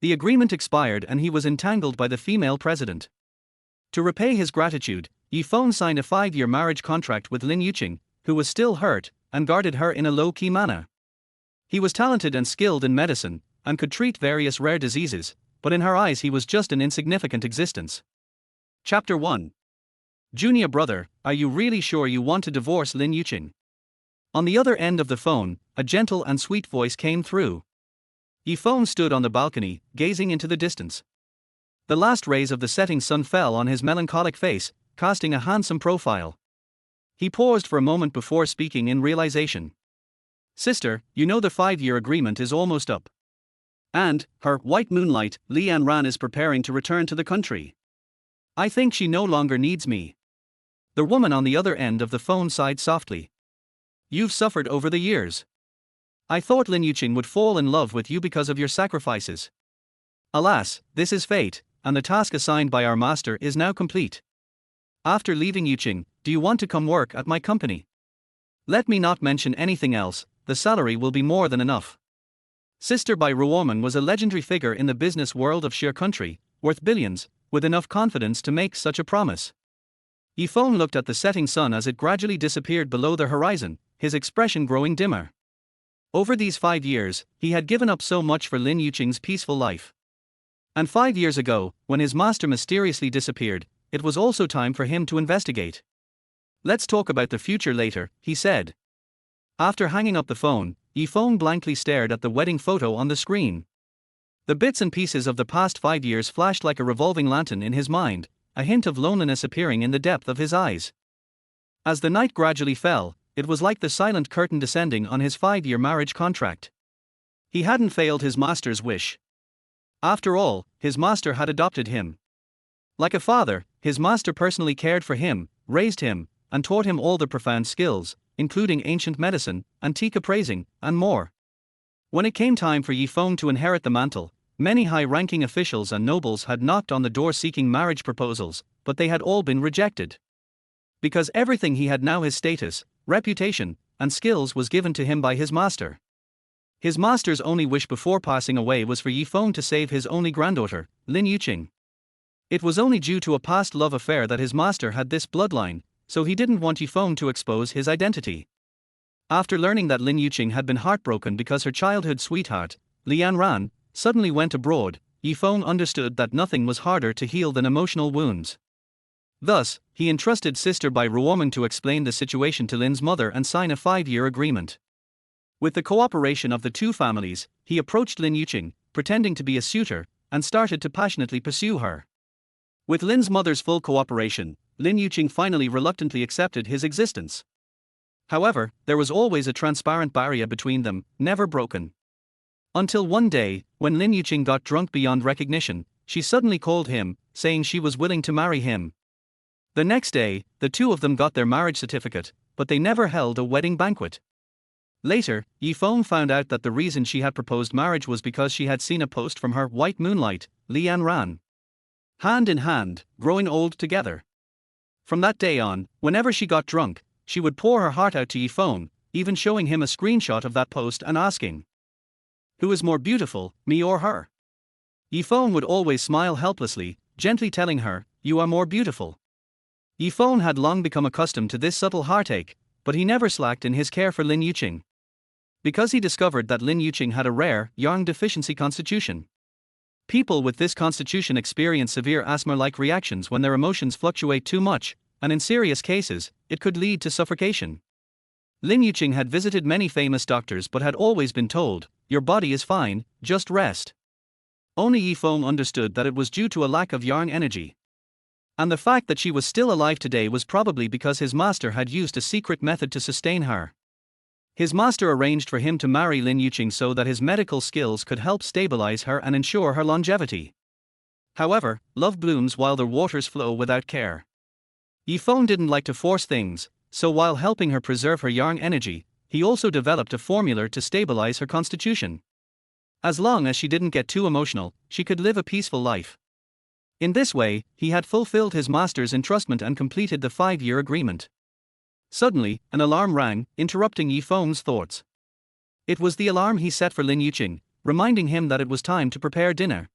The agreement expired and he was entangled by the female president. To repay his gratitude, Feng signed a 5-year marriage contract with Lin Yuqing, who was still hurt, and guarded her in a low-key manner. He was talented and skilled in medicine, and could treat various rare diseases, but in her eyes he was just an insignificant existence. Chapter 1. Junior brother, are you really sure you want to divorce Lin Yuqing? On the other end of the phone, a gentle and sweet voice came through. Feng stood on the balcony, gazing into the distance. The last rays of the setting sun fell on his melancholic face, casting a handsome profile. He paused for a moment before speaking in realization. Sister, you know the 5-year agreement is almost up. And, her white moonlight, Lian Ran is preparing to return to the country. I think she no longer needs me. The woman on the other end of the phone sighed softly. You've suffered over the years. I thought Lin Yuqing would fall in love with you because of your sacrifices. Alas, this is fate, and the task assigned by our master is now complete. After leaving Yuqing, do you want to come work at my company? Let me not mention anything else, the salary will be more than enough. Sister Bai Ruomen was a legendary figure in the business world of Xie country, worth billions, with enough confidence to make such a promise. Feng looked at the setting sun as it gradually disappeared below the horizon, his expression growing dimmer. Over these 5 years, he had given up so much for Lin Yuqing's peaceful life. And 5 years ago, when his master mysteriously disappeared, it was also time for him to investigate. Let's talk about the future later, he said. After hanging up the phone, Feng blankly stared at the wedding photo on the screen. The bits and pieces of the past 5 years flashed like a revolving lantern in his mind, a hint of loneliness appearing in the depth of his eyes. As the night gradually fell, it was like the silent curtain descending on his 5-year marriage contract. He hadn't failed his master's wish. After all, his master had adopted him. Like a father, his master personally cared for him, raised him, and taught him all the profound skills, including ancient medicine, antique appraising, and more. When it came time for Feng to inherit the mantle, many high-ranking officials and nobles had knocked on the door seeking marriage proposals, but they had all been rejected. Because everything he had now, his status, reputation, and skills, was given to him by his master. His master's only wish before passing away was for Feng to save his only granddaughter, Lin Yuqing. It was only due to a past love affair that his master had this bloodline, so he didn't want Feng to expose his identity. After learning that Lin Yuqing had been heartbroken because her childhood sweetheart, Lian Ran, suddenly went abroad, Feng understood that nothing was harder to heal than emotional wounds. Thus, he entrusted Sister Bai Ruomen to explain the situation to Lin's mother and sign a 5-year agreement. With the cooperation of the two families, he approached Lin Yuqing, pretending to be a suitor, and started to passionately pursue her. With Lin's mother's full cooperation, Lin Yuqing finally reluctantly accepted his existence. However, there was always a transparent barrier between them, never broken. Until one day, when Lin Yuqing got drunk beyond recognition, she suddenly called him, saying she was willing to marry him. The next day, the two of them got their marriage certificate, but they never held a wedding banquet. Later, Feng found out that the reason she had proposed marriage was because she had seen a post from her white moonlight, Lian Ran. Hand in hand, growing old together. From that day on, whenever she got drunk, she would pour her heart out to Feng, even showing him a screenshot of that post and asking, "Who is more beautiful, me or her?" Feng would always smile helplessly, gently telling her, "You are more beautiful." Feng had long become accustomed to this subtle heartache, but he never slacked in his care for Lin Yuqing. Because he discovered that Lin Yuqing had a rare, yang deficiency constitution. People with this constitution experience severe asthma-like reactions when their emotions fluctuate too much, and in serious cases, it could lead to suffocation. Lin Yuqing had visited many famous doctors but had always been told, "Your body is fine, just rest." Only Feng understood that it was due to a lack of yang energy. And the fact that she was still alive today was probably because his master had used a secret method to sustain her. His master arranged for him to marry Lin Yuqing so that his medical skills could help stabilize her and ensure her longevity. However, love blooms while the waters flow without care. Feng didn't like to force things, so while helping her preserve her yang energy, he also developed a formula to stabilize her constitution. As long as she didn't get too emotional, she could live a peaceful life. In this way, he had fulfilled his master's entrustment and completed the 5-year agreement. Suddenly, an alarm rang, interrupting Feng's thoughts. It was the alarm he set for Lin Yuqing, reminding him that it was time to prepare dinner.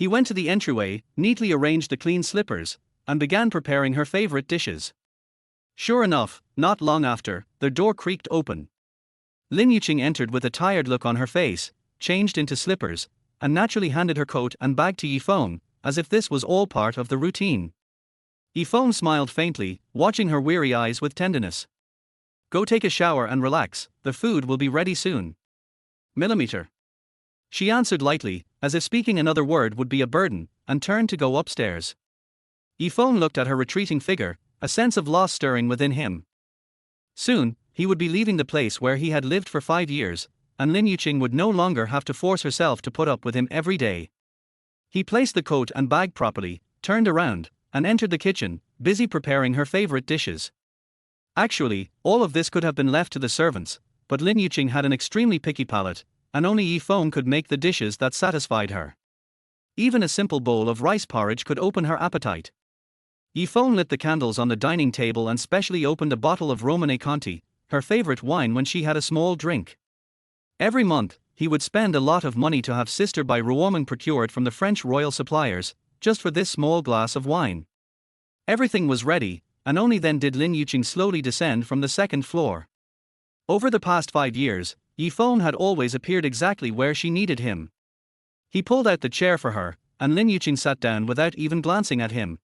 He went to the entryway, neatly arranged the clean slippers, and began preparing her favorite dishes. Sure enough, not long after, the door creaked open. Lin Yuqing entered with a tired look on her face, changed into slippers, and naturally handed her coat and bag to Yifeng, as if this was all part of the routine. Yifeng smiled faintly, watching her weary eyes with tenderness. Go take a shower and relax, the food will be ready soon. Millimeter. She answered lightly, as if speaking another word would be a burden, and turned to go upstairs. Yifeng looked at her retreating figure, a sense of loss stirring within him. Soon, he would be leaving the place where he had lived for 5 years, and Lin Yuqing would no longer have to force herself to put up with him every day. He placed the coat and bag properly, turned around, and entered the kitchen, busy preparing her favorite dishes. Actually, all of this could have been left to the servants, but Lin Yuqing had an extremely picky palate, and only Yifeng could make the dishes that satisfied her. Even a simple bowl of rice porridge could open her appetite. Yifeng lit the candles on the dining table and specially opened a bottle of Romane Conti, her favorite wine, when she had a small drink. Every month, he would spend a lot of money to have Sister by Rooming procured from the French royal suppliers, just for this small glass of wine. Everything was ready, and only then did Lin Yuqing slowly descend from the second floor. Over the past 5 years, Yifeng had always appeared exactly where she needed him. He pulled out the chair for her, and Lin Yuqing sat down without even glancing at him.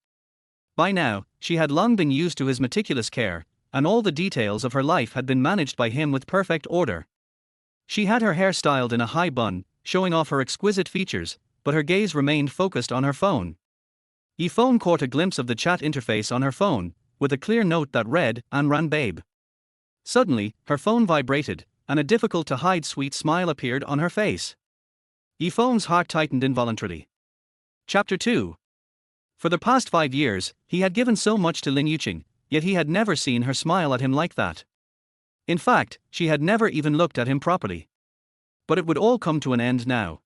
By now, she had long been used to his meticulous care, and all the details of her life had been managed by him with perfect order. She had her hair styled in a high bun, showing off her exquisite features, but her gaze remained focused on her phone. Yifeng caught a glimpse of the chat interface on her phone, with a clear note that read, "Anran babe." Suddenly, her phone vibrated, and a difficult-to-hide sweet smile appeared on her face. Yifeng's heart tightened involuntarily. Chapter 2. For the past 5 years, he had given so much to Lin Yuqing, yet he had never seen her smile at him like that. In fact, she had never even looked at him properly. But it would all come to an end now.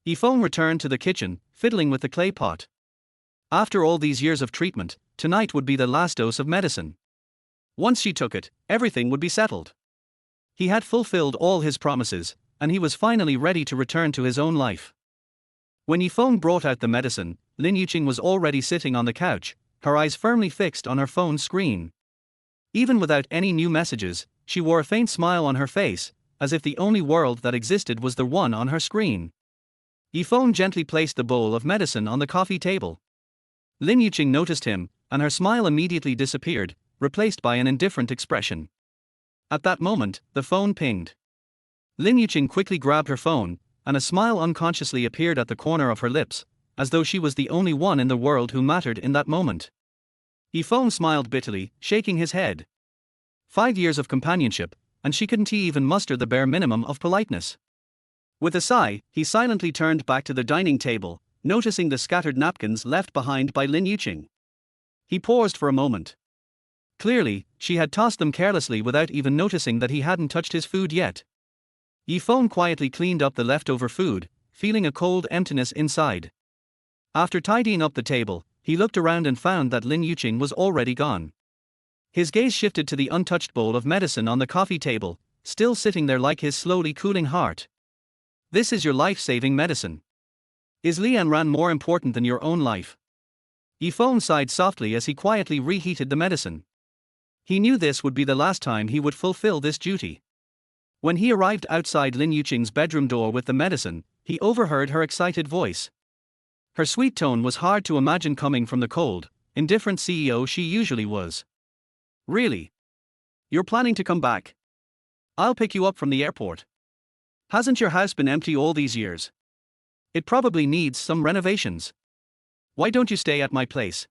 Yifeng returned to the kitchen, fiddling with the clay pot. After all these years of treatment, tonight would be the last dose of medicine. Once she took it, everything would be settled. He had fulfilled all his promises, and he was finally ready to return to his own life. When Yifeng brought out the medicine, Lin Yuqing was already sitting on the couch, her eyes firmly fixed on her phone screen. Even without any new messages, she wore a faint smile on her face, as if the only world that existed was the one on her screen. Yifeng gently placed the bowl of medicine on the coffee table. Lin Yuqing noticed him, and her smile immediately disappeared, replaced by an indifferent expression. At that moment, the phone pinged. Lin Yuqing quickly grabbed her phone, and a smile unconsciously appeared at the corner of her lips, as though she was the only one in the world who mattered in that moment. Yifeng smiled bitterly, shaking his head. 5 years of companionship, and she couldn't even muster the bare minimum of politeness. With a sigh, he silently turned back to the dining table, noticing the scattered napkins left behind by Lin Yuqing. He paused for a moment. Clearly, she had tossed them carelessly without even noticing that he hadn't touched his food yet. Yifeng quietly cleaned up the leftover food, feeling a cold emptiness inside. After tidying up the table, he looked around and found that Lin Yuqing was already gone. His gaze shifted to the untouched bowl of medicine on the coffee table, still sitting there like his slowly cooling heart. This is your life-saving medicine. Is Li Anran more important than your own life? Yifeng sighed softly as he quietly reheated the medicine. He knew this would be the last time he would fulfill this duty. When he arrived outside Lin Yuqing's bedroom door with the medicine, he overheard her excited voice. Her sweet tone was hard to imagine coming from the cold, indifferent CEO she usually was. Really? You're planning to come back? I'll pick you up from the airport. Hasn't your house been empty all these years? It probably needs some renovations. Why don't you stay at my place?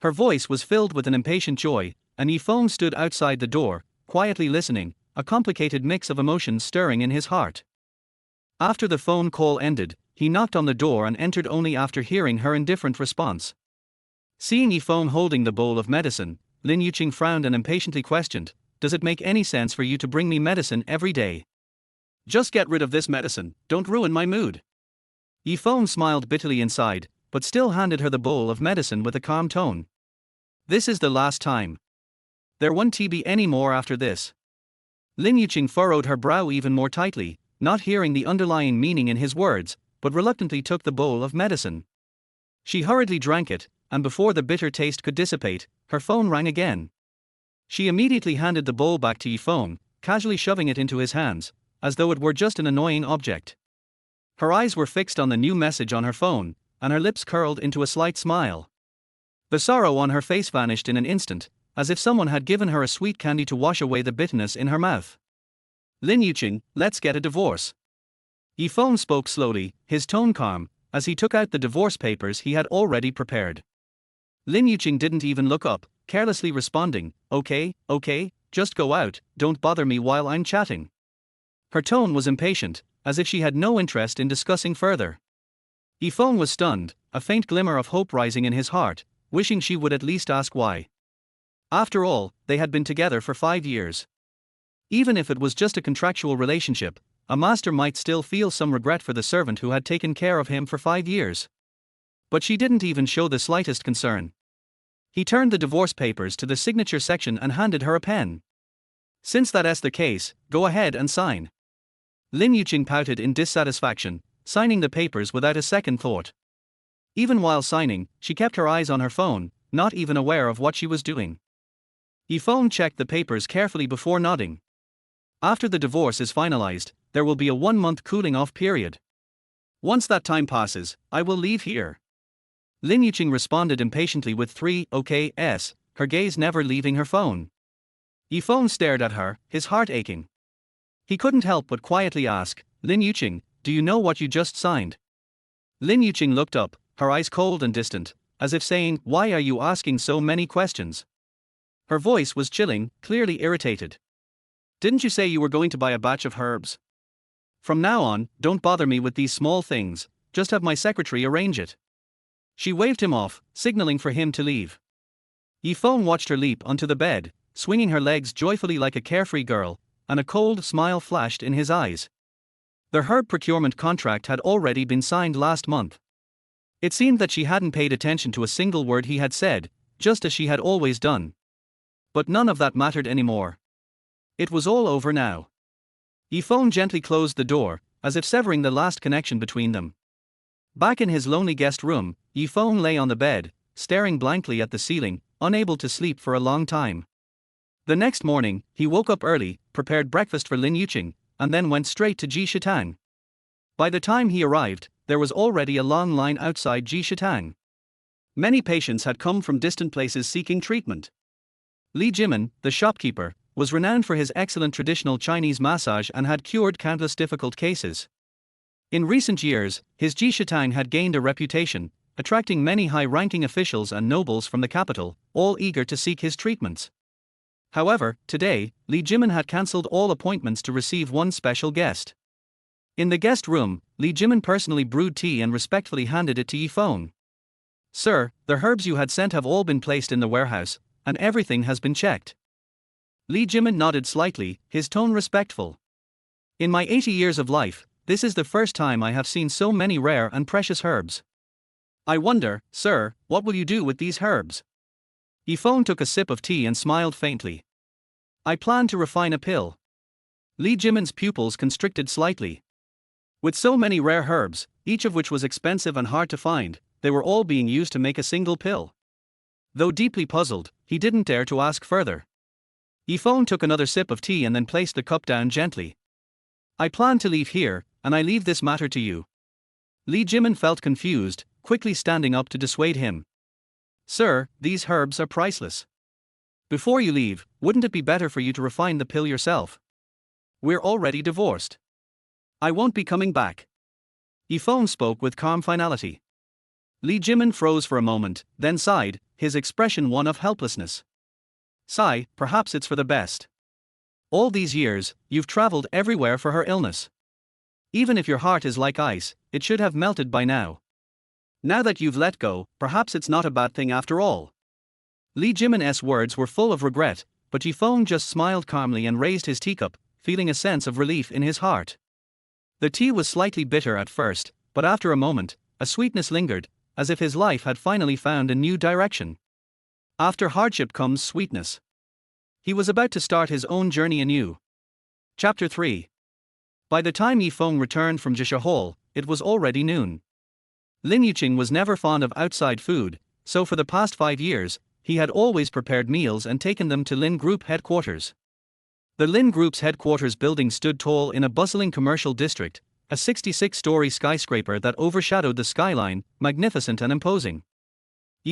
Her voice was filled with an impatient joy, and Yifeng stood outside the door, quietly listening, a complicated mix of emotions stirring in his heart. After the phone call ended, he knocked on the door and entered only after hearing her indifferent response. Seeing Yifeng holding the bowl of medicine, Lin Yuqing frowned and impatiently questioned, "Does it make any sense for you to bring me medicine every day? Just get rid of this medicine, don't ruin my mood." Yifeng smiled bitterly inside, but still handed her the bowl of medicine with a calm tone. "This is the last time. There won't be any more after this." Lin Yuqing furrowed her brow even more tightly, not hearing the underlying meaning in his words, but reluctantly took the bowl of medicine. She hurriedly drank it, and before the bitter taste could dissipate, her phone rang again. She immediately handed the bowl back to Feng, casually shoving it into his hands, as though it were just an annoying object. Her eyes were fixed on the new message on her phone, and her lips curled into a slight smile. The sorrow on her face vanished in an instant, as if someone had given her a sweet candy to wash away the bitterness in her mouth. Lin Yuqing, let's get a divorce. Feng spoke slowly, his tone calm, as he took out the divorce papers he had already prepared. Lin Yuqing didn't even look up, carelessly responding, okay, just go out, don't bother me while I'm chatting. Her tone was impatient, as if she had no interest in discussing further. Feng was stunned, a faint glimmer of hope rising in his heart, wishing she would at least ask why. After all, they had been together for 5 years. Even if it was just a contractual relationship, a master might still feel some regret for the servant who had taken care of him for 5 years. But she didn't even show the slightest concern. He turned the divorce papers to the signature section and handed her a pen. Since that's the case, go ahead and sign. Lin Yuqing pouted in dissatisfaction, signing the papers without a second thought. Even while signing, she kept her eyes on her phone, not even aware of what she was doing. Feng checked the papers carefully before nodding. After the divorce is finalized, there will be a 1-month cooling-off period. Once that time passes, I will leave here. Lin Yuqing responded impatiently with 3 OKs, her gaze never leaving her phone. Feng stared at her, his heart aching. He couldn't help but quietly ask, Lin Yuqing, do you know what you just signed? Lin Yuqing looked up, her eyes cold and distant, as if saying, why are you asking so many questions? Her voice was chilling, clearly irritated. Didn't you say you were going to buy a batch of herbs? From now on, don't bother me with these small things, just have my secretary arrange it. She waved him off, signaling for him to leave. Feng watched her leap onto the bed, swinging her legs joyfully like a carefree girl, and a cold smile flashed in his eyes. Their herb procurement contract had already been signed last month. It seemed that she hadn't paid attention to a single word he had said, just as she had always done. But none of that mattered anymore. It was all over now. Feng gently closed the door, as if severing the last connection between them. Back in his lonely guest room, Feng lay on the bed, staring blankly at the ceiling, unable to sleep for a long time. The next morning, he woke up early, prepared breakfast for Lin Yuqing, and then went straight to Jishitang. By the time he arrived, there was already a long line outside Jishitang. Many patients had come from distant places seeking treatment. Li Jimin, the shopkeeper, was renowned for his excellent traditional Chinese massage and had cured countless difficult cases. In recent years, his Jishitang had gained a reputation, attracting many high-ranking officials and nobles from the capital, all eager to seek his treatments. However, today, Li Jimin had cancelled all appointments to receive one special guest. In the guest room, Li Jimin personally brewed tea and respectfully handed it to Feng. Sir, the herbs you had sent have all been placed in the warehouse, and everything has been checked. Li Jimin nodded slightly, his tone respectful. In my 80 years of life, this is the first time I have seen so many rare and precious herbs. I wonder, sir, what will you do with these herbs? Feng took a sip of tea and smiled faintly. I plan to refine a pill. Li Jimin's pupils constricted slightly. With so many rare herbs, each of which was expensive and hard to find, they were all being used to make a single pill. Though deeply puzzled, he didn't dare to ask further. Feng took another sip of tea and then placed the cup down gently. I plan to leave here, and I leave this matter to you. Li Jimin felt confused, quickly standing up to dissuade him. Sir, these herbs are priceless. Before you leave, wouldn't it be better for you to refine the pill yourself? We're already divorced. I won't be coming back. Feng spoke with calm finality. Li Jimin froze for a moment, then sighed, his expression one of helplessness. Sigh, perhaps it's for the best. All these years, you've traveled everywhere for her illness. Even if your heart is like ice, it should have melted by now. Now that you've let go, perhaps it's not a bad thing after all. Li Jimin's words were full of regret, but Feng just smiled calmly and raised his teacup, feeling a sense of relief in his heart. The tea was slightly bitter at first, but after a moment, a sweetness lingered, as if his life had finally found a new direction. After hardship comes sweetness. He was about to start his own journey anew. Chapter 3. By the time Feng returned from Jisha Hall, it was already noon. Lin Yuqing was never fond of outside food, so for the past 5 years, he had always prepared meals and taken them to Lin Group headquarters. The Lin Group's headquarters building stood tall in a bustling commercial district, a 66-story skyscraper that overshadowed the skyline, magnificent and imposing.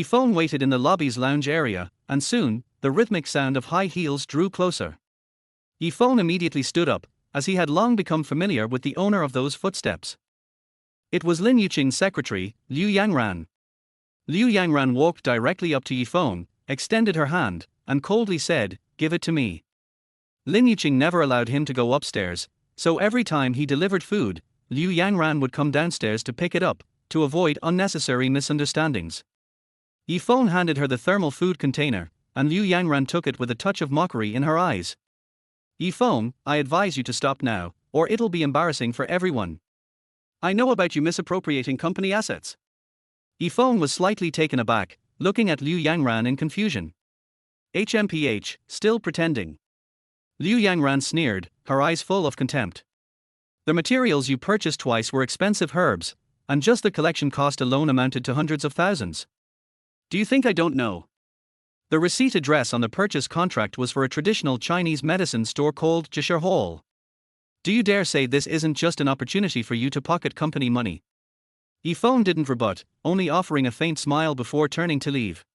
Feng waited in the lobby's lounge area, and soon, the rhythmic sound of high heels drew closer. Feng immediately stood up, as he had long become familiar with the owner of those footsteps. It was Lin Yuqing's secretary, Liu Yangran. Liu Yangran walked directly up to Feng, extended her hand, and coldly said, "Give it to me." Lin Yuqing never allowed him to go upstairs, so every time he delivered food, Liu Yangran would come downstairs to pick it up, to avoid unnecessary misunderstandings. Feng handed her the thermal food container, and Liu Yangran took it with a touch of mockery in her eyes. "Feng, I advise you to stop now, or it'll be embarrassing for everyone. I know about you misappropriating company assets." Feng was slightly taken aback, looking at Liu Yangran in confusion. "HMPH, still pretending." Liu Yangran sneered, her eyes full of contempt. "The materials you purchased twice were expensive herbs, and just the collection cost alone amounted to hundreds of thousands. Do you think I don't know? The receipt address on the purchase contract was for a traditional Chinese medicine store called Jisher Hall. Do you dare say this isn't just an opportunity for you to pocket company money?" Feng didn't rebut, only offering a faint smile before turning to leave.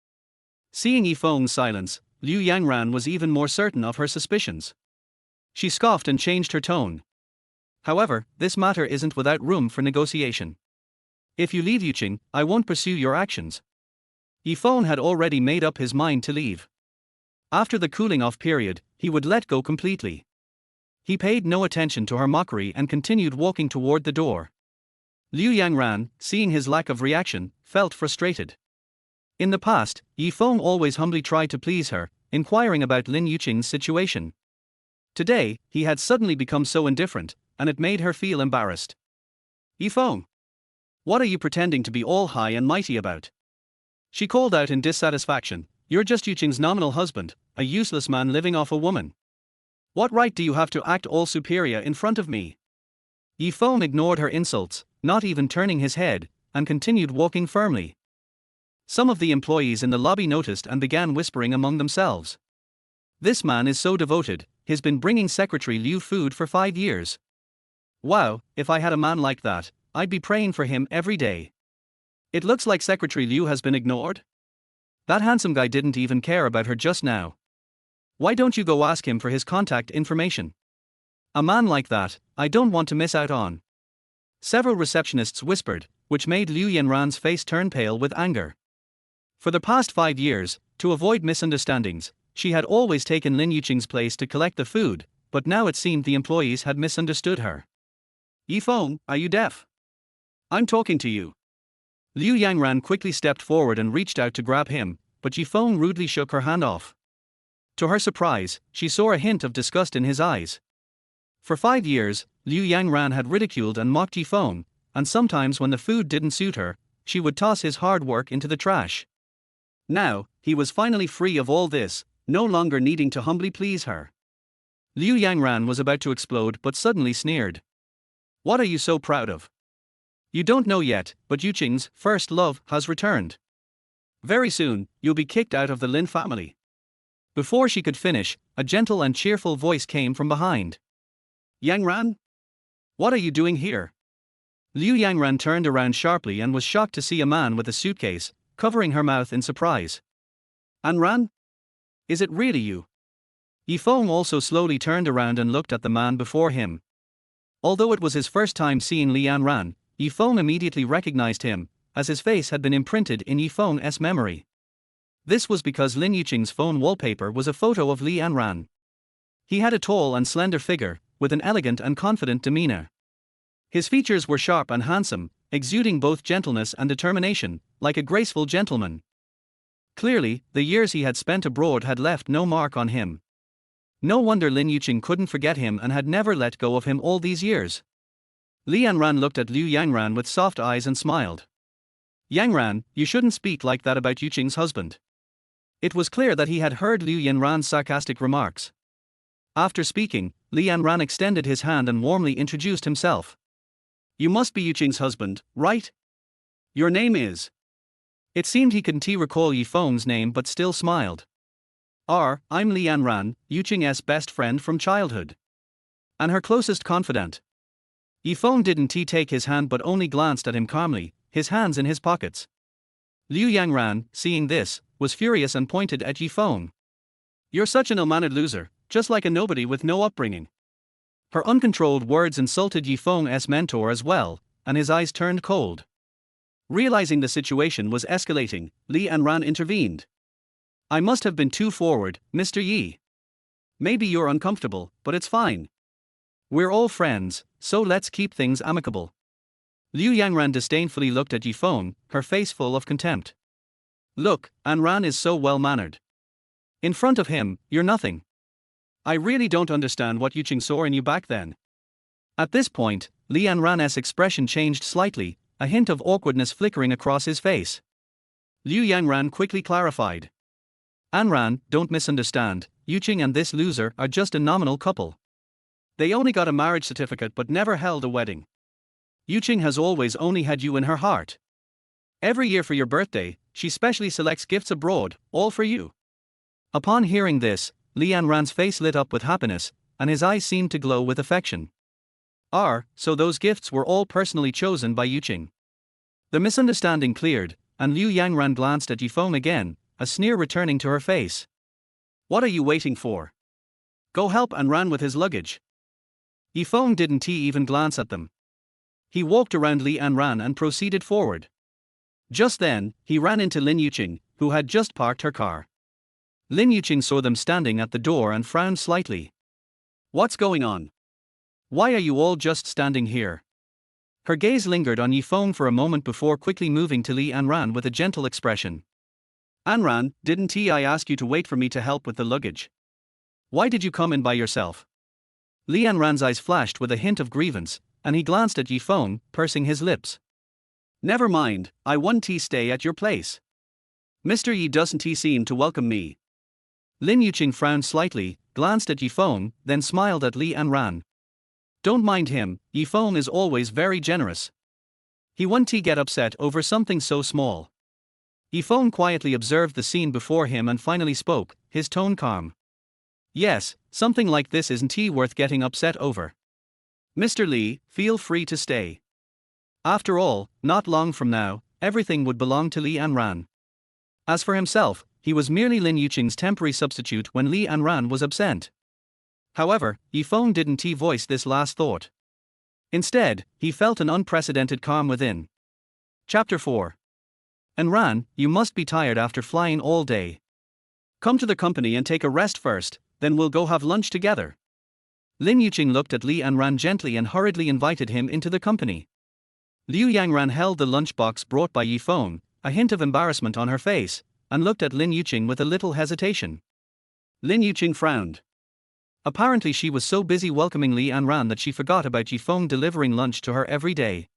Seeing Feng's silence, Liu Yangran was even more certain of her suspicions. She scoffed and changed her tone. "However, this matter isn't without room for negotiation. If you leave Yuqing, I won't pursue your actions." Feng had already made up his mind to leave. After the cooling-off period, he would let go completely. He paid no attention to her mockery and continued walking toward the door. Liu Yangran, seeing his lack of reaction, felt frustrated. In the past, Feng always humbly tried to please her, inquiring about Lin Yuqing's situation. Today, he had suddenly become so indifferent, and it made her feel embarrassed. "Feng, what are you pretending to be all high and mighty about?" She called out in dissatisfaction. "You're just Yuqing's nominal husband, a useless man living off a woman. What right do you have to act all superior in front of me?" Feng ignored her insults, not even turning his head, and continued walking firmly. Some of the employees in the lobby noticed and began whispering among themselves. "This man is so devoted, he's been bringing Secretary Liu food for 5 years. Wow, if I had a man like that, I'd be praying for him every day. It looks like Secretary Liu has been ignored. That handsome guy didn't even care about her just now. Why don't you go ask him for his contact information? A man like that, I don't want to miss out on." Several receptionists whispered, which made Liu Yangran's face turn pale with anger. For the past 5 years, to avoid misunderstandings, she had always taken Lin Yuqing's place to collect the food, but now it seemed the employees had misunderstood her. "Feng, are you deaf? I'm talking to you." Liu Yangran quickly stepped forward and reached out to grab him, but Feng rudely shook her hand off. To her surprise, she saw a hint of disgust in his eyes. For 5 years, Liu Yangran had ridiculed and mocked Feng, and sometimes when the food didn't suit her, she would toss his hard work into the trash. Now, he was finally free of all this, no longer needing to humbly please her. Liu Yangran was about to explode but suddenly sneered. "What are you so proud of? You don't know yet, but Yuqing's first love has returned. Very soon, you'll be kicked out of the Lin family." Before she could finish, a gentle and cheerful voice came from behind. "Yangran? What are you doing here?" Liu Yangran turned around sharply and was shocked to see a man with a suitcase, covering her mouth in surprise. "Anran? Is it really you?" Feng also slowly turned around and looked at the man before him. Although it was his first time seeing Li Anran, Feng immediately recognized him, as his face had been imprinted in Feng's memory. This was because Lin Yuqing's phone wallpaper was a photo of Li Anran. He had a tall and slender figure, with an elegant and confident demeanor. His features were sharp and handsome, exuding both gentleness and determination, like a graceful gentleman. Clearly, the years he had spent abroad had left no mark on him. No wonder Lin Yuqing couldn't forget him and had never let go of him all these years. Li Anran looked at Liu Yangran with soft eyes and smiled. "Yangran, you shouldn't speak like that about Yuqing's husband." It was clear that he had heard Liu Yangran's sarcastic remarks. After speaking, Li Anran extended his hand and warmly introduced himself. You must be Yuqing's husband, right? Your name is. It seemed he couldn't recall Yifeng's name but still smiled. I'm Li Yanran, Yuqing's best friend from childhood. And her closest confidant. Yifeng didn't take his hand but only glanced at him calmly, his hands in his pockets. Liu Yangran, seeing this, was furious and pointed at Yifeng. You're such an ill-mannered loser, just like a nobody with no upbringing. Her uncontrolled words insulted Yifeng's mentor as well, and his eyes turned cold. Realizing the situation was escalating, Li Yanran intervened. I must have been too forward, Mr. Yi. Maybe you're uncomfortable, but it's fine. We're all friends, so let's keep things amicable. Liu Yangran disdainfully looked at Yifeng, her face full of contempt. Look, Anran is so well-mannered. In front of him, you're nothing. I really don't understand what Yuqing saw in you back then. At this point, Li Yanran's expression changed slightly, a hint of awkwardness flickering across his face. Liu Yangran quickly clarified. Anran, don't misunderstand, Yuqing and this loser are just a nominal couple. They only got a marriage certificate but never held a wedding. Yuqing has always only had you in her heart. Every year for your birthday, she specially selects gifts abroad, all for you. Upon hearing this, Li Yanran's face lit up with happiness, and his eyes seemed to glow with affection. So those gifts were all personally chosen by Yuqing. The misunderstanding cleared, and Liu Yangran glanced at Yifeng again, a sneer returning to her face. What are you waiting for? Go help Anran with his luggage. Yifeng didn't even glance at them. He walked around Li Yanran and proceeded forward. Just then, he ran into Lin Yuqing, who had just parked her car. Lin Yuqing saw them standing at the door and frowned slightly. What's going on? Why are you all just standing here? Her gaze lingered on Yifeng for a moment before quickly moving to Li Yanran with a gentle expression. Anran, didn't I ask you to wait for me to help with the luggage? Why did you come in by yourself? Li Yanran's eyes flashed with a hint of grievance, and he glanced at Yifeng, pursing his lips. Never mind, I want to stay at your place. Mr. Yi doesn't seem to welcome me. Lin Yuqing frowned slightly, glanced at Yifeng, then smiled at Li Yanran. Don't mind him, Yifeng is always very generous. He won't get upset over something so small. Yifeng quietly observed the scene before him and finally spoke, his tone calm. Yes, something like this isn't worth getting upset over. Mr. Li, feel free to stay. After all, not long from now, everything would belong to Li Yanran. As for himself, he was merely Lin Yuqing's temporary substitute when Li Yanran was absent. However, Yifeng didn't voice this last thought. Instead, he felt an unprecedented calm within. Chapter 4. Yanran, you must be tired after flying all day. Come to the company and take a rest first, then we'll go have lunch together. Lin Yuqing looked at Li Yanran gently and hurriedly invited him into the company. Liu Yangran held the lunchbox brought by Yifeng, a hint of embarrassment on her face, and looked at Lin Yuqing with a little hesitation. Lin Yuqing frowned. Apparently she was so busy welcoming Li Yanran that she forgot about Yifeng delivering lunch to her every day.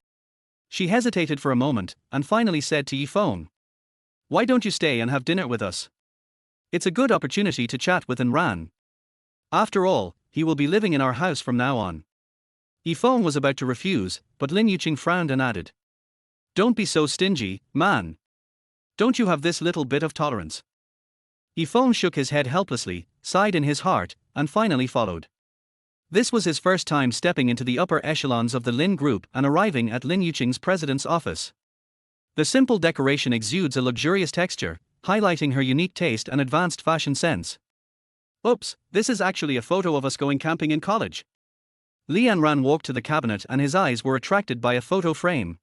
She hesitated for a moment, and finally said to Yifeng. Why don't you stay and have dinner with us? It's a good opportunity to chat with Yanran. After all, he will be living in our house from now on. Yifeng was about to refuse, but Lin Yuqing frowned and added. Don't be so stingy, man. Don't you have this little bit of tolerance? Yifeng shook his head helplessly, sighed in his heart, and finally followed. This was his first time stepping into the upper echelons of the Lin Group and arriving at Lin Yuqing's president's office. The simple decoration exudes a luxurious texture, highlighting her unique taste and advanced fashion sense. Oops, this is actually a photo of us going camping in college. Li Yanran walked to the cabinet and his eyes were attracted by a photo frame.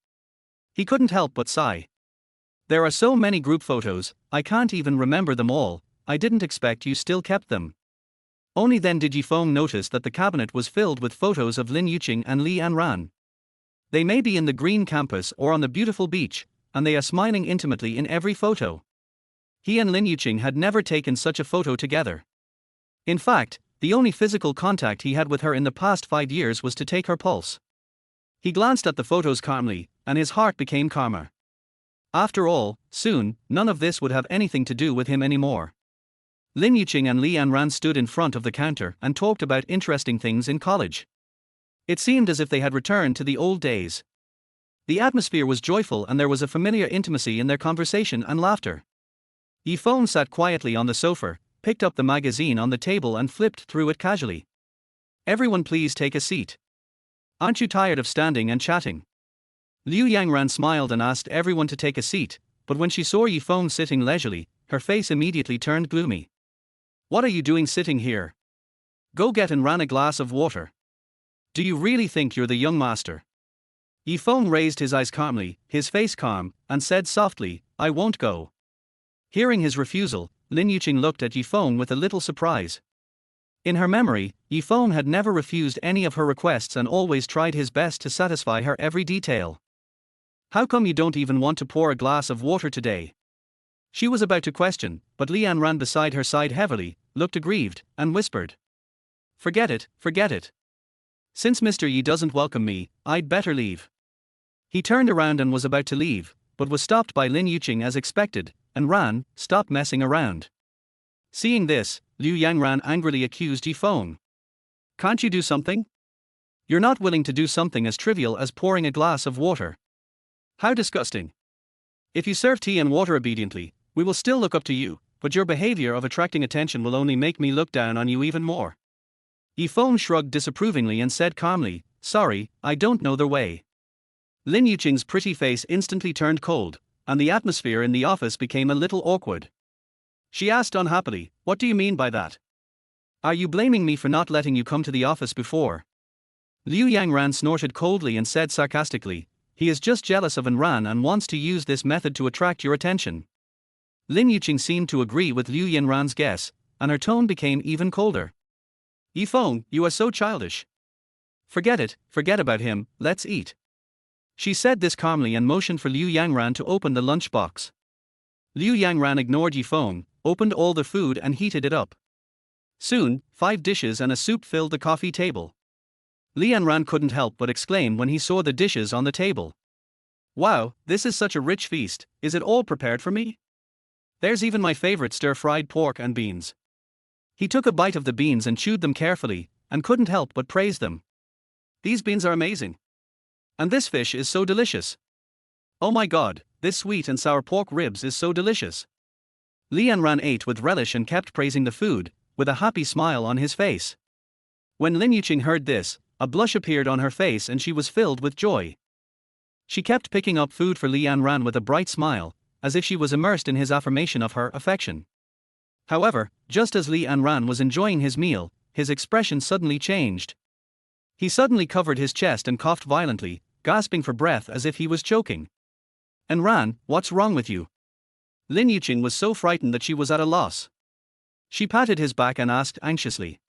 He couldn't help but sigh. There are so many group photos, I can't even remember them all. I didn't expect you still kept them. Only then did Yifeng notice that the cabinet was filled with photos of Lin Yuqing and Li Yanran. They may be in the green campus or on the beautiful beach, and they are smiling intimately in every photo. He and Lin Yuqing had never taken such a photo together. In fact, the only physical contact he had with her in the past 5 years was to take her pulse. He glanced at the photos calmly, and his heart became calmer. After all, soon, none of this would have anything to do with him anymore. Lin Yuqing and Li Yanran stood in front of the counter and talked about interesting things in college. It seemed as if they had returned to the old days. The atmosphere was joyful and there was a familiar intimacy in their conversation and laughter. Feng sat quietly on the sofa, picked up the magazine on the table and flipped through it casually. "Everyone please take a seat. Aren't you tired of standing and chatting?" Liu Yangran smiled and asked everyone to take a seat, but when she saw Feng sitting leisurely, her face immediately turned gloomy. "What are you doing sitting here? Go get and ran a glass of water. Do you really think you're the young master?" Feng raised his eyes calmly, his face calm, and said softly, "I won't go." Hearing his refusal, Lin Yuqing looked at Feng with a little surprise. In her memory, Feng had never refused any of her requests and always tried his best to satisfy her every detail. "How come you don't even want to pour a glass of water today?" She was about to question, but Lian ran beside her sighed heavily, looked aggrieved, and whispered, Forget it, forget it. Since Mr. Yi doesn't welcome me, I'd better leave." He turned around and was about to leave, but was stopped by Lin Yuqing as expected, and ran, "Stop messing around." Seeing this, Liu Yangran angrily accused Feng. "Can't you do something? You're not willing to do something as trivial as pouring a glass of water. How disgusting. If you serve tea and water obediently, we will still look up to you, but your behavior of attracting attention will only make me look down on you even more." Feng shrugged disapprovingly and said calmly, "Sorry, I don't know their way." Lin Yuqing's pretty face instantly turned cold, and the atmosphere in the office became a little awkward. She asked unhappily, "What do you mean by that? Are you blaming me for not letting you come to the office before?" Liu Yangran snorted coldly and said sarcastically, "He is just jealous of Enran and wants to use this method to attract your attention." Lin Yuqing seemed to agree with Liu Yanran's guess, and her tone became even colder. "Feng, you are so childish. Forget it, forget about him, let's eat." She said this calmly and motioned for Liu Yangran to open the lunchbox. Liu Yangran ignored Feng, opened all the food and heated it up. Soon, 5 dishes and a soup filled the coffee table. Li Yanran couldn't help but exclaim when he saw the dishes on the table. "Wow, this is such a rich feast, is it all prepared for me? There's even my favorite stir-fried pork and beans." He took a bite of the beans and chewed them carefully, and couldn't help but praise them. "These beans are amazing. And this fish is so delicious. Oh my god, this sweet and sour pork ribs is so delicious." Li Yanran ate with relish and kept praising the food, with a happy smile on his face. When Lin Yuqing heard this, a blush appeared on her face and she was filled with joy. She kept picking up food for Li Yanran with a bright smile, as if she was immersed in his affirmation of her affection. However, just as Li Yanran was enjoying his meal, his expression suddenly changed. He suddenly covered his chest and coughed violently, gasping for breath as if he was choking. "Enran, what's wrong with you?" Lin Yuqing was so frightened that she was at a loss. She patted his back and asked anxiously.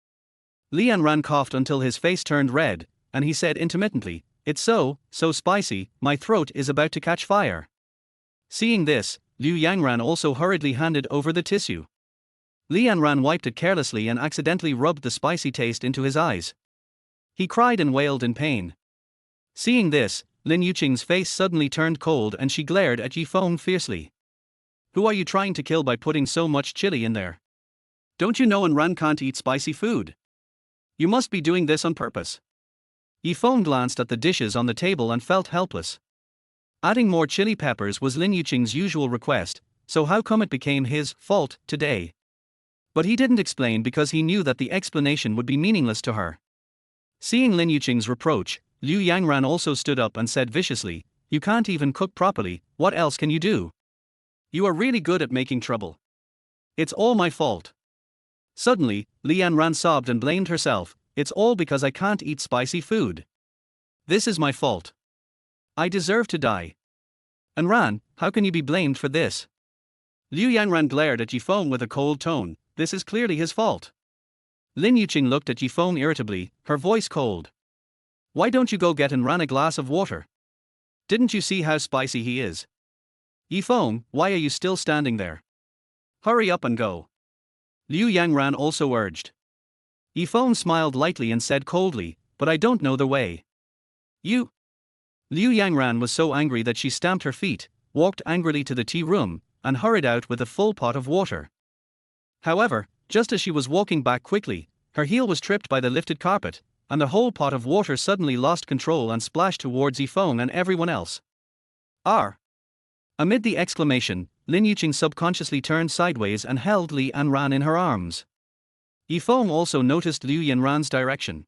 Li Yanran coughed until his face turned red, and he said intermittently, "It's so spicy, my throat is about to catch fire." Seeing this, Liu Yangran also hurriedly handed over the tissue. Li Yanran wiped it carelessly and accidentally rubbed the spicy taste into his eyes. He cried and wailed in pain. Seeing this, Lin Yuqing's face suddenly turned cold and she glared at Feng fiercely. "Who are you trying to kill by putting so much chili in there? Don't you know Enran can't eat spicy food? You must be doing this on purpose." Feng glanced at the dishes on the table and felt helpless. Adding more chili peppers was Lin Yuqing's usual request, so how come it became his fault today? But he didn't explain because he knew that the explanation would be meaningless to her. Seeing Lin Yuqing's reproach, Liu Yangran also stood up and said viciously, "You can't even cook properly, what else can you do? You are really good at making trouble. It's all my fault." Suddenly, Li Yanran sobbed and blamed herself, "It's all because I can't eat spicy food. This is my fault. I deserve to die. Enran, how can you be blamed for this?" Liu Yangran glared at Feng with a cold tone, "This is clearly his fault." Lin Yuqing looked at Feng irritably, her voice cold. "Why don't you go get Enran a glass of water? Didn't you see how spicy he is? Feng, why are you still standing there? Hurry up and go." Liu Yangran also urged. Feng smiled lightly and said coldly, "But I don't know the way." "You?" Liu Yangran was so angry that she stamped her feet, walked angrily to the tea room, and hurried out with a full pot of water. However, just as she was walking back quickly, her heel was tripped by the lifted carpet, and the whole pot of water suddenly lost control and splashed towards Yifeng and everyone else. R. Amid the exclamation, Lin Yuqing subconsciously turned sideways and held Li Yanran in her arms. Yifeng also noticed Liu Yanran's direction.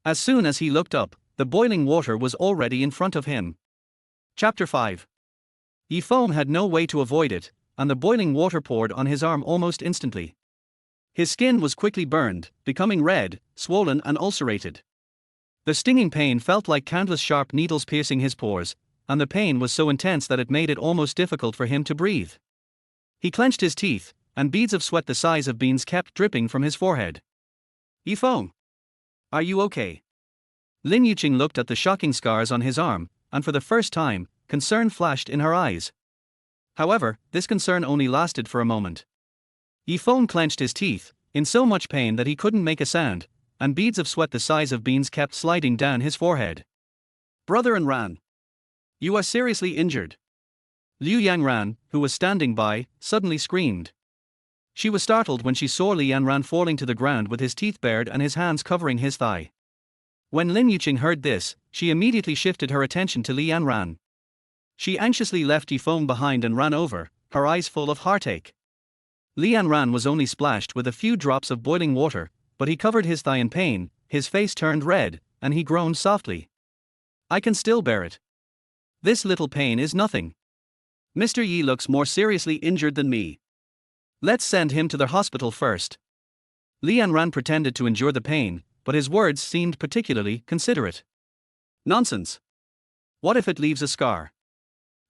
As soon as he looked up, the boiling water was already in front of him. Chapter 5. Yifeng had no way to avoid it, and the boiling water poured on his arm almost instantly. His skin was quickly burned, becoming red, swollen and ulcerated. The stinging pain felt like countless sharp needles piercing his pores, and the pain was so intense that it made it almost difficult for him to breathe. He clenched his teeth, and beads of sweat the size of beans kept dripping from his forehead. Yifeng, are you okay? Lin Yuqing looked at the shocking scars on his arm, and for the first time, concern flashed in her eyes. However, this concern only lasted for a moment. Yifeng clenched his teeth, in so much pain that he couldn't make a sound, and beads of sweat the size of beans kept sliding down his forehead. Brother Yanran, you are seriously injured. Liu Yanran, who was standing by, suddenly screamed. She was startled when she saw Li Yanran falling to the ground with his teeth bared and his hands covering his thigh. When Lin Yuqing heard this, she immediately shifted her attention to Li Yanran. She anxiously left Yifeng behind and ran over, her eyes full of heartache. Li Yanran was only splashed with a few drops of boiling water, but he covered his thigh in pain, his face turned red, and he groaned softly. I can still bear it. This little pain is nothing. Mr. Yi looks more seriously injured than me. Let's send him to the hospital first. Li Yanran pretended to endure the pain, but his words seemed particularly considerate. Nonsense. What if it leaves a scar?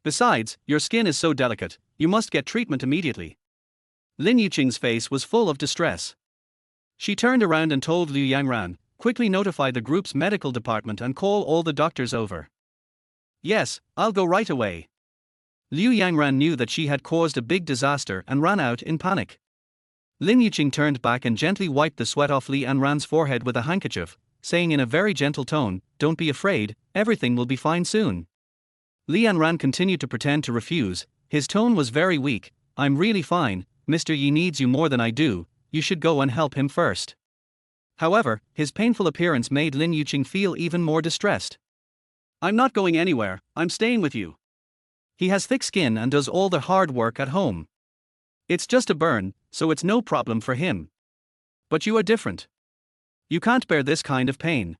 Besides, your skin is so delicate, you must get treatment immediately. Lin Yuqing's face was full of distress. She turned around and told Liu Yanran, quickly notify the group's medical department and call all the doctors over. Yes, I'll go right away. Liu Yanran knew that she had caused a big disaster and ran out in panic. Lin Yuqing turned back and gently wiped the sweat off Li Yanran's forehead with a handkerchief, saying in a very gentle tone, don't be afraid, everything will be fine soon. Li Yanran continued to pretend to refuse, his tone was very weak, I'm really fine, Mr. Yi needs you more than I do, you should go and help him first. However, his painful appearance made Lin Yuqing feel even more distressed. I'm not going anywhere, I'm staying with you. He has thick skin and does all the hard work at home. It's just a burn, so it's no problem for him. But you are different. You can't bear this kind of pain.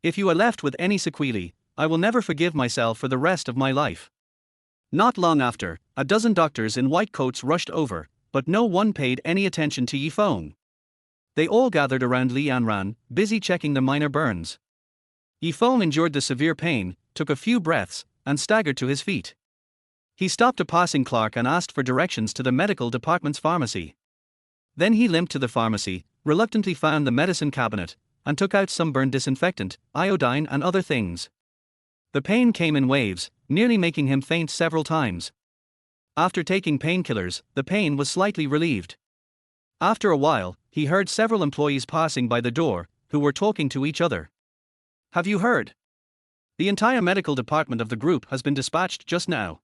If you are left with any sequelae, I will never forgive myself for the rest of my life. Not long after, a dozen doctors in white coats rushed over, but no one paid any attention to Yifeng. They all gathered around Li Yanran, busy checking the minor burns. Yifeng endured the severe pain, took a few breaths, and staggered to his feet. He stopped a passing clerk and asked for directions to the medical department's pharmacy. Then he limped to the pharmacy, reluctantly found the medicine cabinet, and took out some burn disinfectant, iodine and other things. The pain came in waves, nearly making him faint several times. After taking painkillers, the pain was slightly relieved. After a while, he heard several employees passing by the door, who were talking to each other. Have you heard? The entire medical department of the group has been dispatched just now.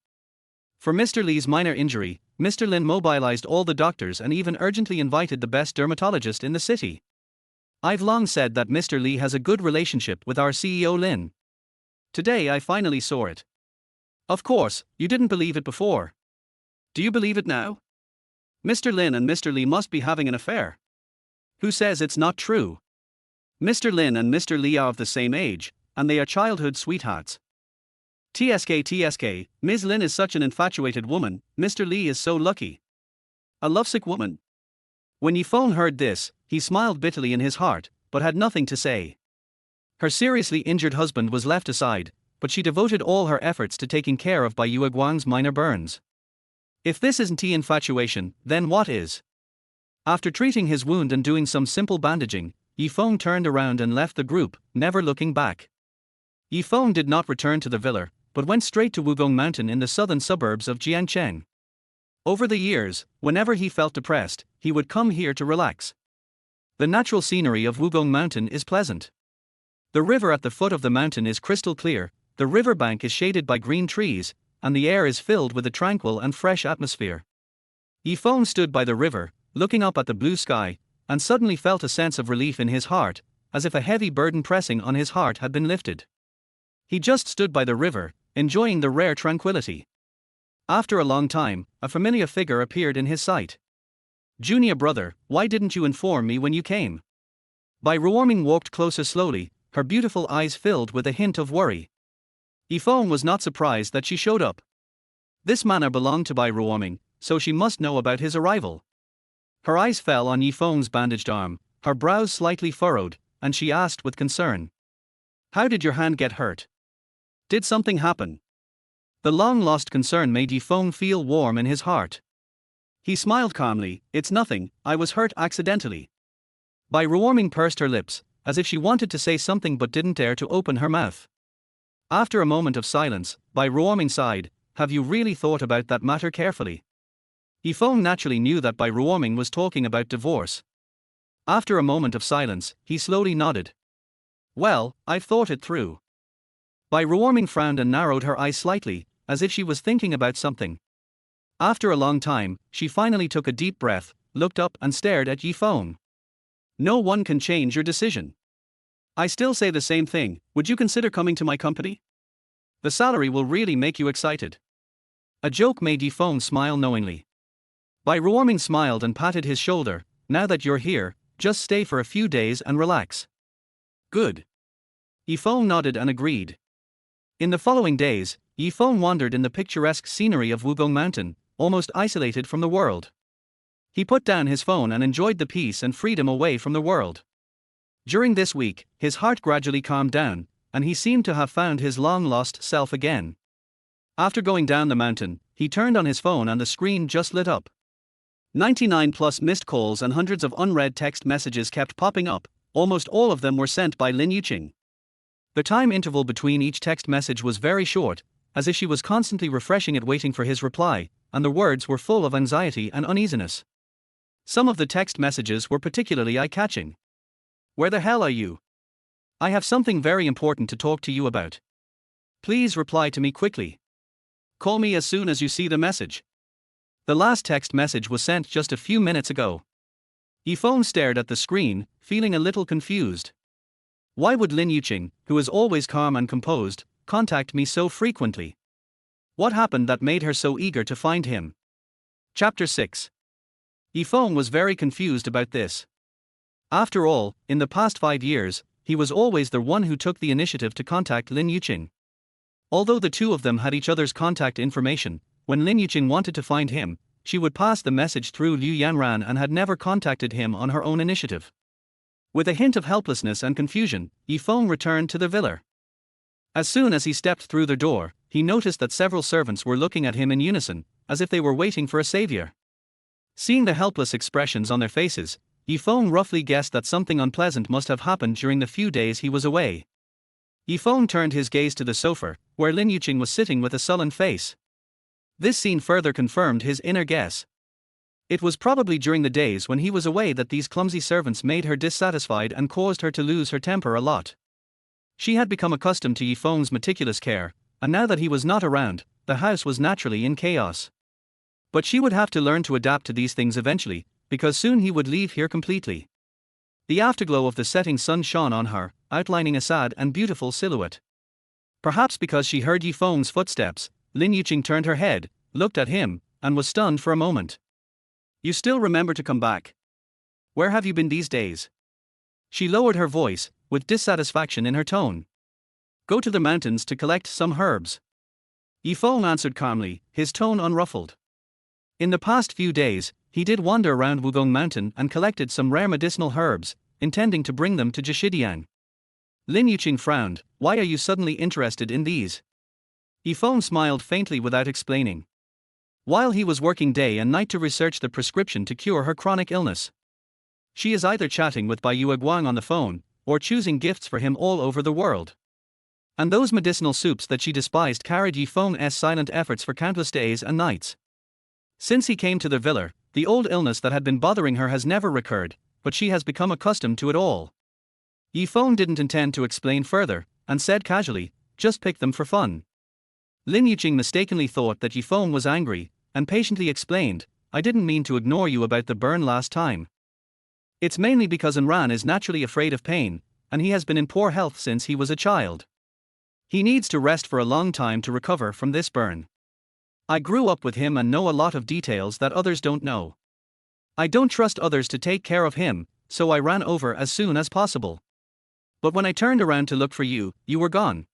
For Mr. Li's minor injury, Mr. Lin mobilized all the doctors and even urgently invited the best dermatologist in the city. I've long said that Mr. Li has a good relationship with our CEO Lin. Today I finally saw it. Of course, you didn't believe it before. Do you believe it now? Mr. Lin and Mr. Li must be having an affair. Who says it's not true? Mr. Lin and Mr. Li are of the same age, and they are childhood sweethearts. TSK, Ms. Lin is such an infatuated woman, Mr. Li is so lucky. A lovesick woman. When Yifeng heard this, he smiled bitterly in his heart, but had nothing to say. Her seriously injured husband was left aside, but she devoted all her efforts to taking care of Bai Yueguang's minor burns. If this isn't infatuation, then what is? After treating his wound and doing some simple bandaging, Yifeng turned around and left the group, never looking back. Yifeng did not return to the villa, but went straight to Wugong Mountain in the southern suburbs of Jiangcheng. Over the years, whenever he felt depressed, he would come here to relax. The natural scenery of Wugong Mountain is pleasant. The river at the foot of the mountain is crystal clear, the riverbank is shaded by green trees, and the air is filled with a tranquil and fresh atmosphere. Yifeng stood by the river, looking up at the blue sky, and suddenly felt a sense of relief in his heart, as if a heavy burden pressing on his heart had been lifted. He just stood by the river, enjoying the rare tranquility. After a long time, a familiar figure appeared in his sight. "Junior brother, why didn't you inform me when you came?" Bai Ruoming walked closer slowly, her beautiful eyes filled with a hint of worry. Feng was not surprised that she showed up. This manor belonged to Bai Ruoming, so she must know about his arrival. Her eyes fell on Feng's bandaged arm, her brows slightly furrowed, and she asked with concern. "How did your hand get hurt? Did something happen?" The long-lost concern made Feng feel warm in his heart. He smiled calmly. "It's nothing, I was hurt accidentally." Bai Ruoming pursed her lips, as if she wanted to say something but didn't dare to open her mouth. After a moment of silence, Bai Ruoming sighed. "Have you really thought about that matter carefully?" Feng naturally knew that Bai Ruoming was talking about divorce. After a moment of silence, he slowly nodded. "Well, I've thought it through." Bai Ruoming frowned and narrowed her eyes slightly, as if she was thinking about something. After a long time, she finally took a deep breath, looked up and stared at Feng. "No one can change your decision. I still say the same thing, would you consider coming to my company? The salary will really make you excited." A joke made Feng smile knowingly. Bai Ruoming smiled and patted his shoulder. "Now that you're here, just stay for a few days and relax." "Good." Feng nodded and agreed. In the following days, Feng wandered in the picturesque scenery of Wugong Mountain, almost isolated from the world. He put down his phone and enjoyed the peace and freedom away from the world. During this week, his heart gradually calmed down, and he seemed to have found his long-lost self again. After going down the mountain, he turned on his phone and the screen just lit up. 99 plus missed calls and hundreds of unread text messages kept popping up, almost all of them were sent by Lin Yuqing. The time interval between each text message was very short, as if she was constantly refreshing it waiting for his reply, and the words were full of anxiety and uneasiness. Some of the text messages were particularly eye-catching. "Where the hell are you? I have something very important to talk to you about. Please reply to me quickly. Call me as soon as you see the message." The last text message was sent just a few minutes ago. Feng stared at the screen, feeling a little confused. Why would Lin Yuqing, who is always calm and composed, contact me so frequently? What happened that made her so eager to find him? Chapter 6. Feng was very confused about this. After all, in the past 5 years, he was always the one who took the initiative to contact Lin Yuqing. Although the two of them had each other's contact information, when Lin Yuqing wanted to find him, she would pass the message through Liu Yanran and had never contacted him on her own initiative. With a hint of helplessness and confusion, Feng returned to the villa. As soon as he stepped through the door, he noticed that several servants were looking at him in unison, as if they were waiting for a savior. Seeing the helpless expressions on their faces, Feng roughly guessed that something unpleasant must have happened during the few days he was away. Feng turned his gaze to the sofa, where Lin Yuqing was sitting with a sullen face. This scene further confirmed his inner guess. It was probably during the days when he was away that these clumsy servants made her dissatisfied and caused her to lose her temper a lot. She had become accustomed to Feng's meticulous care, and now that he was not around, the house was naturally in chaos. But she would have to learn to adapt to these things eventually, because soon he would leave here completely. The afterglow of the setting sun shone on her, outlining a sad and beautiful silhouette. Perhaps because she heard Feng's footsteps, Lin Yuqing turned her head, looked at him, and was stunned for a moment. "You still remember to come back? Where have you been these days?" She lowered her voice, with dissatisfaction in her tone. "Go to the mountains to collect some herbs." Feng answered calmly, his tone unruffled. In the past few days, he did wander around Wugong Mountain and collected some rare medicinal herbs, intending to bring them to Zhishidiang. Lin Yuqing frowned. "Why are you suddenly interested in these?" Feng smiled faintly without explaining. While he was working day and night to research the prescription to cure her chronic illness. She is either chatting with Bai Yueguang on the phone, or choosing gifts for him all over the world. And those medicinal soups that she despised carried Feng's silent efforts for countless days and nights. Since he came to the villa, the old illness that had been bothering her has never recurred, but she has become accustomed to it all. Feng didn't intend to explain further, and said casually, "Just pick them for fun." Lin Yuqing mistakenly thought that Feng was angry, and patiently explained, "I didn't mean to ignore you about the burn last time. It's mainly because Enran is naturally afraid of pain, and he has been in poor health since he was a child. He needs to rest for a long time to recover from this burn. I grew up with him and know a lot of details that others don't know. I don't trust others to take care of him, so I ran over as soon as possible. But when I turned around to look for you, you were gone.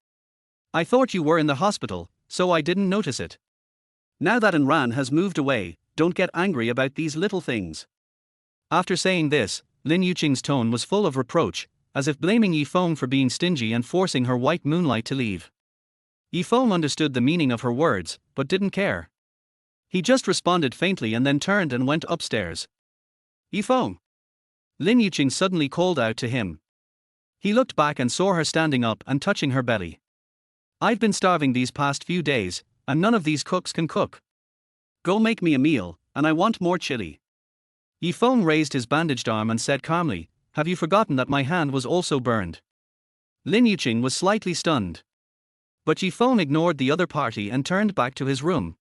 I thought you were in the hospital, so I didn't notice it. Now that Enran has moved away, don't get angry about these little things. After saying this, Lin Yuqing's tone was full of reproach, as if blaming Yi Feng for being stingy and forcing her white moonlight to leave. Yi Feng understood the meaning of her words, but didn't care. He just responded faintly and then turned and went upstairs. Yi Feng! Lin Yuqing suddenly called out to him. He looked back and saw her standing up and touching her belly. I've been starving these past few days, and none of these cooks can cook. Go make me a meal, and I want more chili. Yi Feng raised his bandaged arm and said calmly, have you forgotten that my hand was also burned? Lin Yuqing was slightly stunned. But Yi Feng ignored the other party and turned back to his room.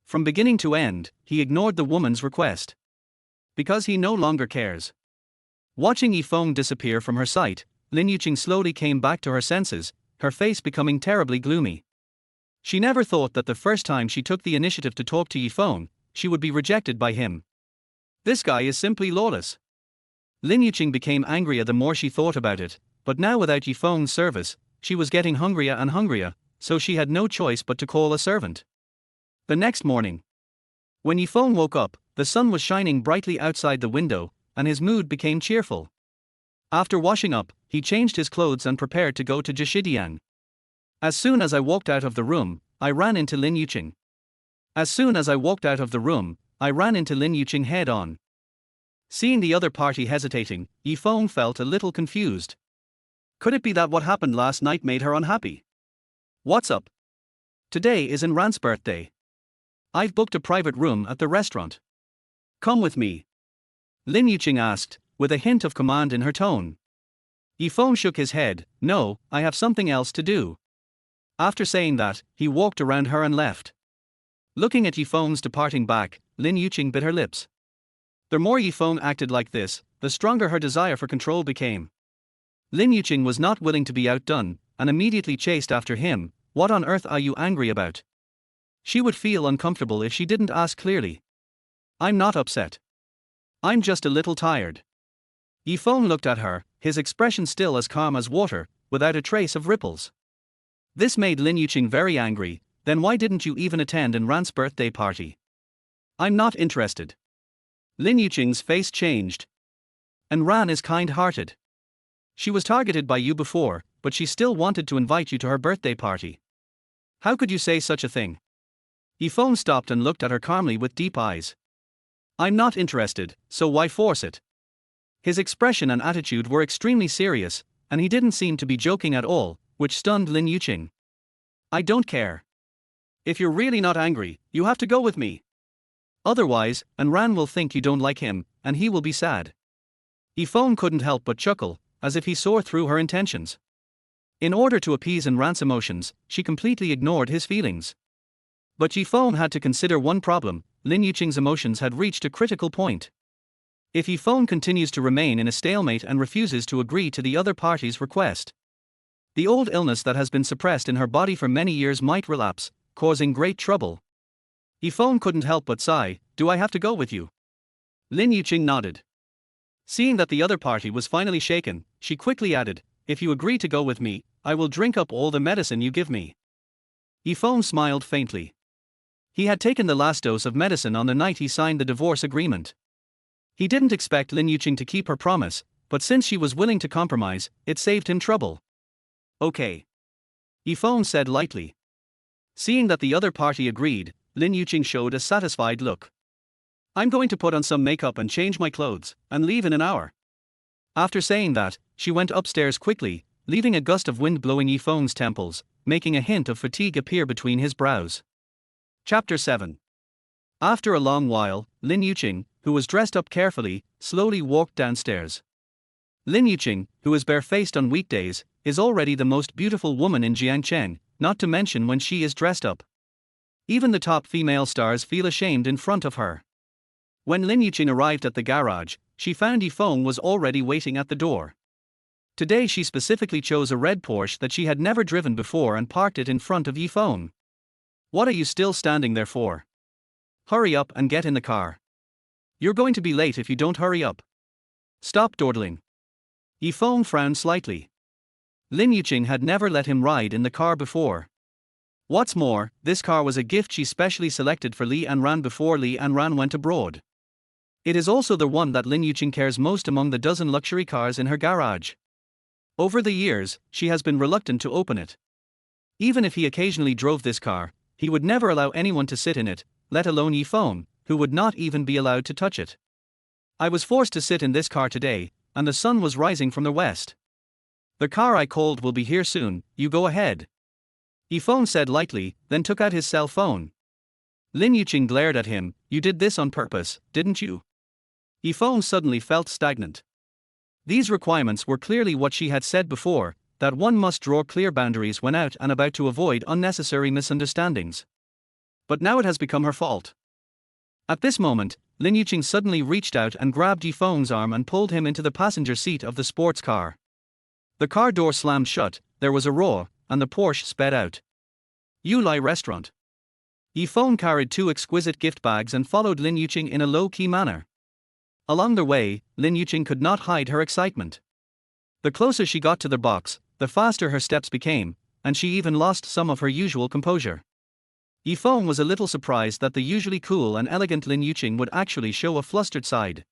From beginning to end, he ignored the woman's request. Because he no longer cares. Watching Yi Feng disappear from her sight, Lin Yuqing slowly came back to her senses, her face becoming terribly gloomy. She never thought that the first time she took the initiative to talk to Yi Feng, she would be rejected by him. This guy is simply lawless. Lin Yuqing became angrier the more she thought about it, but now without Yi Feng's service, she was getting hungrier and hungrier, so she had no choice but to call a servant. The next morning, when Yi Feng woke up, the sun was shining brightly outside the window, and his mood became cheerful. After washing up, he changed his clothes and prepared to go to Jishidian. As soon as I walked out of the room, I ran into Lin Yuqing. Head on. Seeing the other party hesitating, Yi Feng felt a little confused. Could it be that what happened last night made her unhappy? What's up? Today is Enran's birthday. I've booked a private room at the restaurant. Come with me. Lin Yuqing asked, with a hint of command in her tone. Yi Feng shook his head, no, I have something else to do. After saying that, he walked around her and left. Looking at Yi Feng's departing back, Lin Yuqing bit her lips. The more Yi Feng acted like this, the stronger her desire for control became. Lin Yuqing was not willing to be outdone, and immediately chased after him. What on earth are you angry about? She would feel uncomfortable if she didn't ask clearly. I'm not upset. I'm just a little tired. Yi Feng looked at her, his expression still as calm as water, without a trace of ripples. This made Lin Yuqing very angry. Then why didn't you even attend Enran's birthday party? I'm not interested. Lin Yuqing's face changed. Enran is kind-hearted. She was targeted by you before, but she still wanted to invite you to her birthday party. How could you say such a thing? Yi Feng stopped and looked at her calmly with deep eyes. I'm not interested, so why force it? His expression and attitude were extremely serious, and he didn't seem to be joking at all, which stunned Lin Yuqing. I don't care. If you're really not angry, you have to go with me. Otherwise, Enran will think you don't like him, and he will be sad. Yi Feng couldn't help but chuckle, as if he saw through her intentions. In order to appease Enran's emotions, she completely ignored his feelings. But Yi Feng had to consider one problem: Lin Yuqing's emotions had reached a critical point. If Yi Feng continues to remain in a stalemate and refuses to agree to the other party's request, the old illness that has been suppressed in her body for many years might relapse, causing great trouble. Yi Feng couldn't help but sigh. Do I have to go with you? Lin Yuqing nodded. Seeing that the other party was finally shaken, she quickly added, if you agree to go with me, I will drink up all the medicine you give me. Yi Feng smiled faintly. He had taken the last dose of medicine on the night he signed the divorce agreement. He didn't expect Lin Yuqing to keep her promise, but since she was willing to compromise, it saved him trouble. Okay. Yi Feng said lightly. Seeing that the other party agreed, Lin Yuqing showed a satisfied look. I'm going to put on some makeup and change my clothes, and leave in an hour. After saying that, she went upstairs quickly, leaving a gust of wind blowing Yi Feng's temples, making a hint of fatigue appear between his brows. Chapter 7. After a long while, Lin Yuqing, who was dressed up carefully, slowly walked downstairs. Lin Yuqing, who is barefaced on weekdays, is already the most beautiful woman in Jiangcheng, not to mention when she is dressed up. Even the top female stars feel ashamed in front of her. When Lin Yuqing arrived at the garage, she found Yi Feng was already waiting at the door. Today she specifically chose a red Porsche that she had never driven before and parked it in front of Yi Feng. What are you still standing there for? Hurry up and get in the car. You're going to be late if you don't hurry up. Stop dawdling. Yi Feng frowned slightly. Lin Yuqing had never let him ride in the car before. What's more, this car was a gift she specially selected for Li Anran before Li Anran went abroad. It is also the one that Lin Yuqing cares most among the dozen luxury cars in her garage. Over the years, she has been reluctant to open it. Even if he occasionally drove this car, he would never allow anyone to sit in it, let alone Yi Feng, who would not even be allowed to touch it. I was forced to sit in this car today, and the sun was rising from the west. The car I called will be here soon, you go ahead. Yi Feng said lightly, then took out his cell phone. Lin Yuqing glared at him. You did this on purpose, didn't you? Yi Feng suddenly felt stagnant. These requirements were clearly what she had said before, that one must draw clear boundaries when out and about to avoid unnecessary misunderstandings. But now it has become her fault. At this moment, Lin Yuqing suddenly reached out and grabbed Yi Feng's arm and pulled him into the passenger seat of the sports car. The car door slammed shut, there was a roar, and the Porsche sped out. Yulai Restaurant. Yi Feng carried 2 exquisite gift bags and followed Lin Yuqing in a low-key manner. Along the way, Lin Yuqing could not hide her excitement. The closer she got to the box, the faster her steps became, and she even lost some of her usual composure. Yi Feng was a little surprised that the usually cool and elegant Lin Yuqing would actually show a flustered side.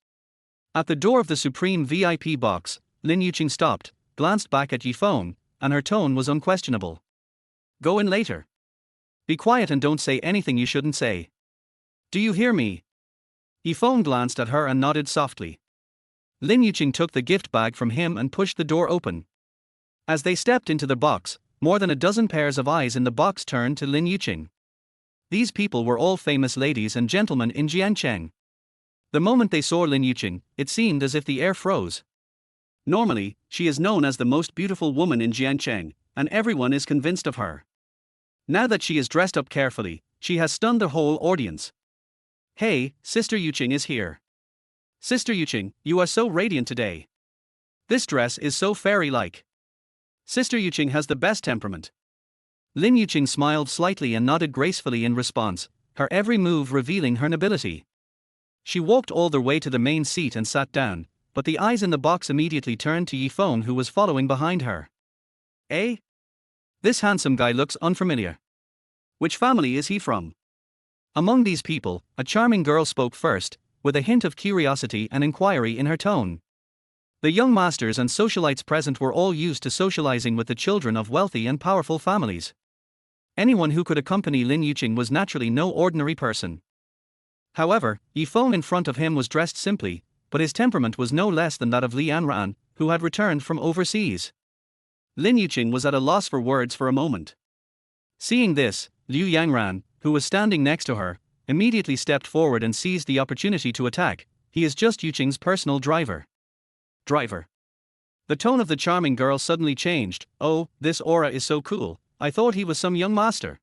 At the door of the Supreme VIP box, Lin Yuqing stopped, glanced back at Yi Feng, and her tone was unquestionable. Go in later. Be quiet and don't say anything you shouldn't say. Do you hear me? Yi Feng glanced at her and nodded softly. Lin Yuqing took the gift bag from him and pushed the door open. As they stepped into the box, more than a dozen pairs of eyes in the box turned to Lin Yuqing. These people were all famous ladies and gentlemen in Jiancheng. The moment they saw Lin Yuqing, it seemed as if the air froze. Normally, she is known as the most beautiful woman in Jiancheng, and everyone is convinced of her. Now that she is dressed up carefully, she has stunned the whole audience. Hey, Sister Yuqing is here. Sister Yuqing, you are so radiant today. This dress is so fairy-like. Sister Yuqing has the best temperament. Lin Yuqing smiled slightly and nodded gracefully in response, her every move revealing her nobility. She walked all the way to the main seat and sat down, but the eyes in the box immediately turned to Yi Feng, who was following behind her. Eh? This handsome guy looks unfamiliar. Which family is he from? Among these people, a charming girl spoke first, with a hint of curiosity and inquiry in her tone. The young masters and socialites present were all used to socializing with the children of wealthy and powerful families. Anyone who could accompany Lin Yuqing was naturally no ordinary person. However, Yi Feng in front of him was dressed simply, but his temperament was no less than that of Li Anran, who had returned from overseas. Lin Yuqing was at a loss for words for a moment. Seeing this, Liu Yangran, who was standing next to her, immediately stepped forward and seized the opportunity to attack. He is just Yuqing's personal driver. Driver. The tone of the charming girl suddenly changed. Oh, this aura is so cool, I thought he was some young master.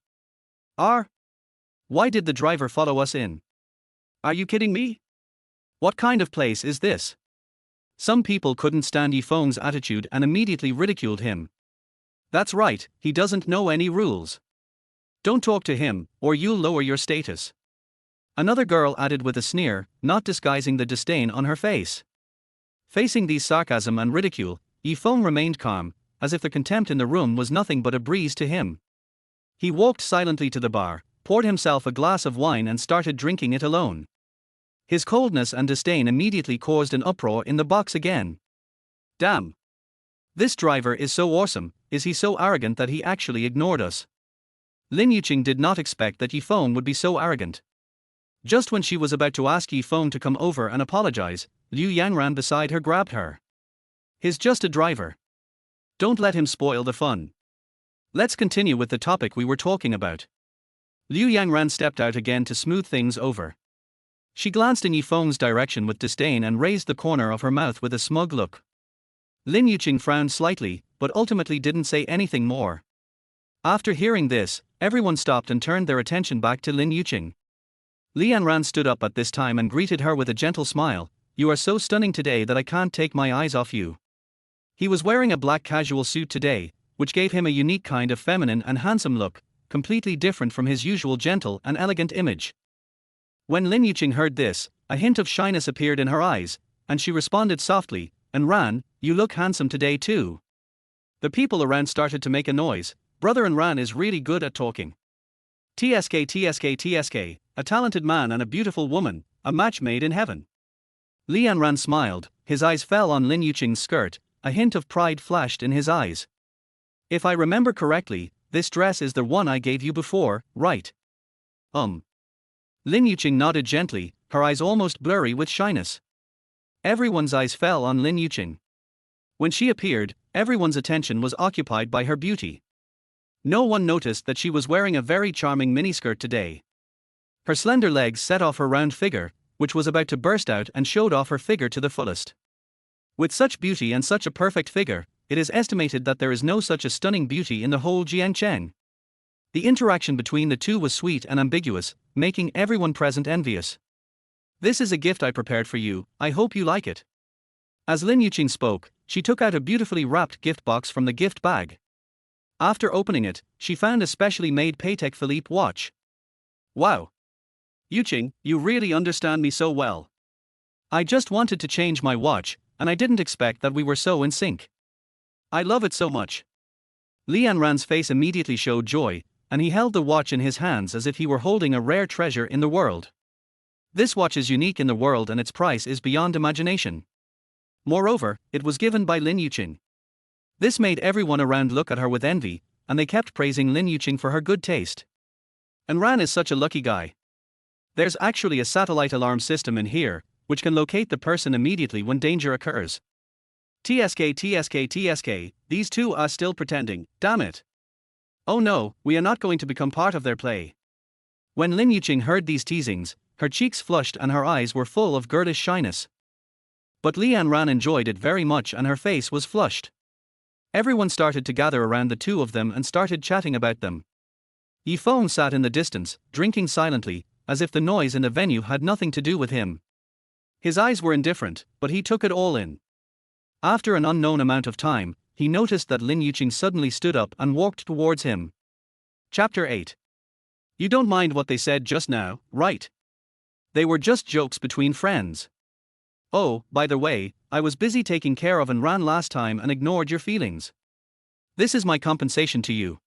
Why did the driver follow us in? Are you kidding me? What kind of place is this? Some people couldn't stand Yi Feng's attitude and immediately ridiculed him. That's right, he doesn't know any rules. Don't talk to him, or you'll lower your status. Another girl added with a sneer, not disguising the disdain on her face. Facing these sarcasm and ridicule, Yi Feng remained calm, as if the contempt in the room was nothing but a breeze to him. He walked silently to the bar, poured himself a glass of wine and started drinking it alone. His coldness and disdain immediately caused an uproar in the box again. Damn! This driver is so awesome, is he so arrogant that he actually ignored us? Lin Yuqing did not expect that Yi Feng would be so arrogant. Just when she was about to ask Yi Feng to come over and apologize, Liu Yangran beside her grabbed her. He's just a driver. Don't let him spoil the fun. Let's continue with the topic we were talking about. Liu Yangran stepped out again to smooth things over. She glanced in Yi Feng's direction with disdain and raised the corner of her mouth with a smug look. Lin Yuqing frowned slightly, but ultimately didn't say anything more. After hearing this, everyone stopped and turned their attention back to Lin Yuqing. Li Anran stood up at this time and greeted her with a gentle smile. You are so stunning today that I can't take my eyes off you. He was wearing a black casual suit today, which gave him a unique kind of feminine and handsome look, completely different from his usual gentle and elegant image. When Lin Yuqing heard this, a hint of shyness appeared in her eyes, and she responded softly, "Enran, you look handsome today too." The people around started to make a noise. Brother Enran is really good at talking. TSK TSK TSK, a talented man and a beautiful woman, a match made in heaven. Li Yanran smiled, his eyes fell on Lin Yuqing's skirt, a hint of pride flashed in his eyes. "If I remember correctly, this dress is the one I gave you before, right?" Lin Yuqing nodded gently, her eyes almost blurry with shyness. Everyone's eyes fell on Lin Yuqing. When she appeared, everyone's attention was occupied by her beauty. No one noticed that she was wearing a very charming miniskirt today. Her slender legs set off her round figure, which was about to burst out, and showed off her figure to the fullest. With such beauty and such a perfect figure, it is estimated that there is no such a stunning beauty in the whole Jiangcheng. The interaction between the two was sweet and ambiguous, making everyone present envious. "This is a gift I prepared for you, I hope you like it." As Lin Yuqing spoke, she took out a beautifully wrapped gift box from the gift bag. After opening it, she found a specially made Patek Philippe watch. "Wow! Yuqing, you really understand me so well. I just wanted to change my watch, and I didn't expect that we were so in sync. I love it so much." Li Yanran's face immediately showed joy, and he held the watch in his hands as if he were holding a rare treasure in the world. This watch is unique in the world and its price is beyond imagination. Moreover, it was given by Lin Yuqing. This made everyone around look at her with envy, and they kept praising Lin Yuqing for her good taste. "Enran is such a lucky guy. There's actually a satellite alarm system in here, which can locate the person immediately when danger occurs. TSK TSK TSK, these two are still pretending, damn it. Oh no, we are not going to become part of their play." When Lin Yuqing heard these teasings, her cheeks flushed and her eyes were full of girlish shyness. But Li Yanran enjoyed it very much and her face was flushed. Everyone started to gather around the two of them and started chatting about them. Feng sat in the distance, drinking silently, as if the noise in the venue had nothing to do with him. His eyes were indifferent, but he took it all in. After an unknown amount of time, he noticed that Lin Yuqing suddenly stood up and walked towards him. Chapter 8. You don't mind what they said just now, right? They were just jokes between friends. Oh, by the way, I was busy taking care of Enran last time and ignored your feelings. This is my compensation to you.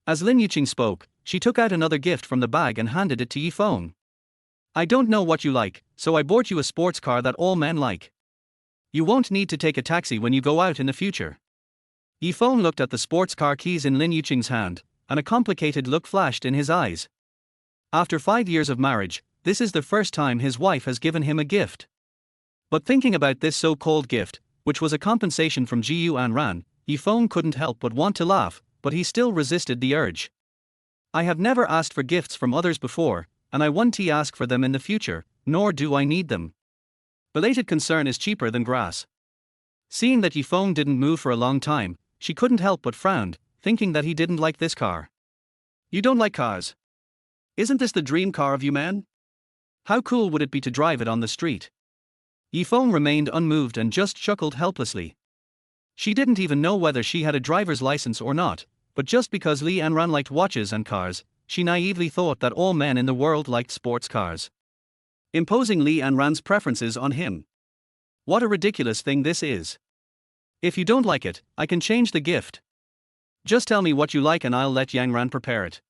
As Lin Yuqing spoke, she took out another gift from the bag and handed it to Feng. "I don't know what you like, so I bought you a sports car that all men like. You won't need to take a taxi when you go out in the future." Feng looked at the sports car keys in Lin Yuqing's hand, and a complicated look flashed in his eyes. After 5 years of marriage, this is the first time his wife has given him a gift. But thinking about this so-called gift, which was a compensation from Jiu Anran, Feng couldn't help but want to laugh, but he still resisted the urge. "I have never asked for gifts from others before, and I won't ask for them in the future, nor do I need them. Belated concern is cheaper than grass." Seeing that Feng didn't move for a long time, she couldn't help but frowned, thinking that he didn't like this car. "You don't like cars? Isn't this the dream car of you men? How cool would it be to drive it on the street?" Feng remained unmoved and just chuckled helplessly. She didn't even know whether she had a driver's license or not, but just because Li Anran liked watches and cars, she naively thought that all men in the world liked sports cars. Imposing Li Anran's preferences on him. What a ridiculous thing this is. "If you don't like it, I can change the gift. Just tell me what you like and I'll let Yangran prepare it."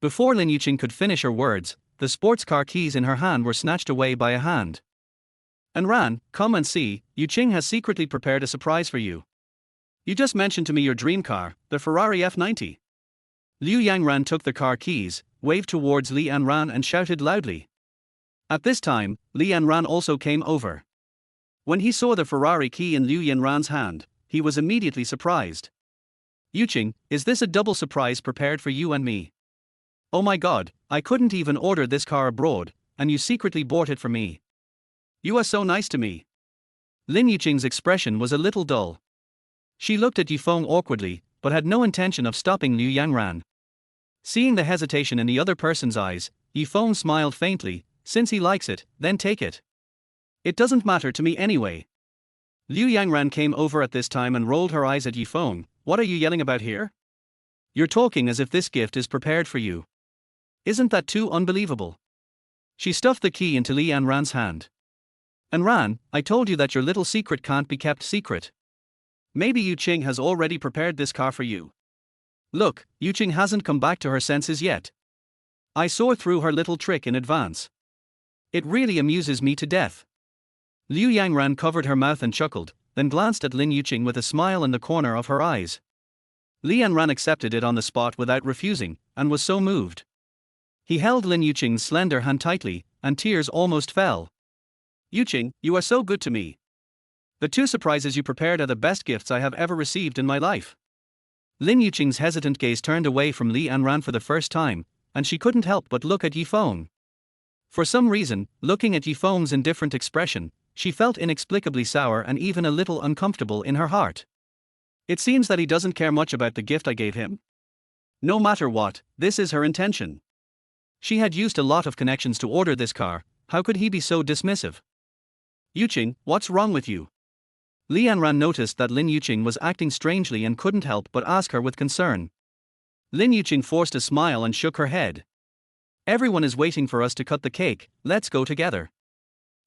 Before Lin Yuqing could finish her words, the sports car keys in her hand were snatched away by a hand. "Enran, come and see, Yuqing has secretly prepared a surprise for you. You just mentioned to me your dream car, the Ferrari F90. Liu Yangran took the car keys, waved towards Li Anran and shouted loudly. At this time, Li Anran also came over. When he saw the Ferrari key in Liu Yanran's hand, he was immediately surprised. "Yuqing, is this a double surprise prepared for you and me? Oh my god, I couldn't even order this car abroad, and you secretly bought it for me. You are so nice to me." Lin Yuqing's expression was a little dull. She looked at Feng awkwardly, but had no intention of stopping Liu Yangran. Seeing the hesitation in the other person's eyes, Feng smiled faintly. "Since he likes it, then take it. It doesn't matter to me anyway." Liu Yangran came over at this time and rolled her eyes at Yi Feng. What are you yelling about here? You're talking as if this gift is prepared for you. Isn't that too unbelievable? She stuffed the key into Li Yanran's hand. Yanran, I told you that your little secret can't be kept secret. Maybe Yuqing has already prepared this car for you. Look, Yuqing hasn't come back to her senses yet. I saw through her little trick in advance. It really amuses me to death. Liu Yangran covered her mouth and chuckled, then glanced at Lin Yuqing with a smile in the corner of her eyes. Li Yanran accepted it on the spot without refusing, and was so moved. He held Lin Yuqing's slender hand tightly, and tears almost fell. Yuqing, you are so good to me. The two surprises you prepared are the best gifts I have ever received in my life. Lin Yuqing's hesitant gaze turned away from Li Yanran for the first time, and she couldn't help but look at Yi Feng. For some reason, looking at Yi Feng's indifferent expression, she felt inexplicably sour and even a little uncomfortable in her heart. It seems that he doesn't care much about the gift I gave him. No matter what, this is her intention. She had used a lot of connections to order this car. How could he be so dismissive? Yuqing, what's wrong with you? Li Yanran noticed that Lin Yuqing was acting strangely and couldn't help but ask her with concern. Lin Yuqing forced a smile and shook her head. Everyone is waiting for us to cut the cake, let's go together.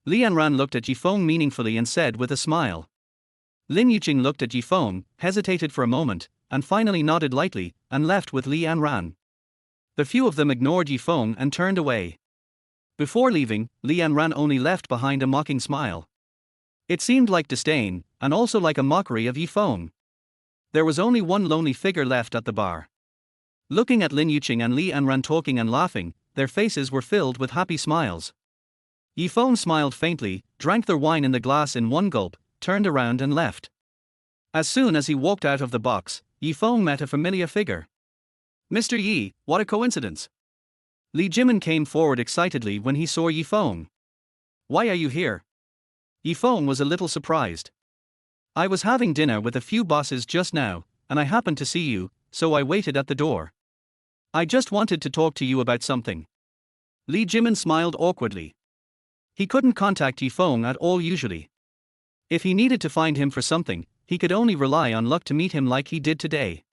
Li Yanran looked at Yi Feng meaningfully and said with a smile. Lin Yuqing looked at Yi Feng, hesitated for a moment, and finally nodded lightly, and left with Li Yanran. The few of them ignored Yi Feng and turned away. Before leaving, Li Yanran only left behind a mocking smile. It seemed like disdain, and also like a mockery of Yi Feng. There was only one lonely figure left at the bar. Looking at Lin Yuqing and Li Yanran talking and laughing, their faces were filled with happy smiles. Yi Feng smiled faintly, drank their wine in the glass in one gulp, turned around and left. As soon as he walked out of the box, Yi Feng met a familiar figure. Mr. Yi, what a coincidence! Li Jimin came forward excitedly when he saw Yi Feng. Why are you here? Yi Feng was a little surprised. I was having dinner with a few bosses just now, and I happened to see you, so I waited at the door. I just wanted to talk to you about something. Li Jimin smiled awkwardly. He couldn't contact Yi Feng at all usually. If he needed to find him for something, he could only rely on luck to meet him like he did today.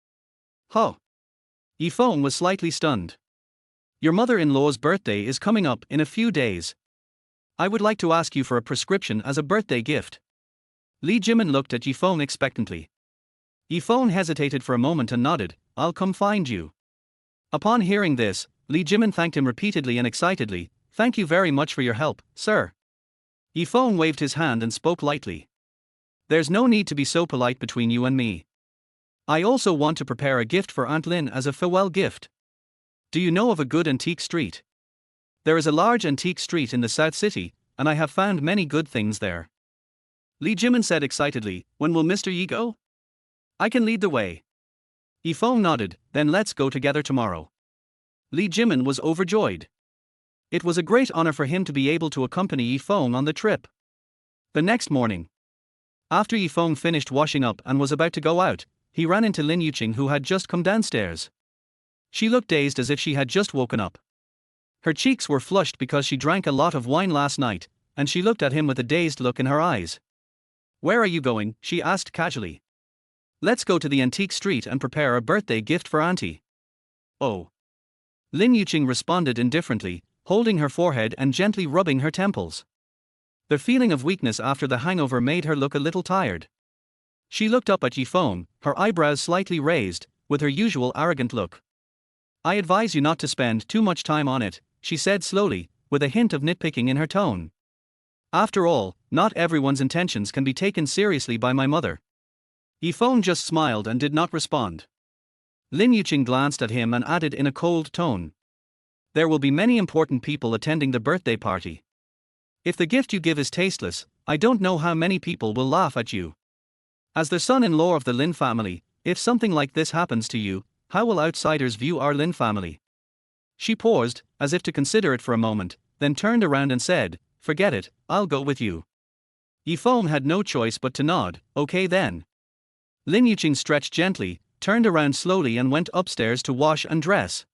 Huh. Yi Feng was slightly stunned. Your mother-in-law's birthday is coming up in a few days. I would like to ask you for a prescription as a birthday gift. Li Jimin looked at Yi Feng expectantly. Yi Feng hesitated for a moment and nodded, I'll come find you. Upon hearing this, Li Jimin thanked him repeatedly and excitedly, Thank you very much for your help, sir. Yi Feng waved his hand and spoke lightly. There's no need to be so polite between you and me. I also want to prepare a gift for Aunt Lin as a farewell gift. Do you know of a good antique street? There is a large antique street in the South City, and I have found many good things there. Li Jimin said excitedly, When will Mr. Yi go? I can lead the way. Yi Feng nodded, then let's go together tomorrow. Li Jimin was overjoyed. It was a great honor for him to be able to accompany Yi Feng on the trip. The next morning, after Yi Feng finished washing up and was about to go out, he ran into Lin Yuqing who had just come downstairs. She looked dazed as if she had just woken up. Her cheeks were flushed because she drank a lot of wine last night, and she looked at him with a dazed look in her eyes. Where are you going? She asked casually. Let's go to the antique street and prepare a birthday gift for Auntie. Oh. Lin Yuqing responded indifferently, holding her forehead and gently rubbing her temples. The feeling of weakness after the hangover made her look a little tired. She looked up at Yi Feng, her eyebrows slightly raised, with her usual arrogant look. I advise you not to spend too much time on it, she said slowly, with a hint of nitpicking in her tone. After all, not everyone's intentions can be taken seriously by my mother. Yi Feng just smiled and did not respond. Lin Yuqing glanced at him and added in a cold tone. There will be many important people attending the birthday party. If the gift you give is tasteless, I don't know how many people will laugh at you. As the son-in-law of the Lin family, if something like this happens to you, how will outsiders view our Lin family? She paused, as if to consider it for a moment, then turned around and said, Forget it, I'll go with you. Yi Feng had no choice but to nod, okay then. Lin Yuqing stretched gently, turned around slowly and went upstairs to wash and dress.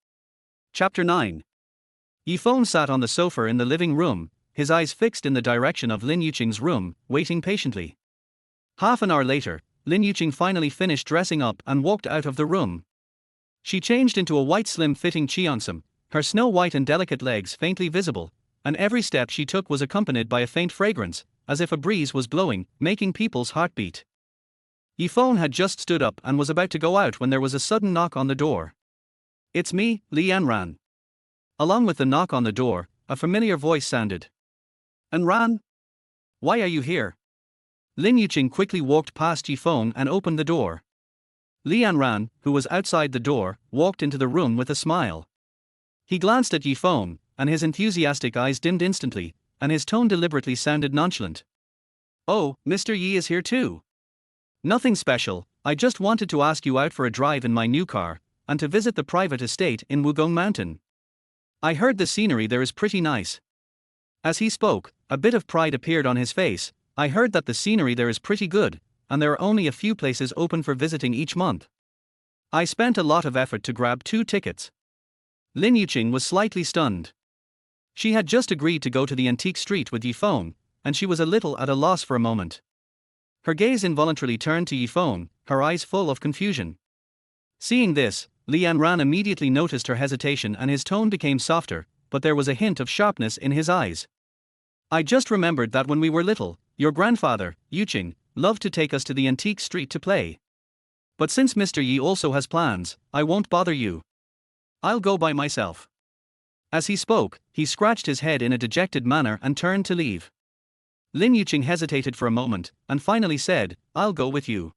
Chapter 9. Yi Feng sat on the sofa in the living room, his eyes fixed in the direction of Lin Yuqing's room, waiting patiently. Half an hour later, Lin Yuqing finally finished dressing up and walked out of the room. She changed into a white slim-fitting cheongsam, her snow-white and delicate legs faintly visible, and every step she took was accompanied by a faint fragrance, as if a breeze was blowing, making people's heart beat. Feng had just stood up and was about to go out when there was a sudden knock on the door. "It's me, Li Yanran." Along with the knock on the door, a familiar voice sounded. "Yanran? Why are you here?" Lin Yuqing quickly walked past Feng and opened the door. Li Yanran, who was outside the door, walked into the room with a smile. He glanced at Feng, and his enthusiastic eyes dimmed instantly, and his tone deliberately sounded nonchalant. "Oh, Mr. Yi is here too. Nothing special, I just wanted to ask you out for a drive in my new car, and to visit the private estate in Wugong Mountain. I heard the scenery there is pretty nice." As he spoke, a bit of pride appeared on his face. "I heard that the scenery there is pretty good, and there are only a few places open for visiting each month. I spent a lot of effort to grab 2 tickets." Lin Yuqing was slightly stunned. She had just agreed to go to the antique street with Feng, and she was a little at a loss for a moment. Her gaze involuntarily turned to Feng, her eyes full of confusion. Seeing this, Li Yanran immediately noticed her hesitation and his tone became softer, but there was a hint of sharpness in his eyes. "I just remembered that when we were little, your grandfather, Yuqing, loved to take us to the antique street to play. But since Mr. Yi also has plans, I won't bother you. I'll go by myself." As he spoke, he scratched his head in a dejected manner and turned to leave. Lin Yuqing hesitated for a moment, and finally said, "I'll go with you."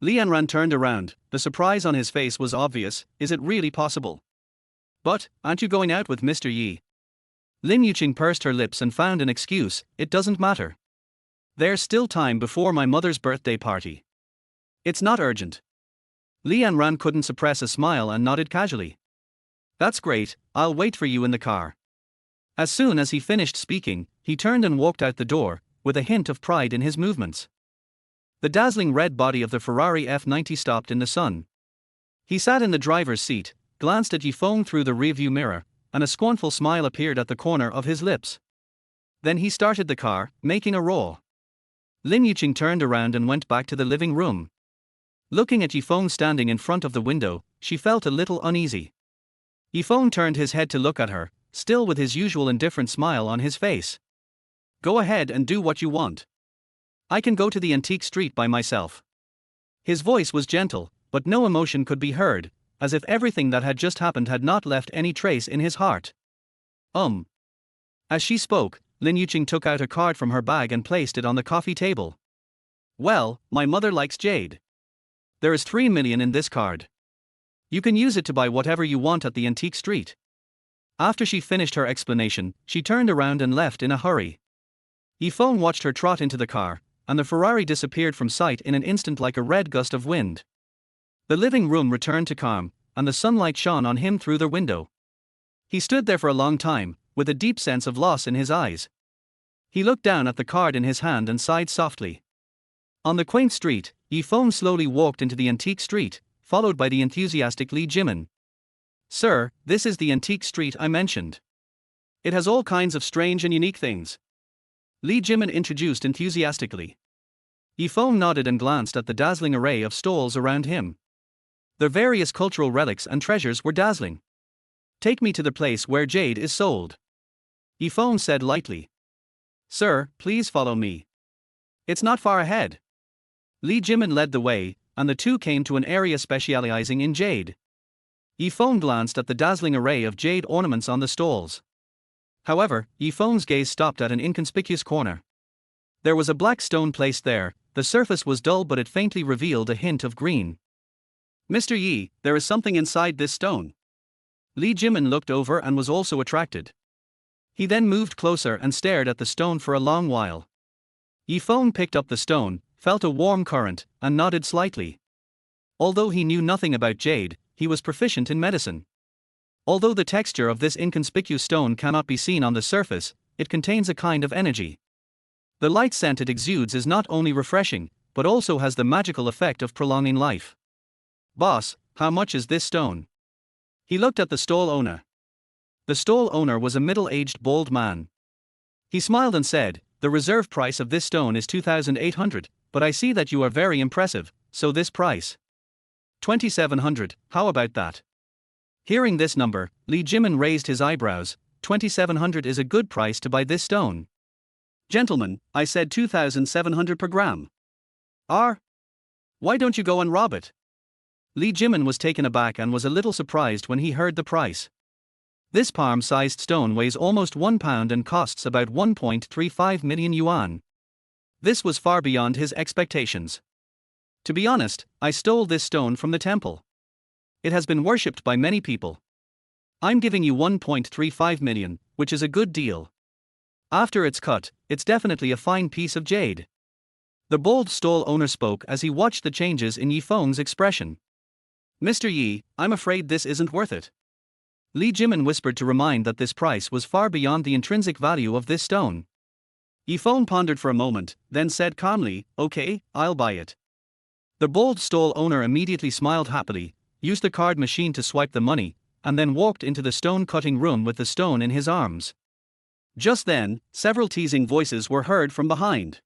Li Yanran turned around, the surprise on his face was obvious. "Is it really possible? But, aren't you going out with Mr. Yi?" Lin Yuqing pursed her lips and found an excuse. "It doesn't matter. There's still time before my mother's birthday party. It's not urgent." Li Yanran couldn't suppress a smile and nodded casually. "That's great, I'll wait for you in the car." As soon as he finished speaking, he turned and walked out the door, with a hint of pride in his movements. The dazzling red body of the Ferrari F90 stopped in the sun. He sat in the driver's seat, glanced at Feng through the rearview mirror, and a scornful smile appeared at the corner of his lips. Then he started the car, making a roar. Lin Yuqing turned around and went back to the living room. Looking at Feng standing in front of the window, she felt a little uneasy. Feng turned his head to look at her, still with his usual indifferent smile on his face. "Go ahead and do what you want. I can go to the antique street by myself." His voice was gentle, but no emotion could be heard, as if everything that had just happened had not left any trace in his heart. As she spoke, Lin Yuqing took out a card from her bag and placed it on the coffee table. "Well, my mother likes jade. There is 3 million in this card. You can use it to buy whatever you want at the antique street." After she finished her explanation, she turned around and left in a hurry. Feng watched her trot into the car, and the Ferrari disappeared from sight in an instant like a red gust of wind. The living room returned to calm, and the sunlight shone on him through the window. He stood there for a long time, with a deep sense of loss in his eyes. He looked down at the card in his hand and sighed softly. On the quaint street, Feng slowly walked into the antique street, followed by the enthusiastic Li Jimin. "Sir, this is the antique street I mentioned. It has all kinds of strange and unique things," Li Jimin introduced enthusiastically. Feng nodded and glanced at the dazzling array of stalls around him. Their various cultural relics and treasures were dazzling. "Take me to the place where jade is sold," Feng said lightly. "Sir, please follow me. It's not far ahead." Li Jimin led the way, and the two came to an area specializing in jade. Feng glanced at the dazzling array of jade ornaments on the stalls. However, Feng's gaze stopped at an inconspicuous corner. There was a black stone placed there. The surface was dull but it faintly revealed a hint of green. "Mr. Yi, there is something inside this stone." Li Jimin looked over and was also attracted. He then moved closer and stared at the stone for a long while. Feng picked up the stone, felt a warm current, and nodded slightly. Although he knew nothing about jade, he was proficient in medicine. Although the texture of this inconspicuous stone cannot be seen on the surface, it contains a kind of energy. The light scent it exudes is not only refreshing, but also has the magical effect of prolonging life. "Boss, how much is this stone?" He looked at the stall owner. The stall owner was a middle-aged bald man. He smiled and said, "The reserve price of this stone is 2,800, but I see that you are very impressive, so this price. 2,700, how about that? Hearing this number, Li Jimin raised his eyebrows. 2,700 is a good price to buy this stone. Gentlemen, I said 2,700 per gram. Why don't you go and rob it? Li Jimin was taken aback and was a little surprised when he heard the price. This palm-sized stone weighs almost 1 pound and costs about 1.35 million yuan. This was far beyond his expectations. To be honest, I stole this stone from the temple. It has been worshipped by many people. I'm giving you 1.35 million, which is a good deal. After it's cut, it's definitely a fine piece of jade. The bold stall owner spoke as he watched the changes in Yi Feng's expression. Mr. Yi, I'm afraid this isn't worth it. Li Jimin whispered to remind that this price was far beyond the intrinsic value of this stone. Yi Feng pondered for a moment, then said calmly, okay, I'll buy it. The bold stall owner immediately smiled happily, used the card machine to swipe the money, and then walked into the stone-cutting room with the stone in his arms. Just then, several teasing voices were heard from behind.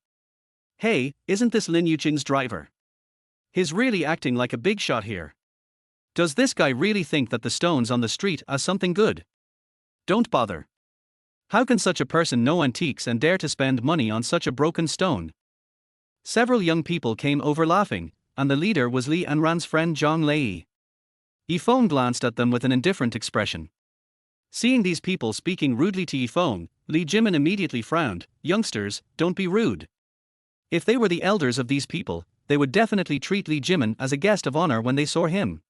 Hey, isn't this Lin Yuqing's driver? He's really acting like a big shot here. Does this guy really think that the stones on the street are something good? Don't bother. How can such a person know antiques and dare to spend money on such a broken stone? Several young people came over laughing, and the leader was Li Anran's friend Zhang Lei. Yi Feng glanced at them with an indifferent expression. Seeing these people speaking rudely to Yi Feng, Li Jimin immediately frowned. Youngsters, don't be rude. If they were the elders of these people, they would definitely treat Li Jimin as a guest of honor when they saw him.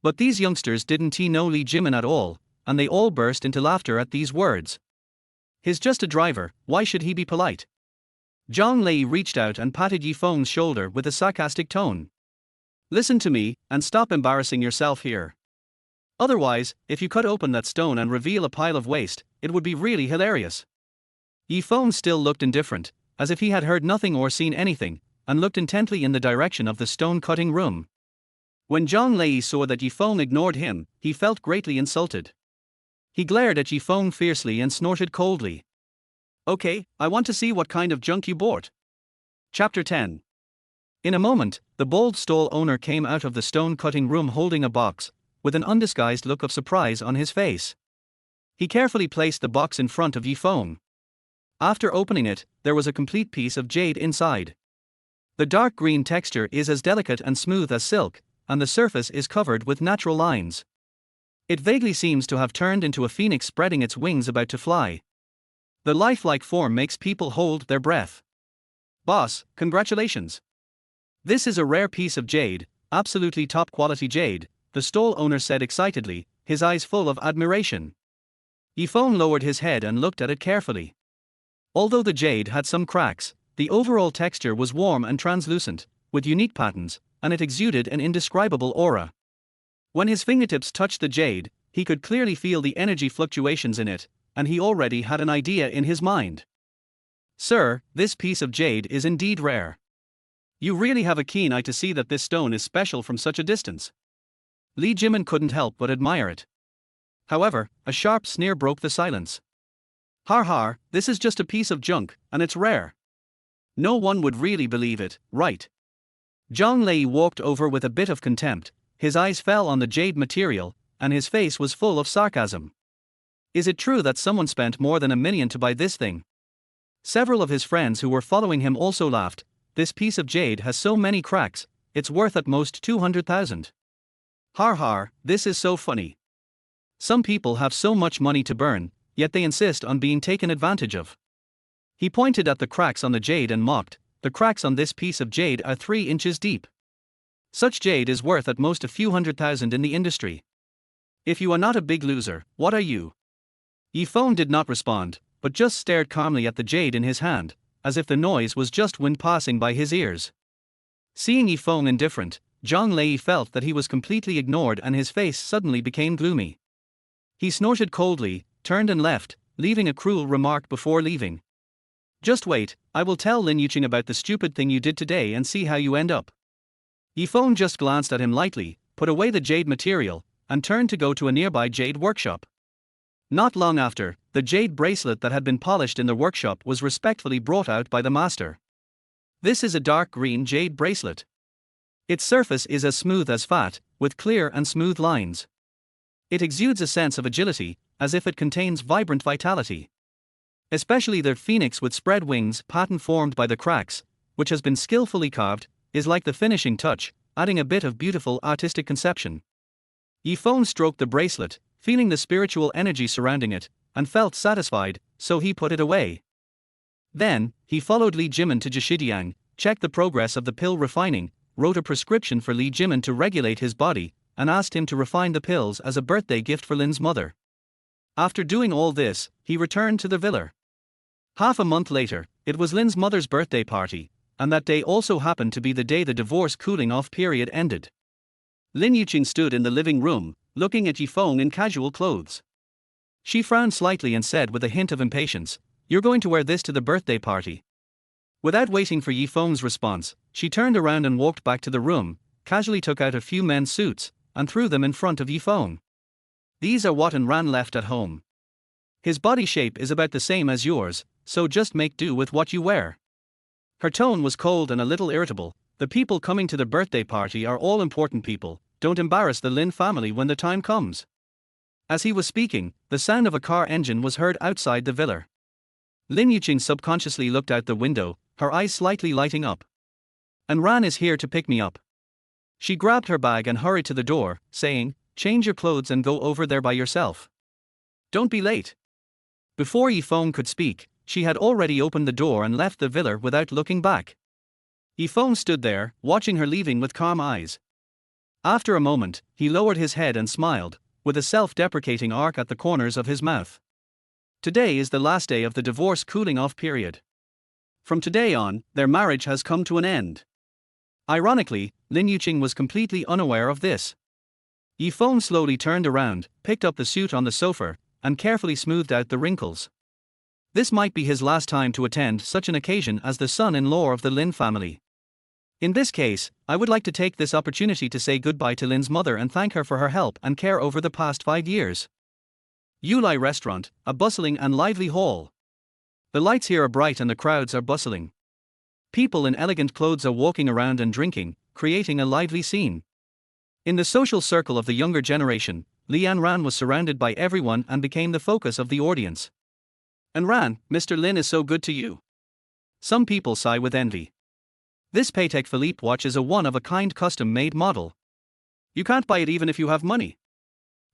But these youngsters didn't know Li Jimin at all, and they all burst into laughter at these words. He's just a driver, why should he be polite? Zhang Lei reached out and patted Yi Feng's shoulder with a sarcastic tone. Listen to me, and stop embarrassing yourself here. Otherwise, if you cut open that stone and reveal a pile of waste, it would be really hilarious. Yi Feng still looked indifferent, as if he had heard nothing or seen anything, and looked intently in the direction of the stone-cutting room. When Zhang Lei saw that Yi Feng ignored him, he felt greatly insulted. He glared at Yi Feng fiercely and snorted coldly. Okay, I want to see what kind of junk you bought. Chapter 10. In a moment, the bold stall owner came out of the stone-cutting room holding a box, with an undisguised look of surprise on his face. He carefully placed the box in front of Yi Feng. After opening it, there was a complete piece of jade inside. The dark green texture is as delicate and smooth as silk, and the surface is covered with natural lines. It vaguely seems to have turned into a phoenix spreading its wings about to fly. The lifelike form makes people hold their breath. Boss, congratulations. This is a rare piece of jade, absolutely top-quality jade, the stall owner said excitedly, his eyes full of admiration. Yi Feng lowered his head and looked at it carefully. Although the jade had some cracks, the overall texture was warm and translucent, with unique patterns, and it exuded an indescribable aura. When his fingertips touched the jade, he could clearly feel the energy fluctuations in it, and he already had an idea in his mind. Sir, this piece of jade is indeed rare. You really have a keen eye to see that this stone is special from such a distance. Li Jimin couldn't help but admire it. However, a sharp sneer broke the silence. Har har, this is just a piece of junk, and it's rare. No one would really believe it, right? Zhang Lei walked over with a bit of contempt, his eyes fell on the jade material, and his face was full of sarcasm. Is it true that someone spent more than $1 million to buy this thing? Several of his friends who were following him also laughed. This piece of jade has so many cracks, it's worth at most 200,000. Har har, this is so funny. Some people have so much money to burn, yet they insist on being taken advantage of. He pointed at the cracks on the jade and mocked, the cracks on this piece of jade are 3 inches deep. Such jade is worth at most a few $100,000 in the industry. If you are not a big loser, what are you? Yi Feng did not respond, but just stared calmly at the jade in his hand, as if the noise was just wind passing by his ears. Seeing Yi Feng indifferent, Zhang Lei felt that he was completely ignored and his face suddenly became gloomy. He snorted coldly, turned and left, leaving a cruel remark before leaving. Just wait, I will tell Lin Yuqing about the stupid thing you did today and see how you end up. Yi Feng just glanced at him lightly, put away the jade material, and turned to go to a nearby jade workshop. Not long after, the jade bracelet that had been polished in the workshop was respectfully brought out by the master. This is a dark green jade bracelet. Its surface is as smooth as fat, with clear and smooth lines. It exudes a sense of agility, as if it contains vibrant vitality. Especially the phoenix with spread wings pattern formed by the cracks, which has been skillfully carved, is like the finishing touch, adding a bit of beautiful artistic conception. Yifeng stroked the bracelet, feeling the spiritual energy surrounding it, and felt satisfied, so he put it away. Then, he followed Li Jimin to Jishidiang, checked the progress of the pill refining, wrote a prescription for Li Jimin to regulate his body, and asked him to refine the pills as a birthday gift for Lin's mother. After doing all this, he returned to the villa. Half a month later, it was Lin's mother's birthday party, and that day also happened to be the day the divorce cooling-off period ended. Lin Yuqing stood in the living room, looking at Yifeng in casual clothes. She frowned slightly and said with a hint of impatience, "You're going to wear this to the birthday party?" Without waiting for Yifeng's response, she turned around and walked back to the room, casually took out a few men's suits, and threw them in front of Yifeng. "These are what Ran left at home. His body shape is about the same as yours, so just make do with what you wear." Her tone was cold and a little irritable. "The people coming to the birthday party are all important people, don't embarrass the Lin family when the time comes." As he was speaking, the sound of a car engine was heard outside the villa. Lin Yuqing subconsciously looked out the window, her eyes slightly lighting up. "Ran is here to pick me up." She grabbed her bag and hurried to the door, saying, "Change your clothes and go over there by yourself. Don't be late." Before Yifeng could speak, she had already opened the door and left the villa without looking back. Yifeng stood there, watching her leaving with calm eyes. After a moment, he lowered his head and smiled, with a self-deprecating arc at the corners of his mouth. Today is the last day of the divorce cooling-off period. From today on, their marriage has come to an end. Ironically, Lin Yuqing was completely unaware of this. Yifeng slowly turned around, picked up the suit on the sofa, and carefully smoothed out the wrinkles. This might be his last time to attend such an occasion as the son-in-law of the Lin family. In this case, I would like to take this opportunity to say goodbye to Lin's mother and thank her for her help and care over the past 5 years. Yulai Restaurant, a bustling and lively hall. The lights here are bright and the crowds are bustling. People in elegant clothes are walking around and drinking, creating a lively scene. In the social circle of the younger generation, Ran was surrounded by everyone and became the focus of the audience. "Ran, Mr. Lin is so good to you." Some people sigh with envy. "This Patek Philippe watch is a one-of-a-kind custom-made model. You can't buy it even if you have money."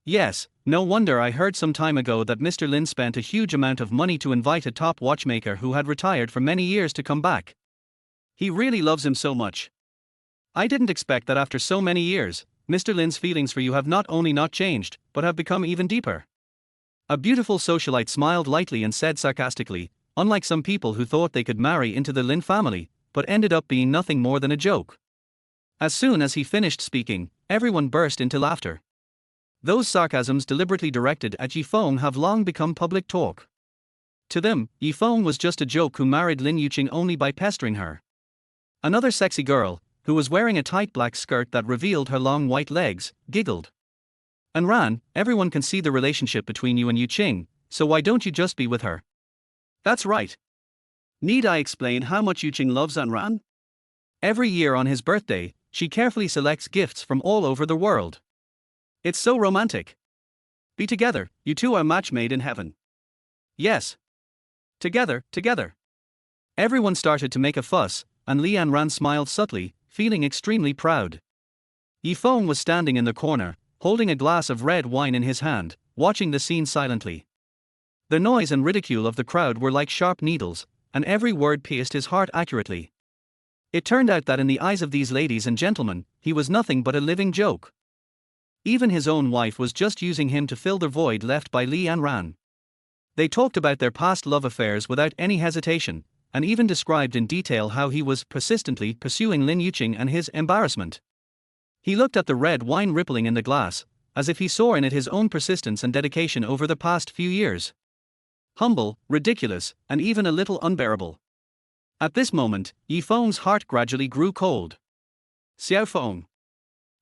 "Yes, no wonder. I heard some time ago that Mr. Lin spent a huge amount of money to invite a top watchmaker who had retired for many years to come back. He really loves him so much. I didn't expect that after so many years, Mr. Lin's feelings for you have not only not changed, but have become even deeper." A beautiful socialite smiled lightly and said sarcastically, "Unlike some people who thought they could marry into the Lin family, but ended up being nothing more than a joke." As soon as he finished speaking, everyone burst into laughter. Those sarcasms deliberately directed at Yifeng have long become public talk. To them, Yifeng was just a joke who married Lin Yuqing only by pestering her. Another sexy girl, who was wearing a tight black skirt that revealed her long white legs, giggled. "Ran, everyone can see the relationship between you and Yuqing, so why don't you just be with her?" "That's right. Need I explain how much Yuqing loves Ran? Every year on his birthday, she carefully selects gifts from all over the world. It's so romantic. Be together, you two are a match made in heaven." "Yes. Together, together." Everyone started to make a fuss, and Ran smiled subtly, feeling extremely proud. Yifeng was standing in the corner, holding a glass of red wine in his hand, watching the scene silently. The noise and ridicule of the crowd were like sharp needles, and every word pierced his heart accurately. It turned out that in the eyes of these ladies and gentlemen, he was nothing but a living joke. Even his own wife was just using him to fill the void left by Ran. They talked about their past love affairs without any hesitation, and even described in detail how he was persistently pursuing Lin Yuqing and his embarrassment. He looked at the red wine rippling in the glass, as if he saw in it his own persistence and dedication over the past few years. Humble, ridiculous, and even a little unbearable. At this moment, Yifeng's heart gradually grew cold. "Xiao Feng."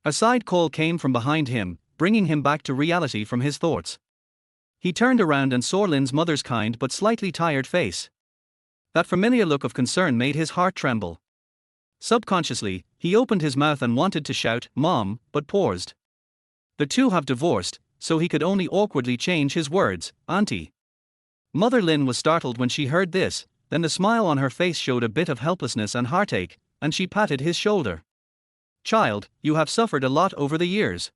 A side call came from behind him, bringing him back to reality from his thoughts. He turned around and saw Lin's mother's kind but slightly tired face. That familiar look of concern made his heart tremble. Subconsciously, he opened his mouth and wanted to shout, "Mom," but paused. The two have divorced, so he could only awkwardly change his words, "Auntie." Mother Lin was startled when she heard this, then the smile on her face showed a bit of helplessness and heartache, and she patted his shoulder. "Child, you have suffered a lot over the years.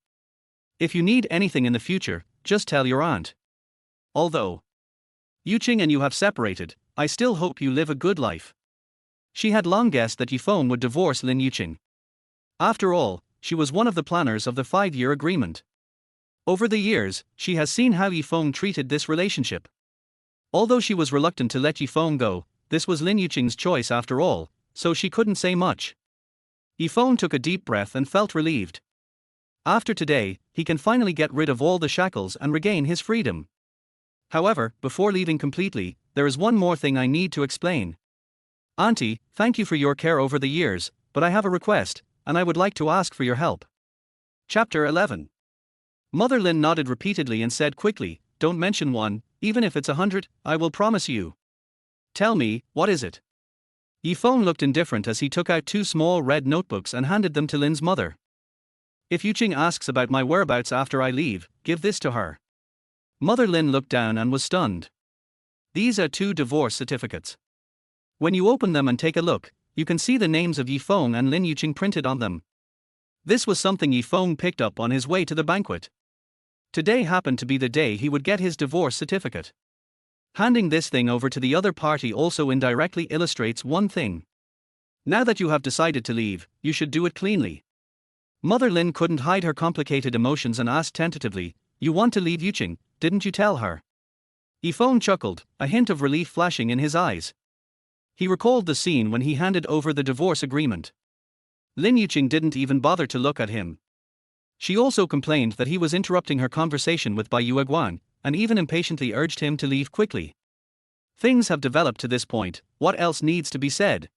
If you need anything in the future, just tell your aunt. Although Yuqing and you have separated, I still hope you live a good life." She had long guessed that Feng would divorce Lin Yuqing. After all, she was one of the planners of the 5-year agreement. Over the years, she has seen how Feng treated this relationship. Although she was reluctant to let Feng go, this was Lin Yuqing's choice after all, so she couldn't say much. Feng took a deep breath and felt relieved. After today, he can finally get rid of all the shackles and regain his freedom. However, before leaving completely, there is one more thing I need to explain. "Auntie, thank you for your care over the years, but I have a request, and I would like to ask for your help." Chapter 11. Mother Lin nodded repeatedly and said quickly, "Don't mention one, even if it's 100, I will promise you." "Tell me, what is it?" Feng looked indifferent as he took out 2 small red notebooks and handed them to Lin's mother. "If Yuqing asks about my whereabouts after I leave, give this to her." Mother Lin looked down and was stunned. These are 2 divorce certificates. When you open them and take a look, you can see the names of Feng and Lin Yuqing printed on them. This was something Feng picked up on his way to the banquet. Today happened to be the day he would get his divorce certificate. Handing this thing over to the other party also indirectly illustrates one thing. Now that you have decided to leave, you should do it cleanly. Mother Lin couldn't hide her complicated emotions and asked tentatively, "You want to leave Yuqing, didn't you tell her?" Feng chuckled, a hint of relief flashing in his eyes. He recalled the scene when he handed over the divorce agreement. Lin Yuqing didn't even bother to look at him. She also complained that he was interrupting her conversation with Bai Yueguang, and even impatiently urged him to leave quickly. Things have developed to this point, what else needs to be said?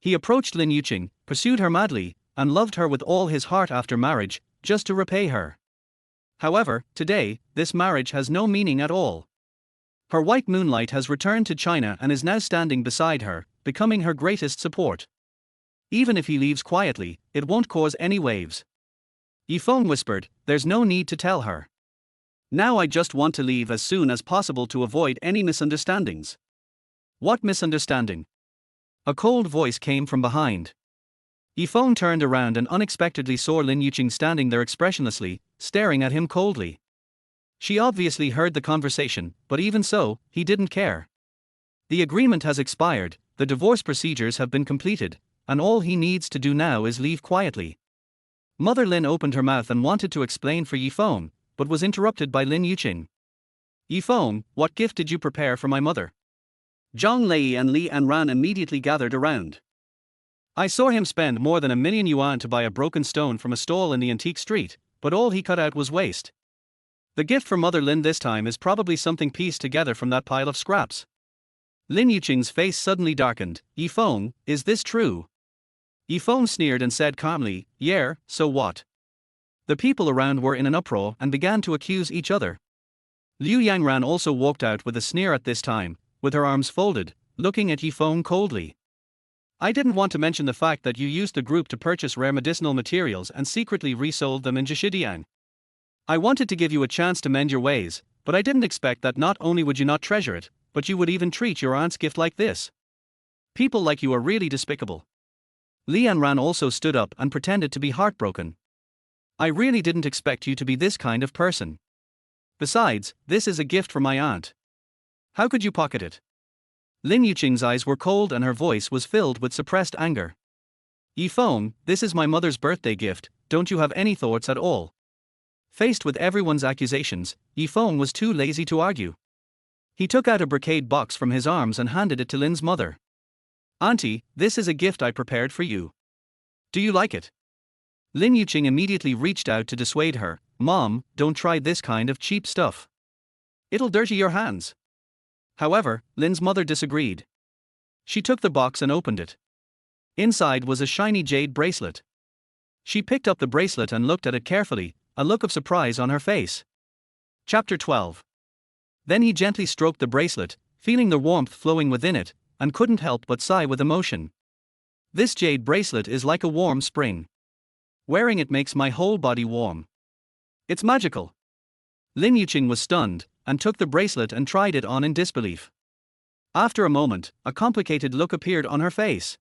He approached Lin Yuqing, pursued her madly, and loved her with all his heart after marriage, just to repay her. However, today, this marriage has no meaning at all. Her white moonlight has returned to China and is now standing beside her, becoming her greatest support. Even if he leaves quietly, it won't cause any waves. Feng whispered, "There's no need to tell her. Now I just want to leave as soon as possible to avoid any misunderstandings." "What misunderstanding?" A cold voice came from behind. Feng turned around and unexpectedly saw Lin Yuqing standing there expressionlessly, staring at him coldly. She obviously heard the conversation, but even so, he didn't care. The agreement has expired, the divorce procedures have been completed, and all he needs to do now is leave quietly. Mother Lin opened her mouth and wanted to explain for Feng, but was interrupted by Lin Yuqing. "Feng, what gift did you prepare for my mother?" Zhang Lei and Li Anran immediately gathered around. "I saw him spend more than 1,000,000 yuan to buy a broken stone from a stall in the antique street, but all he cut out was waste. The gift for Mother Lin this time is probably something pieced together from that pile of scraps." Lin Yuqing's face suddenly darkened. "Feng, is this true?" Feng sneered and said calmly, "Yeah, so what?" The people around were in an uproar and began to accuse each other. Liu Yangran also walked out with a sneer at this time, with her arms folded, looking at Feng coldly. "I didn't want to mention the fact that you used the group to purchase rare medicinal materials and secretly resold them in Jishidiang. I wanted to give you a chance to mend your ways, but I didn't expect that not only would you not treasure it, but you would even treat your aunt's gift like this. People like you are really despicable." Li Anran also stood up and pretended to be heartbroken. "I really didn't expect you to be this kind of person. Besides, this is a gift from my aunt. How could you pocket it?" Lin Yuqing's eyes were cold and her voice was filled with suppressed anger. "Feng, this is my mother's birthday gift, don't you have any thoughts at all?" Faced with everyone's accusations, Feng was too lazy to argue. He took out a brocade box from his arms and handed it to Lin's mother. "Auntie, this is a gift I prepared for you. Do you like it?" Lin Yuqing immediately reached out to dissuade her. "Mom, don't try this kind of cheap stuff. It'll dirty your hands." However, Lin's mother disagreed. She took the box and opened it. Inside was a shiny jade bracelet. She picked up the bracelet and looked at it carefully, a look of surprise on her face. Chapter 12. Then he gently stroked the bracelet, feeling the warmth flowing within it, and couldn't help but sigh with emotion. This jade bracelet is like a warm spring. Wearing it makes my whole body warm. It's magical. Lin Yuqing was stunned, and took the bracelet and tried it on in disbelief. After a moment, a complicated look appeared on her face.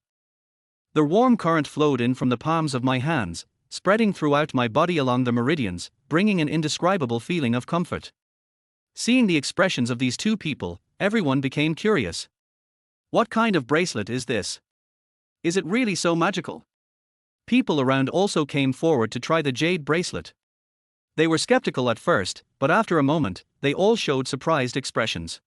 The warm current flowed in from the palms of my hands, spreading throughout my body along the meridians, bringing an indescribable feeling of comfort. Seeing the expressions of these two people, everyone became curious. What kind of bracelet is this? Is it really so magical? People around also came forward to try the jade bracelet. They were skeptical at first, but after a moment, they all showed surprised expressions.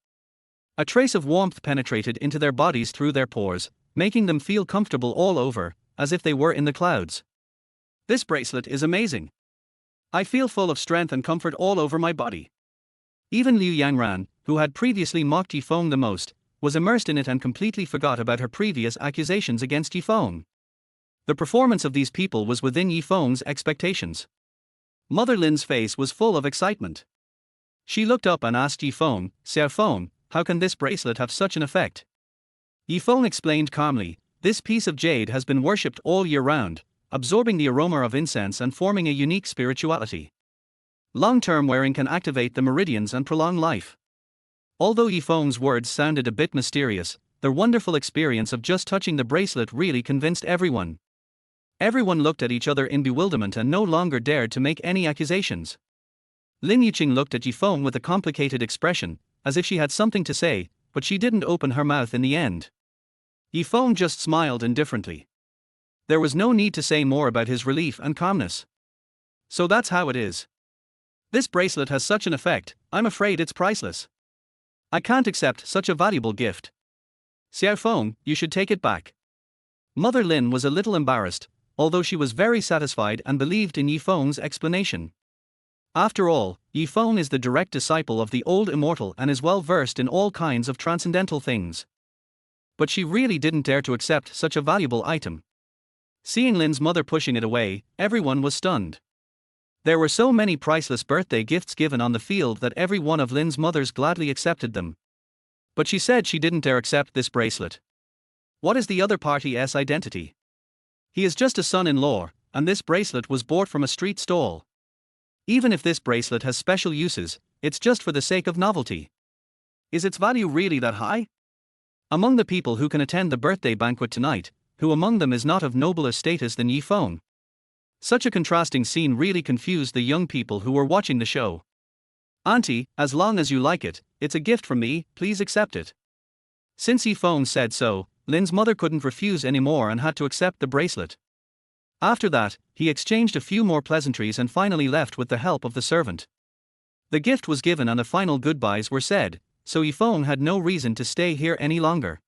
A trace of warmth penetrated into their bodies through their pores, making them feel comfortable all over, as if they were in the clouds. This bracelet is amazing. I feel full of strength and comfort all over my body. Even Liu Yangran, who had previously mocked Yi Feng the most, was immersed in it and completely forgot about her previous accusations against Yi Feng. The performance of these people was within Yi Feng's expectations. Mother Lin's face was full of excitement. She looked up and asked Yi Feng, "Xiao Feng, how can this bracelet have such an effect?" Yi Feng explained calmly, "This piece of jade has been worshipped all year round, absorbing the aroma of incense and forming a unique spirituality. Long-term wearing can activate the meridians and prolong life." Although Yi Feng's words sounded a bit mysterious, their wonderful experience of just touching the bracelet really convinced everyone. Everyone looked at each other in bewilderment and no longer dared to make any accusations. Lin Yuqing looked at Yi Feng with a complicated expression, as if she had something to say, but she didn't open her mouth in the end. Yi Feng just smiled indifferently. There was no need to say more about his relief and calmness. "So that's how it is. This bracelet has such an effect, I'm afraid it's priceless. I can't accept such a valuable gift. Xiao Feng, you should take it back." Mother Lin was a little embarrassed, although she was very satisfied and believed in Yi Feng's explanation. After all, Yi Feng is the direct disciple of the old immortal and is well versed in all kinds of transcendental things. But she really didn't dare to accept such a valuable item. Seeing Lin's mother pushing it away, everyone was stunned. There were so many priceless birthday gifts given on the field that every one of Lin's mothers gladly accepted them. But she said she didn't dare accept this bracelet. What is the other party's identity? He is just a son-in-law, and this bracelet was bought from a street stall. Even if this bracelet has special uses, it's just for the sake of novelty. Is its value really that high? Among the people who can attend the birthday banquet tonight, who among them is not of nobler status than Yi Feng? Such a contrasting scene really confused the young people who were watching the show. "Auntie, as long as you like it, it's a gift from me, please accept it." Since Yi Feng said so, Lin's mother couldn't refuse anymore and had to accept the bracelet. After that, he exchanged a few more pleasantries and finally left with the help of the servant. The gift was given and the final goodbyes were said, so Yi Feng had no reason to stay here any longer.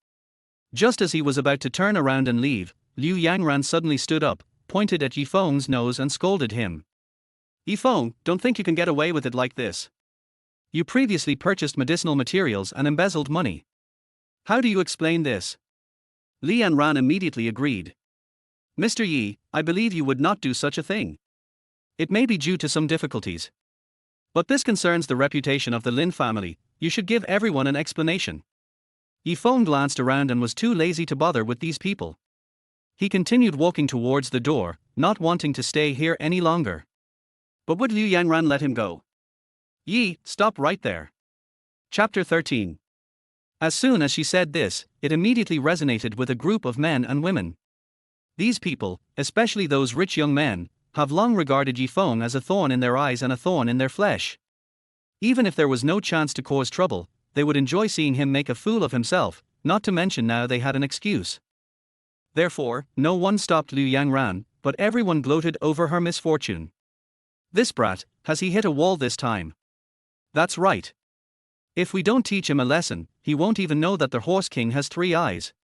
Just as he was about to turn around and leave, Liu Yangran suddenly stood up, pointed at Yi Feng's nose and scolded him. "Yi Feng, don't think you can get away with it like this. You previously purchased medicinal materials and embezzled money. How do you explain this?" Li Yanran immediately agreed. "Mr. Yi, I believe you would not do such a thing. It may be due to some difficulties. But this concerns the reputation of the Lin family, you should give everyone an explanation." Yi Feng glanced around and was too lazy to bother with these people. He continued walking towards the door, not wanting to stay here any longer. But would Liu Yangran let him go? "Yi, stop right there." Chapter 13. As soon as she said this, it immediately resonated with a group of men and women. These people, especially those rich young men, have long regarded Yi Feng as a thorn in their eyes and a thorn in their flesh. Even if there was no chance to cause trouble, they would enjoy seeing him make a fool of himself, not to mention now they had an excuse. Therefore, no one stopped Liu Yangran, but everyone gloated over her misfortune. "This brat, has he hit a wall this time? That's right. If we don't teach him a lesson, he won't even know that the Horse King has 3 eyes."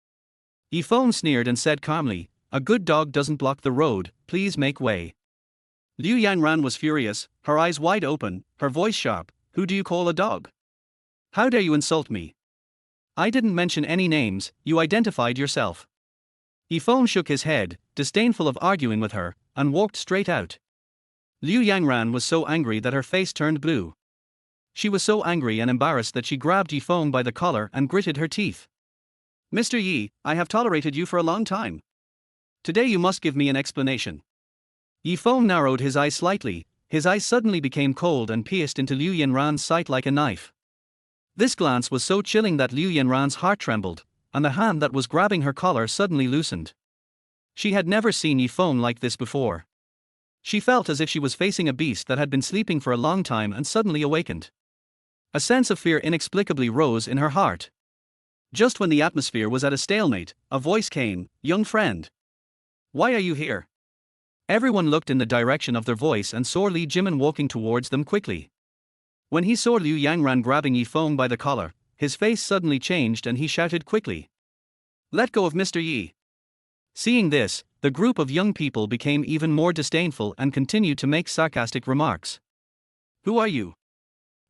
Yi Feng sneered and said calmly, "A good dog doesn't block the road, please make way." Liu Yangran was furious, her eyes wide open, her voice sharp. "Who do you call a dog? How dare you insult me? I didn't mention any names, you identified yourself." Yi Feng shook his head, disdainful of arguing with her, and walked straight out. Liu Yangran was so angry that her face turned blue. She was so angry and embarrassed that she grabbed Yi Feng by the collar and gritted her teeth. "Mr. Yi, I have tolerated you for a long time. Today you must give me an explanation. Yi Feng narrowed his eyes slightly, his eyes suddenly became cold and pierced into Liu Yanran's sight like a knife. This glance was so chilling that Liu Yanran's heart trembled, and the hand that was grabbing her collar suddenly loosened. She had never seen Yi Feng like this before. She felt as if she was facing a beast that had been sleeping for a long time and suddenly awakened. A sense of fear inexplicably rose in her heart. Just when the atmosphere was at a stalemate, a voice came, "Young friend. Why are you here?" Everyone looked in the direction of their voice and saw Li Jimin walking towards them quickly. When he saw Liu Yangran grabbing Yi Feng by the collar, his face suddenly changed and he shouted quickly, "Let go of Mr. Yi." Seeing this, the group of young people became even more disdainful and continued to make sarcastic remarks. "Who are you?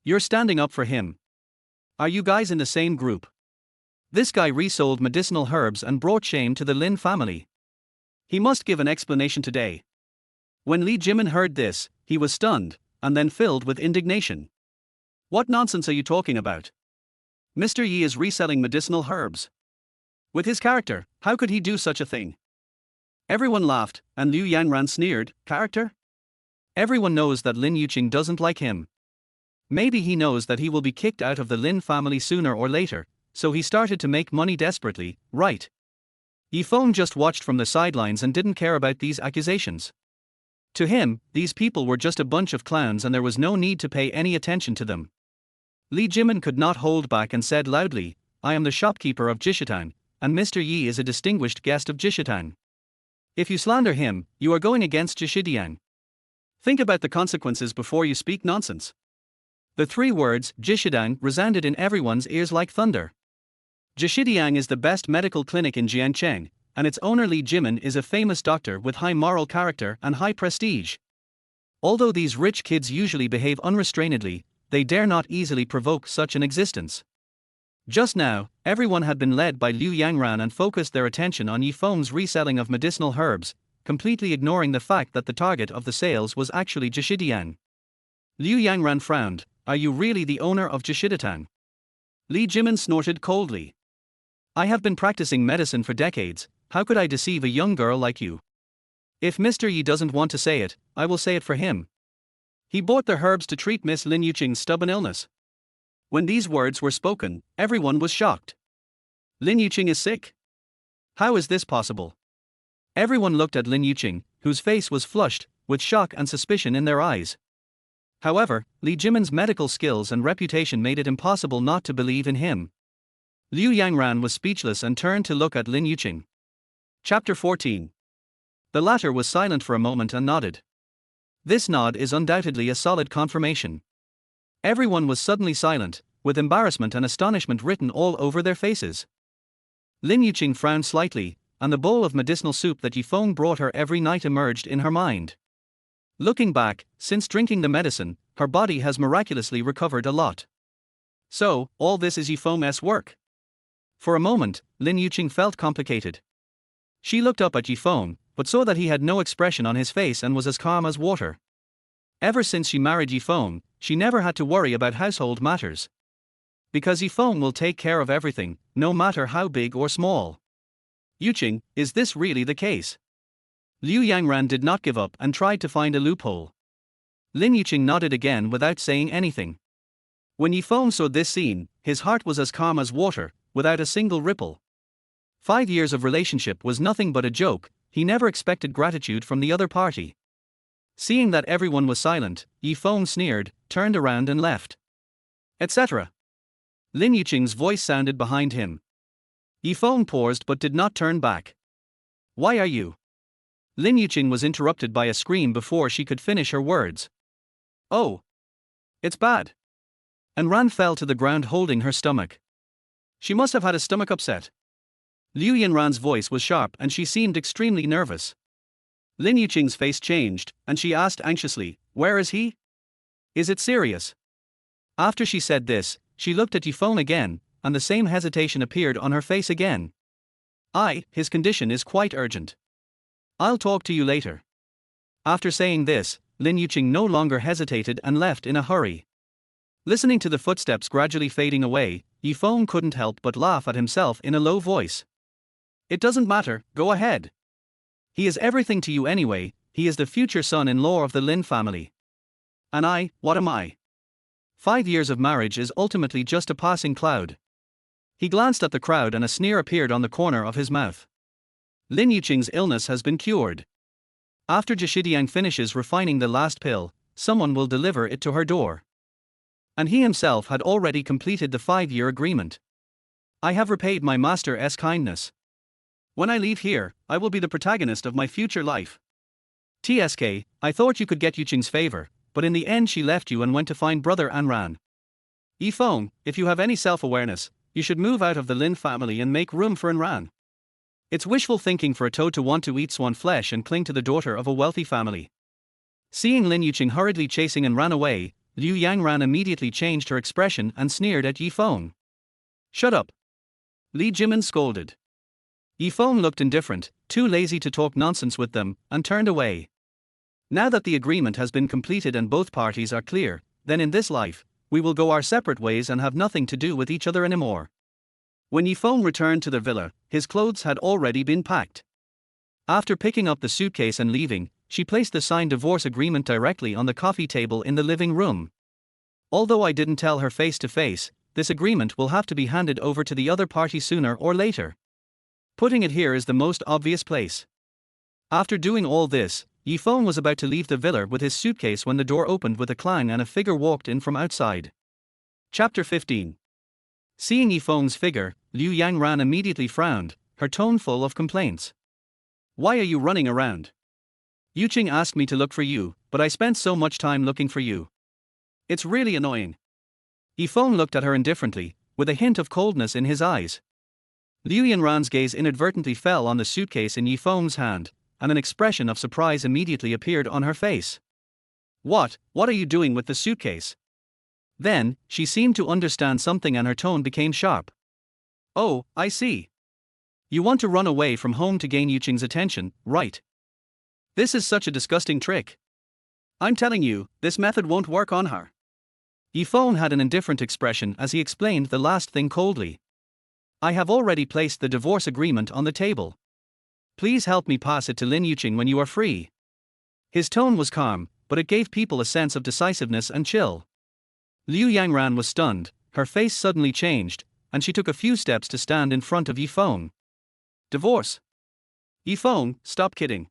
You're standing up for him. Are you guys in the same group? This guy resold medicinal herbs and brought shame to the Lin family. He must give an explanation today." When Li Jimin heard this, he was stunned, and then filled with indignation. "What nonsense are you talking about? Mr. Yi is reselling medicinal herbs. With his character, how could he do such a thing?" Everyone laughed, and Liu Yangran sneered, "Character? Everyone knows that Lin Yuqing doesn't like him. Maybe he knows that he will be kicked out of the Lin family sooner or later, so he started to make money desperately, right?" Yi Feng just watched from the sidelines and didn't care about these accusations. To him, these people were just a bunch of clowns and there was no need to pay any attention to them. Li Jimin could not hold back and said loudly, "I am the shopkeeper of Jishitang, and Mr. Yi is a distinguished guest of Jishitang. If you slander him, you are going against Jishidiang. Think about the consequences before you speak nonsense." The three words, Jishidang, resounded in everyone's ears like thunder. Jishidiang is the best medical clinic in Jiancheng, and its owner Li Jimin is a famous doctor with high moral character and high prestige. Although these rich kids usually behave unrestrainedly, they dare not easily provoke such an existence. Just now, everyone had been led by Liu Yangran and focused their attention on Yi Feng's reselling of medicinal herbs, completely ignoring the fact that the target of the sales was actually Jishidiang. Liu Yangran frowned, "Are you really the owner of Jishiditang?" Li Jimin snorted coldly. "I have been practicing medicine for decades, how could I deceive a young girl like you? If Mr. Yi doesn't want to say it, I will say it for him. He bought the herbs to treat Miss Lin Yuqing's stubborn illness." When these words were spoken, everyone was shocked. "Lin Yuqing is sick? How is this possible?" Everyone looked at Lin Yuqing, whose face was flushed, with shock and suspicion in their eyes. However, Li Jimin's medical skills and reputation made it impossible not to believe in him. Liu Yangran was speechless and turned to look at Lin Yuqing. Chapter 14. The latter was silent for a moment and nodded. This nod is undoubtedly a solid confirmation. Everyone was suddenly silent, with embarrassment and astonishment written all over their faces. Lin Yuqing frowned slightly, and the bowl of medicinal soup that Yi Feng brought her every night emerged in her mind. Looking back, since drinking the medicine, her body has miraculously recovered a lot. So, all this is Yi Feng's work. For a moment, Lin Yuqing felt complicated. She looked up at Yi Feng, but saw that he had no expression on his face and was as calm as water. Ever since she married Yi Feng, she never had to worry about household matters. Because Yi Feng will take care of everything, no matter how big or small. "Yuqing, is this really the case?" Liu Yangran did not give up and tried to find a loophole. Lin Yuqing nodded again without saying anything. When Yi Feng saw this scene, his heart was as calm as water, without a single ripple. 5 years of relationship was nothing but a joke, he never expected gratitude from the other party. Seeing that everyone was silent, Yi Feng sneered, turned around and left. Etc. Lin Yuqing's voice sounded behind him. Yi Feng paused but did not turn back. "Why are you?" Lin Yuqing was interrupted by a scream before she could finish her words. "Oh! It's bad." And Ran fell to the ground holding her stomach. She must have had a stomach upset. Liu Yanran's voice was sharp and she seemed extremely nervous. Lin Yuqing's face changed, and she asked anxiously, "Where is he? Is it serious?" After she said this, she looked at Yi Feng again, and the same hesitation appeared on her face again. His condition is quite urgent. I'll talk to you later." After saying this, Lin Yuqing no longer hesitated and left in a hurry. Listening to the footsteps gradually fading away, Yi Feng couldn't help but laugh at himself in a low voice. "It doesn't matter, go ahead. He is everything to you anyway, he is the future son-in-law of the Lin family. And what am I? 5 years of marriage is ultimately just a passing cloud. He glanced at the crowd and a sneer appeared on the corner of his mouth. Lin Yuqing's illness has been cured. After Zhishidiang finishes refining the last pill, someone will deliver it to her door. And he himself had already completed the 5-year agreement. I have repaid my master's kindness. When I leave here, I will be the protagonist of my future life. TSK, I thought you could get Yuqing's favor, but in the end she left you and went to find brother Anran. Feng, if you have any self-awareness, you should move out of the Lin family and make room for Anran. It's wishful thinking for a toad to want to eat swan flesh and cling to the daughter of a wealthy family. Seeing Lin Yuqing hurriedly chasing and ran away, Liu Yangran immediately changed her expression and sneered at Feng. Shut up! Li Jimin scolded. Feng looked indifferent, too lazy to talk nonsense with them, and turned away. Now that the agreement has been completed and both parties are clear, then in this life, we will go our separate ways and have nothing to do with each other anymore. When Feng returned to the villa, his clothes had already been packed. After picking up the suitcase and leaving, she placed the signed divorce agreement directly on the coffee table in the living room. Although I didn't tell her face to face, this agreement will have to be handed over to the other party sooner or later. Putting it here is the most obvious place. After doing all this, Feng was about to leave the villa with his suitcase when the door opened with a clang and a figure walked in from outside. Chapter 15. Seeing Feng's figure, Liu Yangran immediately frowned, her tone full of complaints. Why are you running around? Yuqing asked me to look for you, but I spent so much time looking for you. It's really annoying. Feng looked at her indifferently, with a hint of coldness in his eyes. Liu Yanran's gaze inadvertently fell on the suitcase in Feng's hand, and an expression of surprise immediately appeared on her face. What are you doing with the suitcase? Then, she seemed to understand something and her tone became sharp. Oh, I see. You want to run away from home to gain Yuqing's attention, right? This is such a disgusting trick. I'm telling you, this method won't work on her. Feng had an indifferent expression as he explained the last thing coldly. I have already placed the divorce agreement on the table. Please help me pass it to Lin Yuqing when you are free. His tone was calm, but it gave people a sense of decisiveness and chill. Liu Yangran was stunned, her face suddenly changed, and she took a few steps to stand in front of Feng. Divorce? Feng, stop kidding.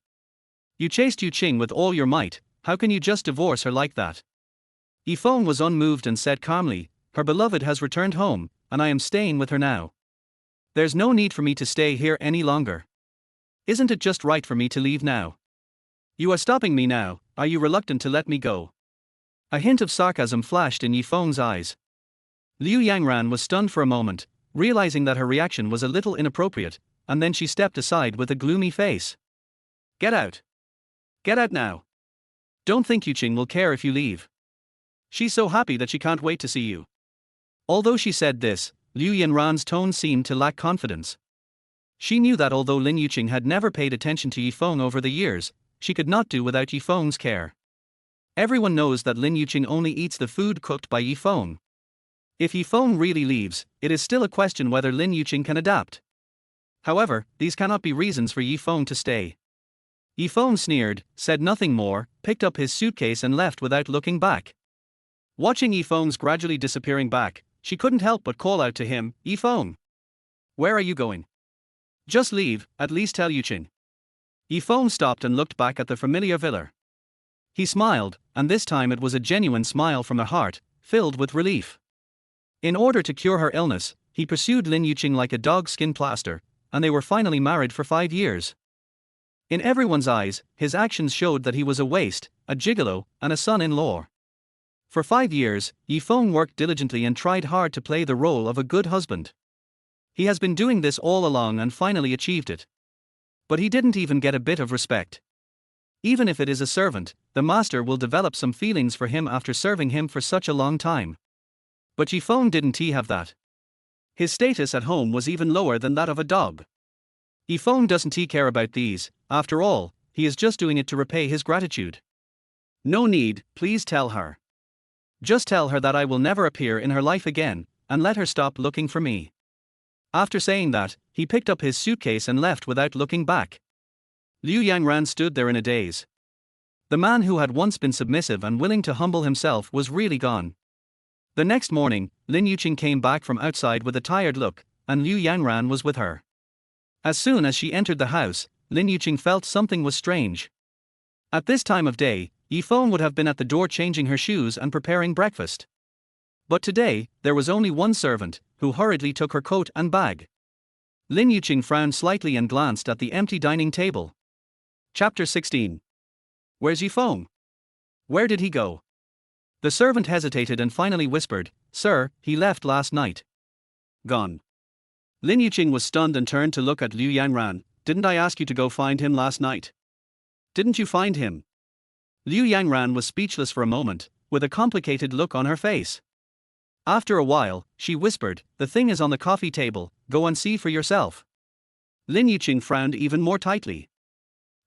You chased Yuqing with all your might, how can you just divorce her like that? Feng was unmoved and said calmly, her beloved has returned home, and I am staying with her now. There's no need for me to stay here any longer. Isn't it just right for me to leave now? You are stopping me now, are you reluctant to let me go? A hint of sarcasm flashed in Feng's eyes. Liu Yangran was stunned for a moment, realizing that her reaction was a little inappropriate, and then she stepped aside with a gloomy face. Get out. Get out now. Don't think Yuqing will care if you leave. She's so happy that she can't wait to see you. Although she said this, Liu Yanran's tone seemed to lack confidence. She knew that although Lin Yuqing had never paid attention to Feng over the years, she could not do without Feng's care. Everyone knows that Lin Yuqing only eats the food cooked by Feng. If Feng really leaves, it is still a question whether Lin Yuqing can adapt. However, these cannot be reasons for Feng to stay. Feng sneered, said nothing more, picked up his suitcase and left without looking back. Watching Feng's gradually disappearing back, she couldn't help but call out to him, Feng. Where are you going? Just leave, at least tell Yuqing. Feng stopped and looked back at the familiar villa. He smiled, and this time it was a genuine smile from the heart, filled with relief. In order to cure her illness, he pursued Lin Yuqing like a dog's skin plaster, and they were finally married for 5 years. In everyone's eyes, his actions showed that he was a waste, a gigolo, and a son-in-law. For 5 years, Feng worked diligently and tried hard to play the role of a good husband. He has been doing this all along and finally achieved it. But he didn't even get a bit of respect. Even if it is a servant, the master will develop some feelings for him after serving him for such a long time. But Feng didn't have that. His status at home was even lower than that of a dog. Feng doesn't care about these, after all, he is just doing it to repay his gratitude. No need, please tell her. Just tell her that I will never appear in her life again, and let her stop looking for me. After saying that, he picked up his suitcase and left without looking back. Liu Yangran stood there in a daze. The man who had once been submissive and willing to humble himself was really gone. The next morning, Lin Yuqing came back from outside with a tired look, and Liu Yangran was with her. As soon as she entered the house, Lin Yuqing felt something was strange. At this time of day, Feng would have been at the door changing her shoes and preparing breakfast. But today, there was only one servant, who hurriedly took her coat and bag. Lin Yuqing frowned slightly and glanced at the empty dining table. Chapter 16. Where's Feng? Where did he go? The servant hesitated and finally whispered, Sir, he left last night. Gone. Lin Yuqing was stunned and turned to look at Liu Yangran. Didn't I ask you to go find him last night? Didn't you find him? Liu Yangran was speechless for a moment, with a complicated look on her face. After a while, she whispered, The thing is on the coffee table, go and see for yourself. Lin Yuqing frowned even more tightly.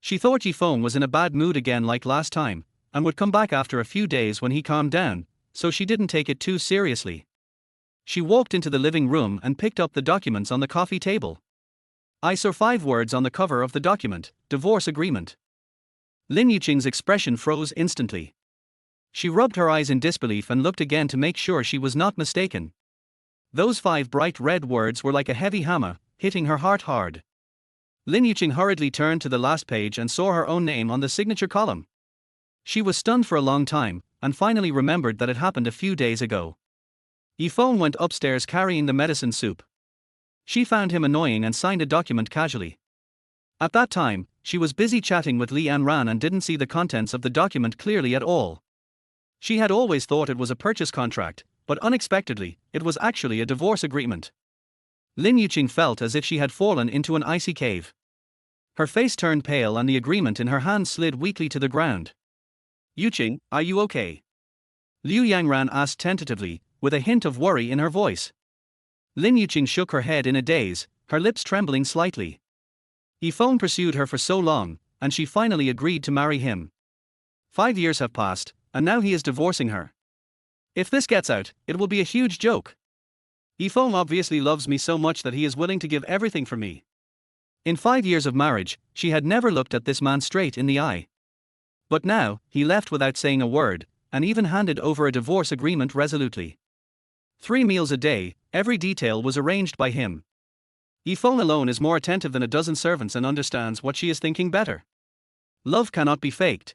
She thought Feng was in a bad mood again like last time, and would come back after a few days when he calmed down, so she didn't take it too seriously. She walked into the living room and picked up the documents on the coffee table. I saw 5 words on the cover of the document, divorce agreement. Lin Yuqing's expression froze instantly. She rubbed her eyes in disbelief and looked again to make sure she was not mistaken. Those 5 bright red words were like a heavy hammer, hitting her heart hard. Lin Yuqing hurriedly turned to the last page and saw her own name on the signature column. She was stunned for a long time, and finally remembered that it happened a few days ago. Feng went upstairs carrying the medicine soup. She found him annoying and signed a document casually. At that time, she was busy chatting with Li Yanran and didn't see the contents of the document clearly at all. She had always thought it was a purchase contract, but unexpectedly, it was actually a divorce agreement. Lin Yuqing felt as if she had fallen into an icy cave. Her face turned pale and the agreement in her hand slid weakly to the ground. Yuqing, are you okay? Liu Yangran asked tentatively, with a hint of worry in her voice. Lin Yuqing shook her head in a daze, her lips trembling slightly. Feng pursued her for so long, and she finally agreed to marry him. 5 years have passed, and now he is divorcing her. If this gets out, it will be a huge joke. Feng obviously loves me so much that he is willing to give everything for me. In 5 years of marriage, she had never looked at this man straight in the eye. But now, he left without saying a word, and even handed over a divorce agreement resolutely. 3 meals a day, every detail was arranged by him. Feng alone is more attentive than a dozen servants and understands what she is thinking better. Love cannot be faked.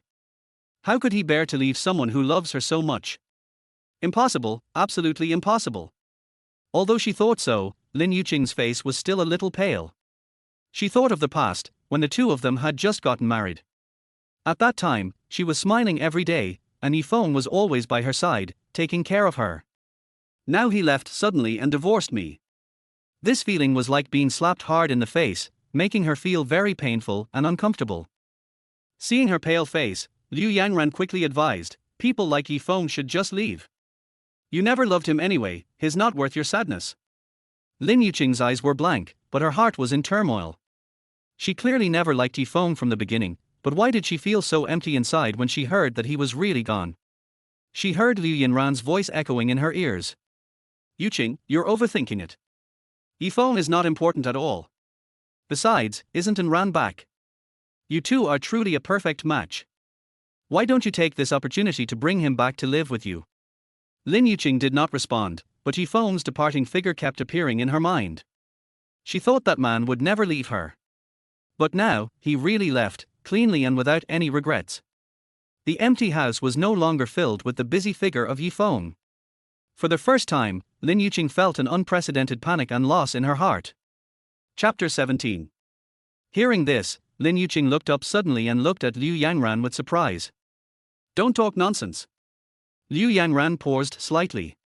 How could he bear to leave someone who loves her so much? Impossible, absolutely impossible. Although she thought so, Lin Yuqing's face was still a little pale. She thought of the past, when the two of them had just gotten married. At that time, she was smiling every day, and Feng was always by her side, taking care of her. Now he left suddenly and divorced me. This feeling was like being slapped hard in the face, making her feel very painful and uncomfortable. Seeing her pale face, Liu Yangran quickly advised, people like Feng should just leave. You never loved him anyway, he's not worth your sadness. Lin Yuqing's eyes were blank, but her heart was in turmoil. She clearly never liked Feng from the beginning, but why did she feel so empty inside when she heard that he was really gone? She heard Liu Yanran's voice echoing in her ears. Yuqing, you're overthinking it. Feng is not important at all. Besides, isn't Yanran back? You two are truly a perfect match. Why don't you take this opportunity to bring him back to live with you? Lin Yuqing did not respond, but Feng's departing figure kept appearing in her mind. She thought that man would never leave her. But now, he really left, cleanly and without any regrets. The empty house was no longer filled with the busy figure of Feng. For the first time, Lin Yuqing felt an unprecedented panic and loss in her heart. Chapter 17. Hearing this, Lin Yuqing looked up suddenly and looked at Liu Yangran with surprise. Don't talk nonsense. Liu Yangran paused slightly.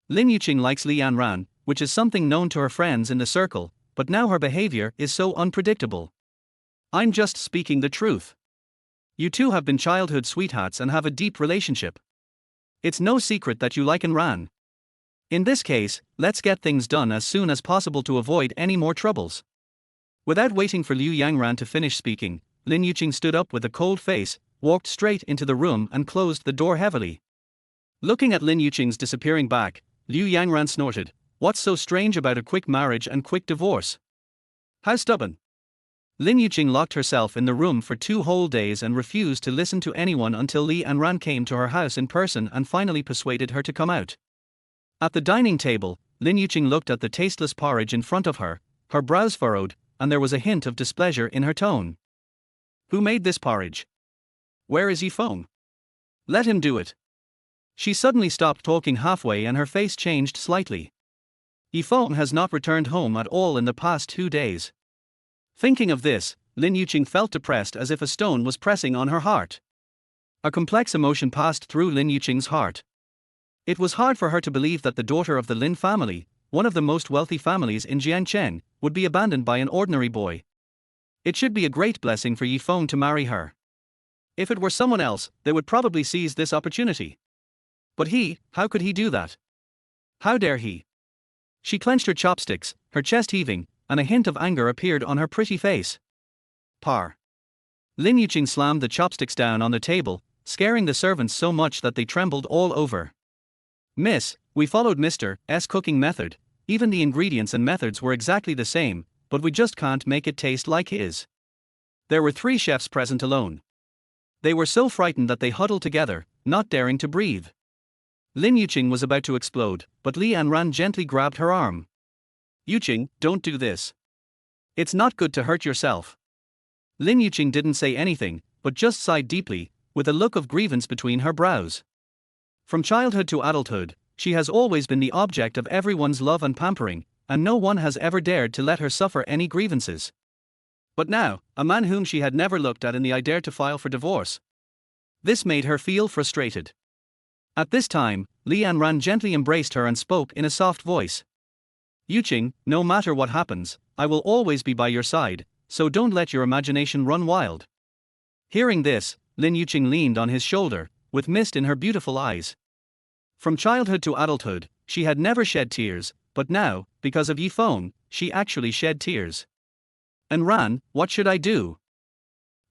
Lin Yuqing likes Li Yanran, which is something known to her friends in the circle, but now her behavior is so unpredictable. I'm just speaking the truth. You two have been childhood sweethearts and have a deep relationship. It's no secret that you like Yanran. In this case, let's get things done as soon as possible to avoid any more troubles. Without waiting for Liu Yangran to finish speaking, Lin Yuqing stood up with a cold face, walked straight into the room and closed the door heavily. Looking at Lin Yuqing's disappearing back, Liu Yangran snorted, "What's so strange about a quick marriage and quick divorce? How stubborn." Lin Yuqing locked herself in the room for 2 whole days and refused to listen to anyone until Li Anran came to her house in person and finally persuaded her to come out. At the dining table, Lin Yuqing looked at the tasteless porridge in front of her, her brows furrowed, and there was a hint of displeasure in her tone. Who made this porridge? Where is Yi Feng? Let him do it. She suddenly stopped talking halfway and her face changed slightly. Yi Feng has not returned home at all in the past 2 days. Thinking of this, Lin Yuqing felt depressed as if a stone was pressing on her heart. A complex emotion passed through Lin Yuqing's heart. It was hard for her to believe that the daughter of the Lin family, one of the most wealthy families in Jiangcheng, would be abandoned by an ordinary boy. It should be a great blessing for Yi Feng to marry her. If it were someone else, they would probably seize this opportunity. But how could he do that? How dare he? She clenched her chopsticks, her chest heaving, and a hint of anger appeared on her pretty face. Par. Lin Yuqing slammed the chopsticks down on the table, scaring the servants so much that they trembled all over. Miss, we followed Mr. S. cooking method, even the ingredients and methods were exactly the same, but we just can't make it taste like his. There were 3 chefs present alone. They were so frightened that they huddled together, not daring to breathe. Lin Yuqing was about to explode, but Li Anran gently grabbed her arm. Yuqing, don't do this. It's not good to hurt yourself. Lin Yuqing didn't say anything, but just sighed deeply, with a look of grievance between her brows. From childhood to adulthood, she has always been the object of everyone's love and pampering, and no one has ever dared to let her suffer any grievances. But now, a man whom she had never looked at in the eye dared to file for divorce. This made her feel frustrated. At this time, Li Anran gently embraced her and spoke in a soft voice. Yuqing, no matter what happens, I will always be by your side, so don't let your imagination run wild. Hearing this, Lin Yuqing leaned on his shoulder, with mist in her beautiful eyes. From childhood to adulthood, she had never shed tears, but now, because of Yi Feng, she actually shed tears. Anran, what should I do?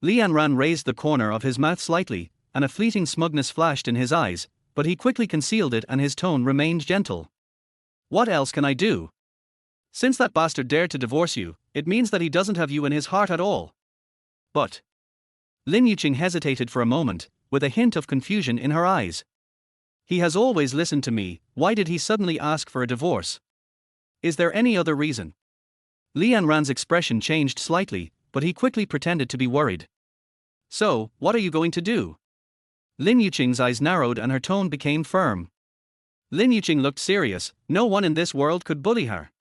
Li Anran raised the corner of his mouth slightly, and a fleeting smugness flashed in his eyes, but he quickly concealed it and his tone remained gentle. What else can I do? Since that bastard dared to divorce you, it means that he doesn't have you in his heart at all. But Lin Yuqing hesitated for a moment, with a hint of confusion in her eyes. He has always listened to me, why did he suddenly ask for a divorce? Is there any other reason? Li Anran's expression changed slightly, but he quickly pretended to be worried. So, what are you going to do? Lin Yuqing's eyes narrowed and her tone became firm. Lin Yuqing looked serious, no one in this world could bully her.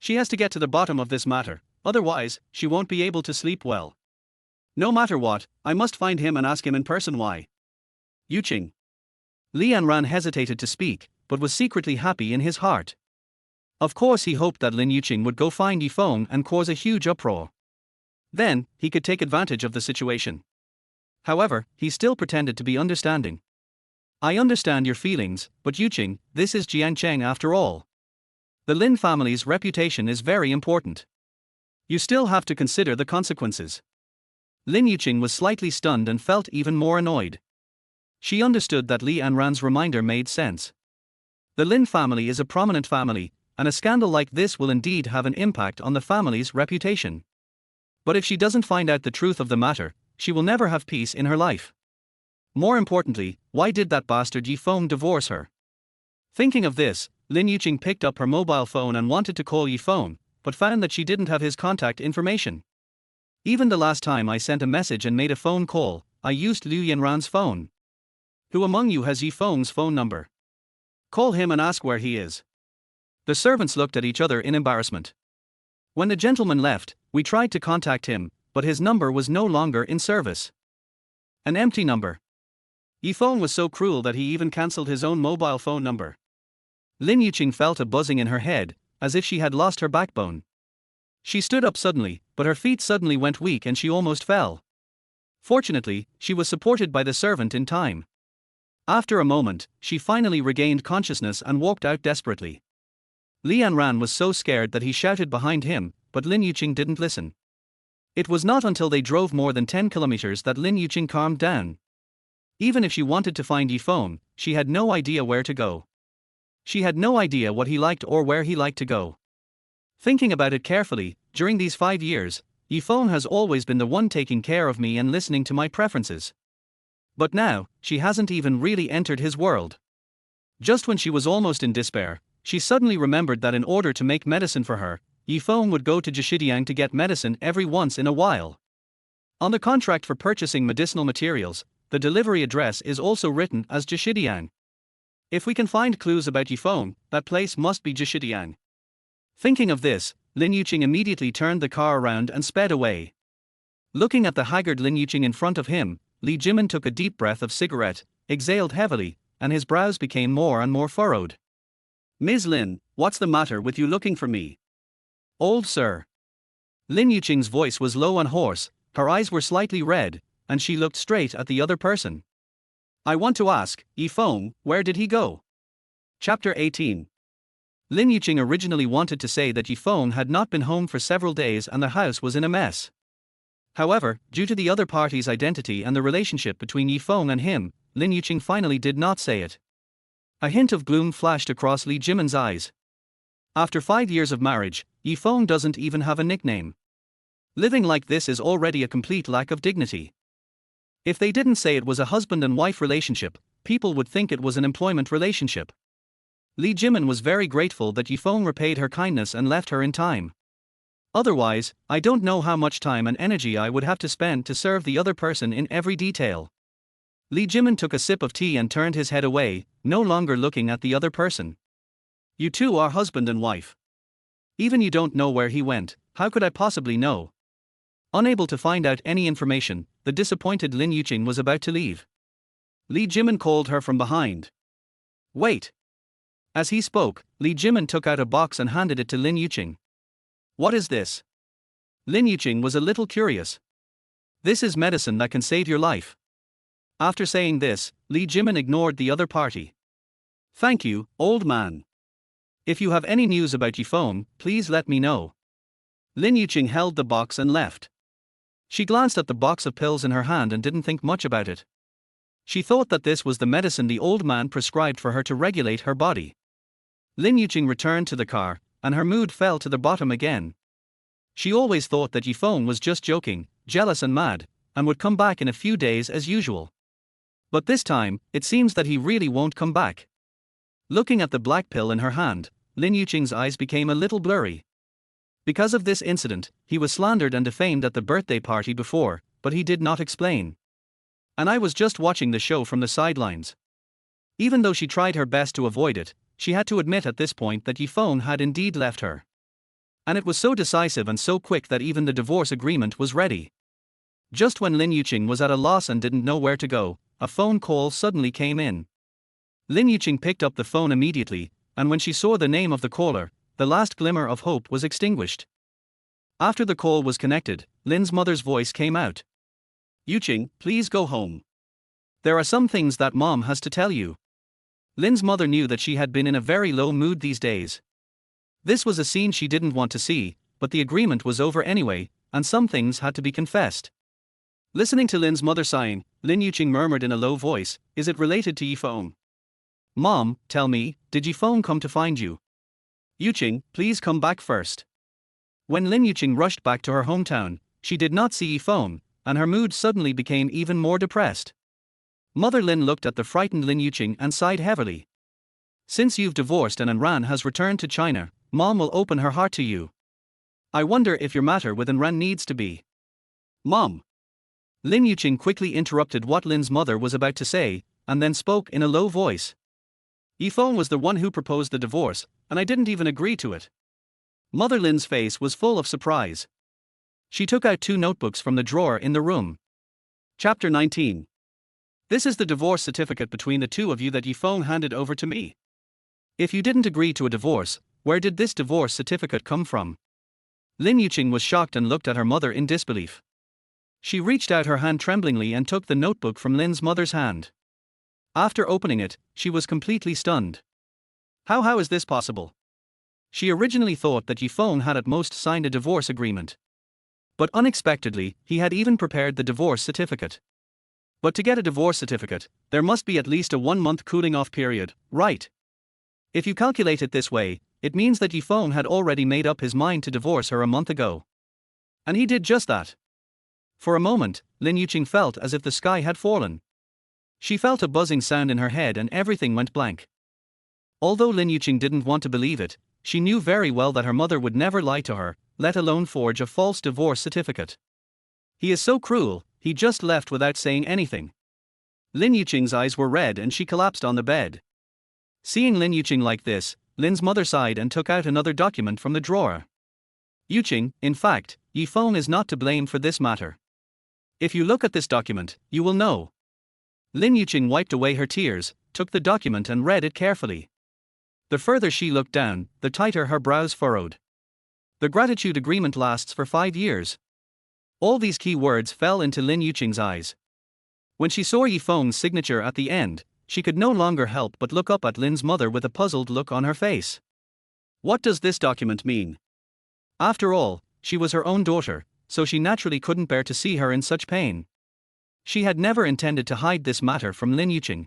She has to get to the bottom of this matter, otherwise, she won't be able to sleep well. No matter what, I must find him and ask him in person why. Yuqing. Li Anran hesitated to speak, but was secretly happy in his heart. Of course he hoped that Lin Yuqing would go find Yi Feng and cause a huge uproar. Then, he could take advantage of the situation. However, he still pretended to be understanding. I understand your feelings, but Yuqing, this is Jiangcheng after all. The Lin family's reputation is very important. You still have to consider the consequences. Lin Yuqing was slightly stunned and felt even more annoyed. She understood that Li Anran's reminder made sense. The Lin family is a prominent family, and a scandal like this will indeed have an impact on the family's reputation. But if she doesn't find out the truth of the matter, she will never have peace in her life. More importantly, why did that bastard Yi Feng divorce her? Thinking of this, Lin Yuqing picked up her mobile phone and wanted to call Yi Feng, but found that she didn't have his contact information. Even the last time I sent a message and made a phone call, I used Liu Yanran's phone. Who among you has Yi Feng's phone number? Call him and ask where he is. The servants looked at each other in embarrassment. When the gentleman left, we tried to contact him, but his number was no longer in service. An empty number. Yi Feng was so cruel that he even cancelled his own mobile phone number. Lin Yuqing felt a buzzing in her head, as if she had lost her backbone. She stood up suddenly, but her feet suddenly went weak and she almost fell. Fortunately, she was supported by the servant in time. After a moment, she finally regained consciousness and walked out desperately. Li Anran was so scared that he shouted behind him, but Lin Yuqing didn't listen. It was not until they drove more than 10 kilometers that Lin Yuqing calmed down. Even if she wanted to find Yi Feng, she had no idea where to go. She had no idea what he liked or where he liked to go. Thinking about it carefully, during these 5 years, Yifeng has always been the one taking care of me and listening to my preferences. But now, she hasn't even really entered his world. Just when she was almost in despair, she suddenly remembered that in order to make medicine for her, Yifeng would go to Jishidiang to get medicine every once in a while. On the contract for purchasing medicinal materials, the delivery address is also written as Jishidiang. If we can find clues about Yifeng, that place must be Jishidiang. Thinking of this, Lin Yuqing immediately turned the car around and sped away. Looking at the haggard Lin Yuqing in front of him, Li Jimin took a deep breath of cigarette, exhaled heavily, and his brows became more and more furrowed. "Ms. Lin, what's the matter with you looking for me?" "Old sir." Lin Yuqing's voice was low and hoarse, her eyes were slightly red, and she looked straight at the other person. "I want to ask, Yifeng, where did he go?" Chapter 18. Lin Yuqing originally wanted to say that Yifeng had not been home for several days and the house was in a mess. However, due to the other party's identity and the relationship between Yifeng and him, Lin Yuqing finally did not say it. A hint of gloom flashed across Li Jimin's eyes. After 5 years of marriage, Yifeng doesn't even have a nickname. Living like this is already a complete lack of dignity. If they didn't say it was a husband and wife relationship, people would think it was an employment relationship. Li Jimin was very grateful that Yifeng repaid her kindness and left her in time. Otherwise, I don't know how much time and energy I would have to spend to serve the other person in every detail. Li Jimin took a sip of tea and turned his head away, no longer looking at the other person. "You two are husband and wife. Even you don't know where he went, how could I possibly know?" Unable to find out any information, the disappointed Lin Yuqing was about to leave. Li Jimin called her from behind. "Wait." As he spoke, Li Jimin took out a box and handed it to Lin Yuqing. "What is this?" Lin Yuqing was a little curious. "This is medicine that can save your life." After saying this, Li Jimin ignored the other party. "Thank you, old man. If you have any news about Yifeng, please let me know." Lin Yuqing held the box and left. She glanced at the box of pills in her hand and didn't think much about it. She thought that this was the medicine the old man prescribed for her to regulate her body. Lin Yuqing returned to the car, and her mood fell to the bottom again. She always thought that Yifeng was just joking, jealous and mad, and would come back in a few days as usual. But this time, it seems that he really won't come back. Looking at the black pill in her hand, Lin Yuqing's eyes became a little blurry. Because of this incident, he was slandered and defamed at the birthday party before, but he did not explain. And I was just watching the show from the sidelines. Even though she tried her best to avoid it, she had to admit at this point that Yifeng had indeed left her. And it was so decisive and so quick that even the divorce agreement was ready. Just when Lin Yuqing was at a loss and didn't know where to go, a phone call suddenly came in. Lin Yuqing picked up the phone immediately, and when she saw the name of the caller, the last glimmer of hope was extinguished. After the call was connected, Lin's mother's voice came out. "Yuqing, please go home. There are some things that mom has to tell you." Lin's mother knew that she had been in a very low mood these days. This was a scene she didn't want to see, but the agreement was over anyway, and some things had to be confessed. Listening to Lin's mother sighing, Lin Yuqing murmured in a low voice, "Is it related to Yifeng?" "Mom, tell me, did Yifeng come to find you?" "Yuqing, please come back first." When Lin Yuqing rushed back to her hometown, she did not see Yifeng, and her mood suddenly became even more depressed. Mother Lin looked at the frightened Lin Yuqing and sighed heavily. "Since you've divorced and Anran has returned to China, Mom will open her heart to you. I wonder if your matter with Anran needs to be." "Mom." Lin Yuqing quickly interrupted what Lin's mother was about to say, and then spoke in a low voice. "Yifeng was the one who proposed the divorce, and I didn't even agree to it." Mother Lin's face was full of surprise. She took out 2 notebooks from the drawer in the room. Chapter 19. "This is the divorce certificate between the two of you that Yifeng handed over to me. If you didn't agree to a divorce, where did this divorce certificate come from?" Lin Yuqing was shocked and looked at her mother in disbelief. She reached out her hand tremblingly and took the notebook from Lin's mother's hand. After opening it, she was completely stunned. How is this possible? She originally thought that Yifeng had at most signed a divorce agreement. But unexpectedly, he had even prepared the divorce certificate. But to get a divorce certificate, there must be at least a 1-month cooling-off period, right? If you calculate it this way, it means that Yifeng had already made up his mind to divorce her a month ago. And he did just that. For a moment, Lin Yuqing felt as if the sky had fallen. She felt a buzzing sound in her head and everything went blank. Although Lin Yuqing didn't want to believe it, she knew very well that her mother would never lie to her, let alone forge a false divorce certificate. He is so cruel, he just left without saying anything. Lin Yuqing's eyes were red and she collapsed on the bed. Seeing Lin Yuqing like this, Lin's mother sighed and took out another document from the drawer. Yuqing, in fact, Feng is not to blame for this matter. If you look at this document, you will know. Lin Yuqing wiped away her tears, took the document and read it carefully. The further she looked down, the tighter her brows furrowed. The gratitude agreement lasts for 5 years. All these key words fell into Lin Yuqing's eyes. When she saw Feng's signature at the end, she could no longer help but look up at Lin's mother with a puzzled look on her face. What does this document mean? After all, she was her own daughter, so she naturally couldn't bear to see her in such pain. She had never intended to hide this matter from Lin Yuqing.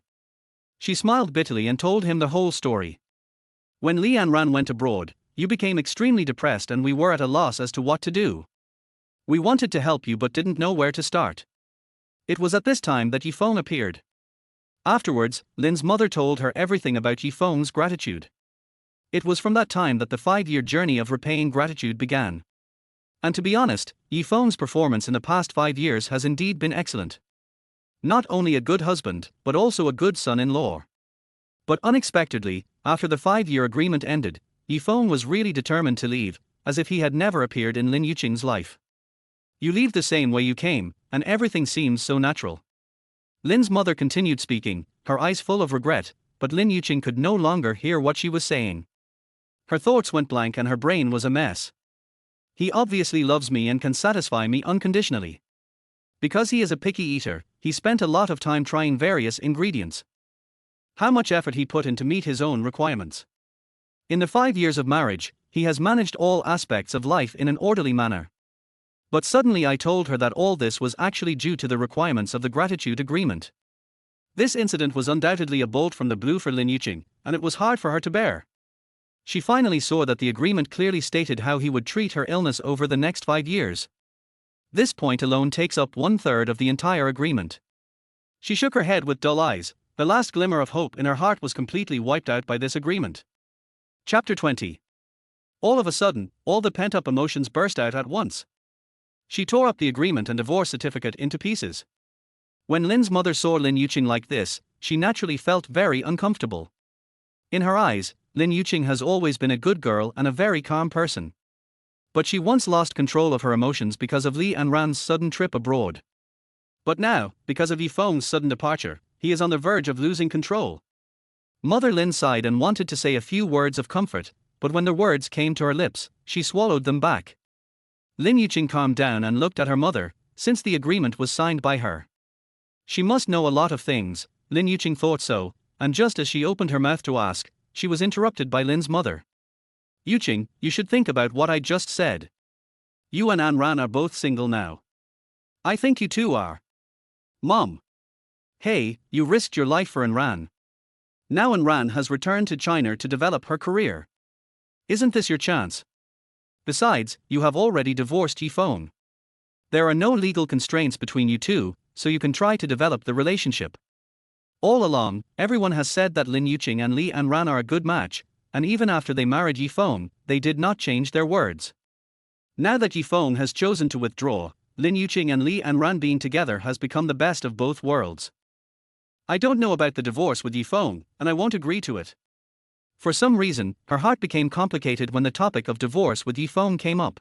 She smiled bitterly and told him the whole story. When Li Anran went abroad, you became extremely depressed and we were at a loss as to what to do. We wanted to help you but didn't know where to start. It was at this time that Feng appeared. Afterwards, Lin's mother told her everything about Feng's gratitude. It was from that time that the 5-year journey of repaying gratitude began. And to be honest, Feng's performance in the past 5 years has indeed been excellent. Not only a good husband, but also a good son-in-law. But unexpectedly, after the 5-year agreement ended, Feng was really determined to leave, as if he had never appeared in Lin Yuqing's life. You leave the same way you came, and everything seems so natural. Lin's mother continued speaking, her eyes full of regret, but Lin Yuqing could no longer hear what she was saying. Her thoughts went blank and her brain was a mess. He obviously loves me and can satisfy me unconditionally. Because he is a picky eater, he spent a lot of time trying various ingredients. How much effort he put in to meet his own requirements. In the 5 years of marriage, he has managed all aspects of life in an orderly manner. But suddenly I told her that all this was actually due to the requirements of the gratitude agreement. This incident was undoubtedly a bolt from the blue for Lin Yuqing, and it was hard for her to bear. She finally saw that the agreement clearly stated how he would treat her illness over the next 5 years. This point alone takes up 1/3 of the entire agreement. She shook her head with dull eyes. The last glimmer of hope in her heart was completely wiped out by this agreement. Chapter 20. All of a sudden, all the pent-up emotions burst out at once. She tore up the agreement and divorce certificate into pieces. When Lin's mother saw Lin Yuqing like this, she naturally felt very uncomfortable. In her eyes, Lin Yuqing has always been a good girl and a very calm person. But she once lost control of her emotions because of Li Anran's sudden trip abroad. But now, because of Feng's sudden departure, he is on the verge of losing control. Mother Lin sighed and wanted to say a few words of comfort, but when the words came to her lips, she swallowed them back. Lin Yuqing calmed down and looked at her mother, since the agreement was signed by her. She must know a lot of things, Lin Yuqing thought so, and just as she opened her mouth to ask, she was interrupted by Lin's mother. Yuqing, you should think about what I just said. You and Anran are both single now. I think you two are. Mom. Hey, you risked your life for Anran. Now Anran has returned to China to develop her career. Isn't this your chance? Besides, you have already divorced Feng. There are no legal constraints between you two, so you can try to develop the relationship. All along, everyone has said that Lin Yuqing and Li Anran are a good match, and even after they married Feng, they did not change their words. Now that Feng has chosen to withdraw, Lin Yuqing and Li Anran being together has become the best of both worlds. I don't know about the divorce with Feng, and I won't agree to it. For some reason, her heart became complicated when the topic of divorce with Feng came up.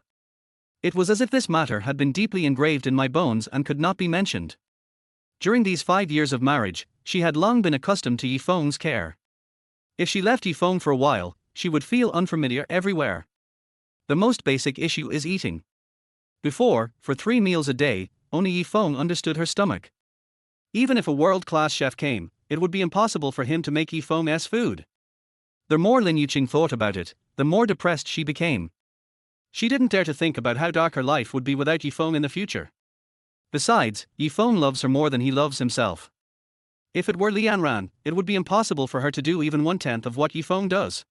It was as if this matter had been deeply engraved in my bones and could not be mentioned. During these 5 years of marriage, she had long been accustomed to Feng's care. If she left Feng for a while, she would feel unfamiliar everywhere. The most basic issue is eating. Before, for 3 meals a day, only Feng understood her stomach. Even if a world-class chef came, it would be impossible for him to make Feng's food. The more Lin Yuqing thought about it, the more depressed she became. She didn't dare to think about how dark her life would be without Feng in the future. Besides, Feng loves her more than he loves himself. If it were Li Anran, it would be impossible for her to do even 1/10 of what Feng does.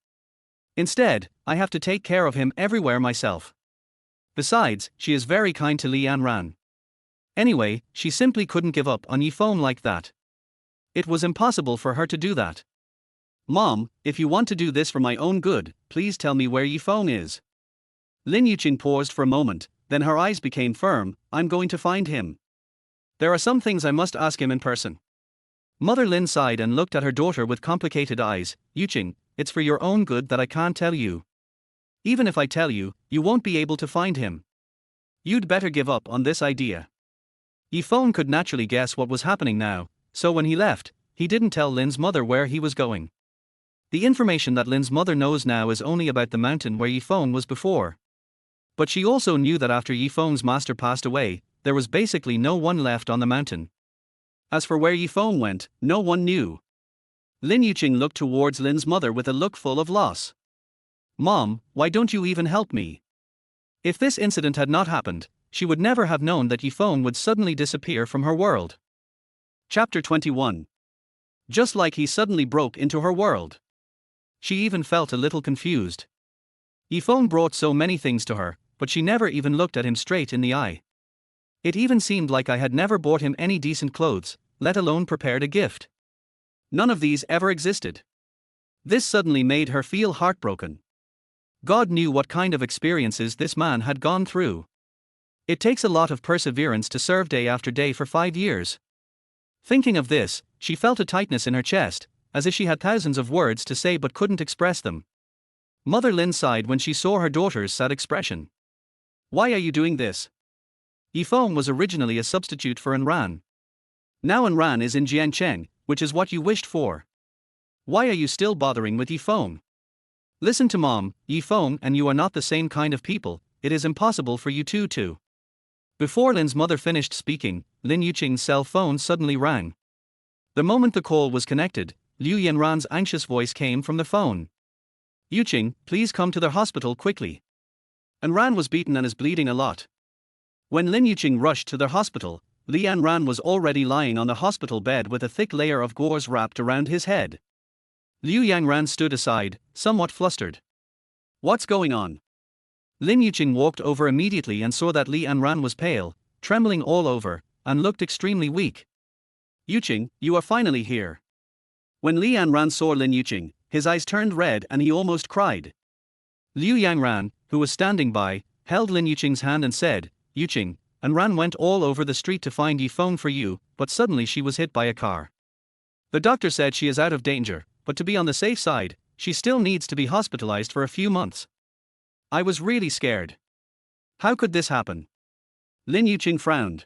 Instead, I have to take care of him everywhere myself. Besides, she is very kind to Li Yanran. Anyway, she simply couldn't give up on Yifeng like that. It was impossible for her to do that. Mom, if you want to do this for my own good, please tell me where Yifeng is. Lin Yuqing paused for a moment, then her eyes became firm. I'm going to find him. There are some things I must ask him in person. Mother Lin sighed and looked at her daughter with complicated eyes. Yuqing, it's for your own good that I can't tell you. Even if I tell you, you won't be able to find him. You'd better give up on this idea. Yifeng could naturally guess what was happening now, so when he left, he didn't tell Lin's mother where he was going. The information that Lin's mother knows now is only about the mountain where Yifeng was before. But she also knew that after Yifeng's master passed away, there was basically no one left on the mountain. As for where Yifeng went, no one knew. Lin Yuqing looked towards Lin's mother with a look full of loss. Mom, why don't you even help me? If this incident had not happened, she would never have known that Yifeng would suddenly disappear from her world. Chapter 21. Just like he suddenly broke into her world. She even felt a little confused. Yifeng brought so many things to her, but she never even looked at him straight in the eye. It even seemed like I had never bought him any decent clothes, let alone prepared a gift. None of these ever existed. This suddenly made her feel heartbroken. God knew what kind of experiences this man had gone through. It takes a lot of perseverance to serve day after day for 5 years. Thinking of this, she felt a tightness in her chest, as if she had thousands of words to say but couldn't express them. Mother Lin sighed when she saw her daughter's sad expression. Why are you doing this? Yifeng was originally a substitute for Enran. Now Enran is in Jiangcheng, which is what you wished for. Why are you still bothering with Yifeng? Listen to Mom, Yifeng and you are not the same kind of people, it is impossible for you two to. Before Lin's mother finished speaking, Lin Yuqing's cell phone suddenly rang. The moment the call was connected, Liu Yanran's anxious voice came from the phone. Yuqing, please come to the hospital quickly. Enran was beaten and is bleeding a lot. When Lin Yuqing rushed to the hospital, Li Yanran was already lying on the hospital bed with a thick layer of gauze wrapped around his head. Liu Yanran stood aside, somewhat flustered. What's going on? Lin Yuqing walked over immediately and saw that Li Yanran was pale, trembling all over, and looked extremely weak. Yuqing, you are finally here. When Li Yanran saw Lin Yuqing, his eyes turned red and he almost cried. Liu Yanran, who was standing by, held Lin Yuqing's hand and said, Yuqing, Enran went all over the street to find Yifeng for you, but suddenly she was hit by a car. The doctor said she is out of danger, but to be on the safe side, she still needs to be hospitalized for a few months. I was really scared. How could this happen? Lin Yuqing frowned.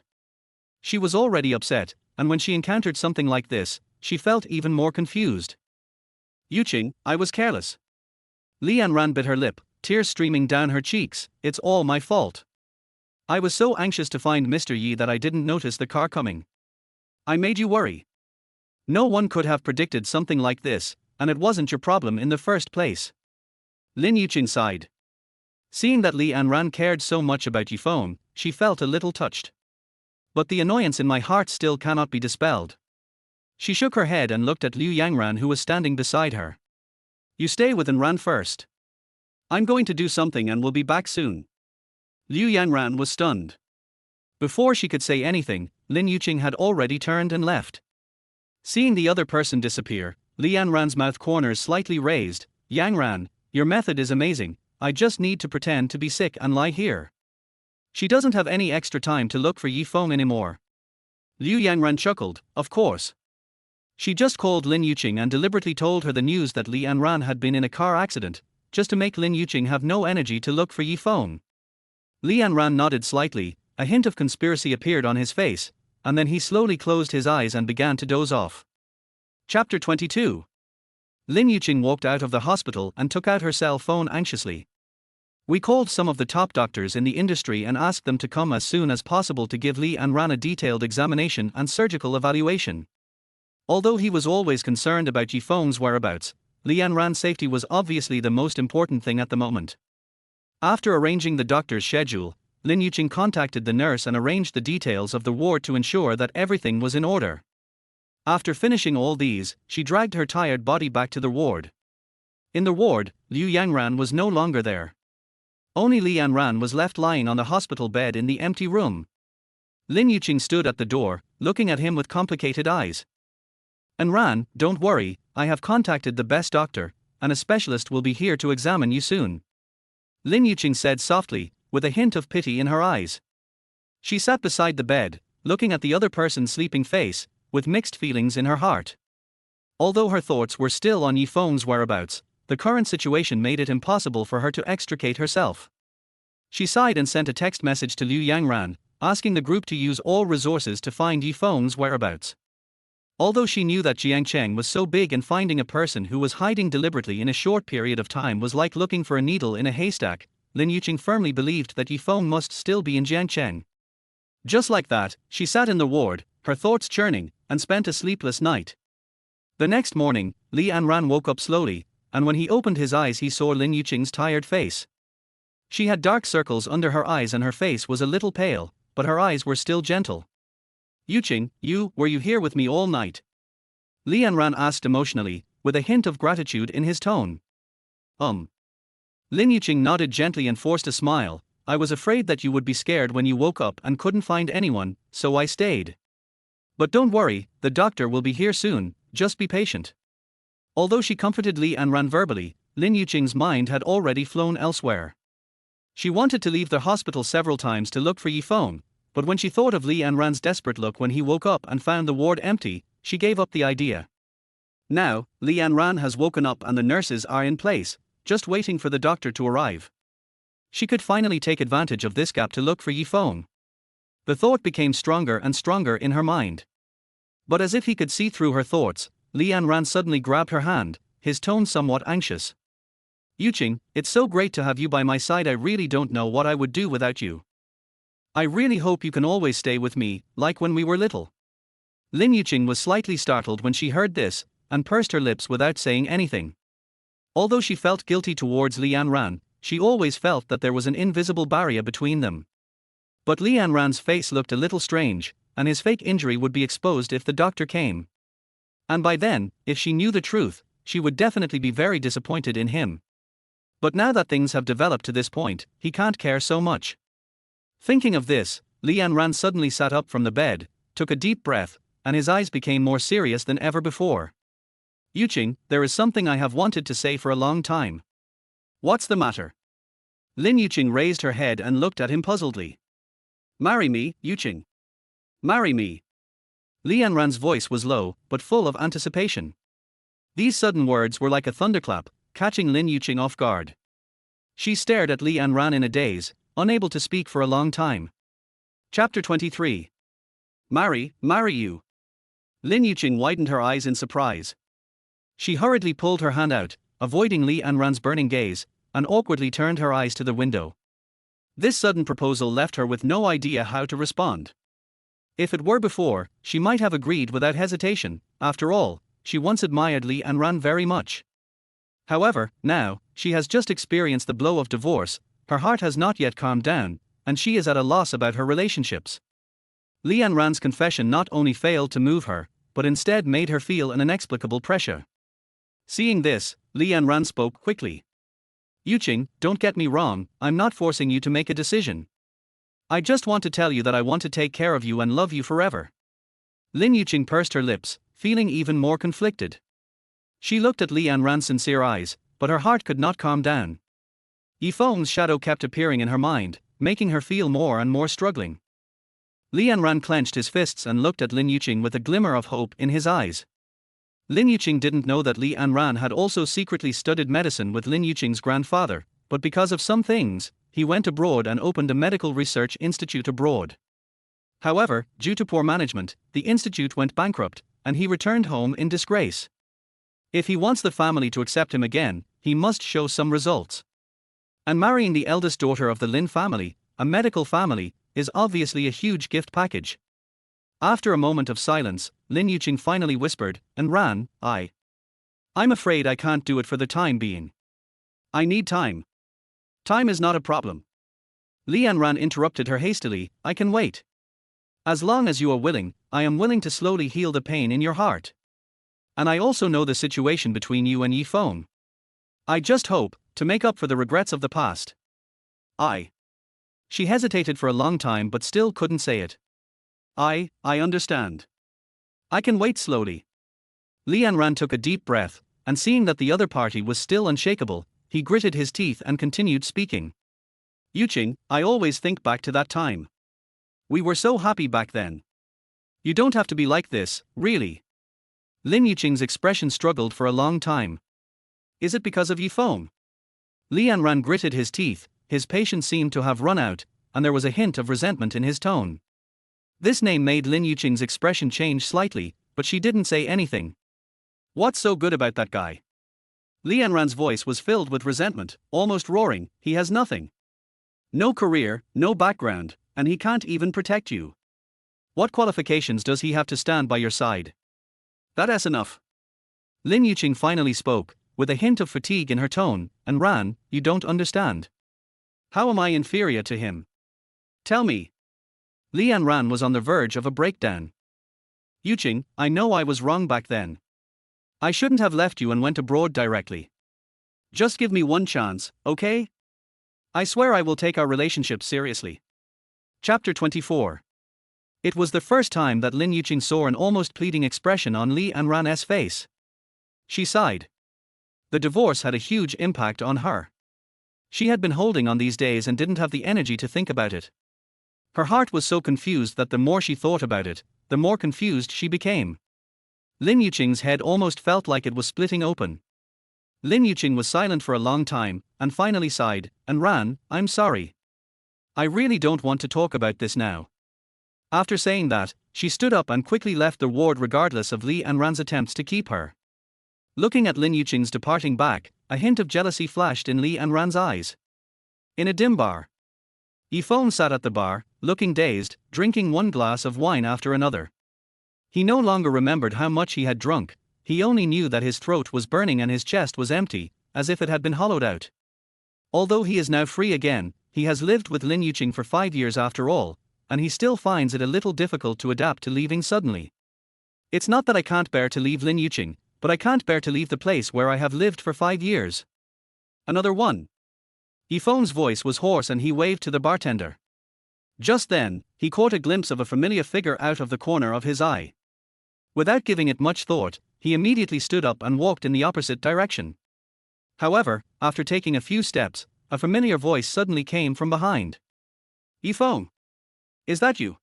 She was already upset, and when she encountered something like this, she felt even more confused. Yuqing, I was careless. Li Yanran bit her lip, tears streaming down her cheeks. It's all my fault. I was so anxious to find Mr. Yi that I didn't notice the car coming. I made you worry. No one could have predicted something like this, and it wasn't your problem in the first place. Lin Yuqing sighed. Seeing that Li Yanran cared so much about Yifeng, she felt a little touched. But the annoyance in my heart still cannot be dispelled. She shook her head and looked at Liu Yanran who was standing beside her. You stay with Enran first. I'm going to do something and will be back soon. Liu Yanran was stunned. Before she could say anything, Lin Yuqing had already turned and left. Seeing the other person disappear, Li Yanran's mouth corners slightly raised. Yanran, your method is amazing, I just need to pretend to be sick and lie here. She doesn't have any extra time to look for Yifeng anymore. Liu Yanran chuckled, of course. She just called Lin Yuqing and deliberately told her the news that Li Yanran had been in a car accident, just to make Lin Yuqing have no energy to look for Yifeng. Li Yanran nodded slightly, a hint of conspiracy appeared on his face, and then he slowly closed his eyes and began to doze off. Chapter 22. Lin Yuqing walked out of the hospital and took out her cell phone anxiously. We called some of the top doctors in the industry and asked them to come as soon as possible to give Li Yanran a detailed examination and surgical evaluation. Although he was always concerned about Yifeng's whereabouts, Li Yanran's safety was obviously the most important thing at the moment. After arranging the doctor's schedule, Lin Yuqing contacted the nurse and arranged the details of the ward to ensure that everything was in order. After finishing all these, she dragged her tired body back to the ward. In the ward, Liu Yanran was no longer there. Only Li Yanran was left lying on the hospital bed in the empty room. Lin Yuqing stood at the door, looking at him with complicated eyes. "Yanran, don't worry, I have contacted the best doctor, and a specialist will be here to examine you soon," Lin Yuqing said softly, with a hint of pity in her eyes. She sat beside the bed, looking at the other person's sleeping face, with mixed feelings in her heart. Although her thoughts were still on Yi Feng's whereabouts, the current situation made it impossible for her to extricate herself. She sighed and sent a text message to Liu Yangran, asking the group to use all resources to find Yi Feng's whereabouts. Although she knew that Jiangcheng was so big and finding a person who was hiding deliberately in a short period of time was like looking for a needle in a haystack, Lin Yuqing firmly believed that Yi Feng must still be in Jiangcheng. Just like that, she sat in the ward, her thoughts churning, and spent a sleepless night. The next morning, Li Yanran woke up slowly, and when he opened his eyes he saw Lin Yuqing's tired face. She had dark circles under her eyes and her face was a little pale, but her eyes were still gentle. "Yuqing, were you here with me all night?" Li Yanran asked emotionally, with a hint of gratitude in his tone. Lin Yuqing nodded gently and forced a smile. "I was afraid that you would be scared when you woke up and couldn't find anyone, so I stayed. But don't worry, the doctor will be here soon, just be patient." Although she comforted Li Yanran verbally, Lin Yuqing's mind had already flown elsewhere. She wanted to leave the hospital several times to look for Yi Feng, but when she thought of Li Yanran's desperate look when he woke up and found the ward empty, she gave up the idea. Now, Li Yanran has woken up and the nurses are in place, just waiting for the doctor to arrive. She could finally take advantage of this gap to look for Yi Feng. The thought became stronger and stronger in her mind. But as if he could see through her thoughts, Li Yanran suddenly grabbed her hand, his tone somewhat anxious. "Yuqing, it's so great to have you by my side. I really don't know what I would do without you. I really hope you can always stay with me, like when we were little." Lin Yuqing was slightly startled when she heard this, and pursed her lips without saying anything. Although she felt guilty towards Li Yanran, she always felt that there was an invisible barrier between them. But Li Yanran's face looked a little strange, and his fake injury would be exposed if the doctor came. And by then, if she knew the truth, she would definitely be very disappointed in him. But now that things have developed to this point, he can't care so much. Thinking of this, Li Yanran suddenly sat up from the bed, took a deep breath, and his eyes became more serious than ever before. "Yuqing, there is something I have wanted to say for a long time." "What's the matter?" Lin Yuqing raised her head and looked at him puzzledly. "Marry me, Yuqing. Marry me." Li Yanran's voice was low, but full of anticipation. These sudden words were like a thunderclap, catching Lin Yuqing off guard. She stared at Li Yanran in a daze, unable to speak for a long time. Chapter 23. Marry you. Lin Yuqing widened her eyes in surprise. She hurriedly pulled her hand out, avoiding Li Yanran's burning gaze, and awkwardly turned her eyes to the window. This sudden proposal left her with no idea how to respond. If it were before, she might have agreed without hesitation. After all, she once admired Li Yanran very much. However, now, she has just experienced the blow of divorce, her heart has not yet calmed down, and she is at a loss about her relationships. Li Yanran's confession not only failed to move her, but instead made her feel an inexplicable pressure. Seeing this, Li Yanran spoke quickly. "Yuqing, don't get me wrong, I'm not forcing you to make a decision. I just want to tell you that I want to take care of you and love you forever." Lin Yuqing pursed her lips, feeling even more conflicted. She looked at Li Yanran's sincere eyes, but her heart could not calm down. Yi Feng's shadow kept appearing in her mind, making her feel more and more struggling. Li Yanran clenched his fists and looked at Lin Yuqing with a glimmer of hope in his eyes. Lin Yuqing didn't know that Li Yanran had also secretly studied medicine with Lin Yuqing's grandfather, but because of some things, he went abroad and opened a medical research institute abroad. However, due to poor management, the institute went bankrupt, and he returned home in disgrace. If he wants the family to accept him again, he must show some results. And marrying the eldest daughter of the Lin family, a medical family, is obviously a huge gift package. After a moment of silence, Lin Yuqing finally whispered, "Yanran, I'm afraid I can't do it for the time being. I need time." "Time is not a problem." Li Yanran interrupted her hastily, "I can wait. As long as you are willing, I am willing to slowly heal the pain in your heart. And I also know the situation between you and Yi Feng. I just hope to make up for the regrets of the past." I. She hesitated for a long time but still couldn't say it. I understand. I can wait slowly. Li Anran took a deep breath, and seeing that the other party was still unshakable, he gritted his teeth and continued speaking. Yuqing, I always think back to that time. We were so happy back then. You don't have to be like this, really. Lin Yuqing's expression struggled for a long time. Is it because of Yifeng? Li Anran gritted his teeth, his patience seemed to have run out, and there was a hint of resentment in his tone. This name made Lin Yuqing's expression change slightly, but she didn't say anything. What's so good about that guy? Li Anran's voice was filled with resentment, almost roaring. He has nothing. No career, no background, and he can't even protect you. What qualifications does he have to stand by your side? That's enough. Lin Yuqing finally spoke, with a hint of fatigue in her tone, and Ran, you don't understand. How am I inferior to him? Tell me. Li Anran was on the verge of a breakdown. Yuqing, I know I was wrong back then. I shouldn't have left you and went abroad directly. Just give me one chance, okay? I swear I will take our relationship seriously. Chapter 24. It was the first time that Lin Yuqing saw an almost pleading expression on Li Anran's face. She sighed. The divorce had a huge impact on her. She had been holding on these days and didn't have the energy to think about it. Her heart was so confused that the more she thought about it, the more confused she became. Lin Yuqing's head almost felt like it was splitting open. Lin Yuqing was silent for a long time, and finally sighed, and Ran, I'm sorry. I really don't want to talk about this now. After saying that, she stood up and quickly left the ward regardless of Li Anran's attempts to keep her. Looking at Lin Yuqing's departing back, a hint of jealousy flashed in Li Anran's eyes. In a dim bar. Yifeng sat at the bar, looking dazed, drinking one glass of wine after another. He no longer remembered how much he had drunk, he only knew that his throat was burning and his chest was empty, as if it had been hollowed out. Although he is now free again, he has lived with Lin Yuqing for 5 years after all, and he still finds it a little difficult to adapt to leaving suddenly. It's not that I can't bear to leave Lin Yuqing, but I can't bear to leave the place where I have lived for 5 years. Another one. Yifeng's voice was hoarse and he waved to the bartender. Just then, he caught a glimpse of a familiar figure out of the corner of his eye. Without giving it much thought, he immediately stood up and walked in the opposite direction. However, after taking a few steps, a familiar voice suddenly came from behind. Yifeng. Is that you?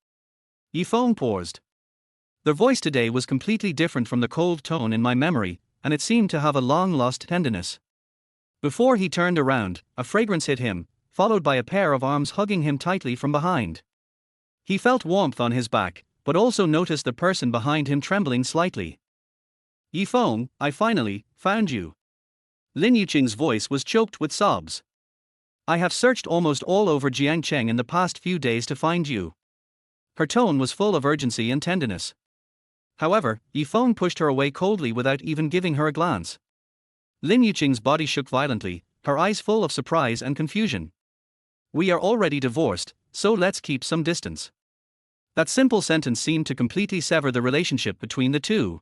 Yifeng paused. The voice today was completely different from the cold tone in my memory, and it seemed to have a long-lost tenderness. Before he turned around, a fragrance hit him, followed by a pair of arms hugging him tightly from behind. He felt warmth on his back, but also noticed the person behind him trembling slightly. Yifeng, I finally found you. Lin Yuqing's voice was choked with sobs. I have searched almost all over Jiangcheng in the past few days to find you. Her tone was full of urgency and tenderness. However, Yifeng pushed her away coldly without even giving her a glance. Lin Yuqing's body shook violently, her eyes full of surprise and confusion. We are already divorced, so let's keep some distance. That simple sentence seemed to completely sever the relationship between the two.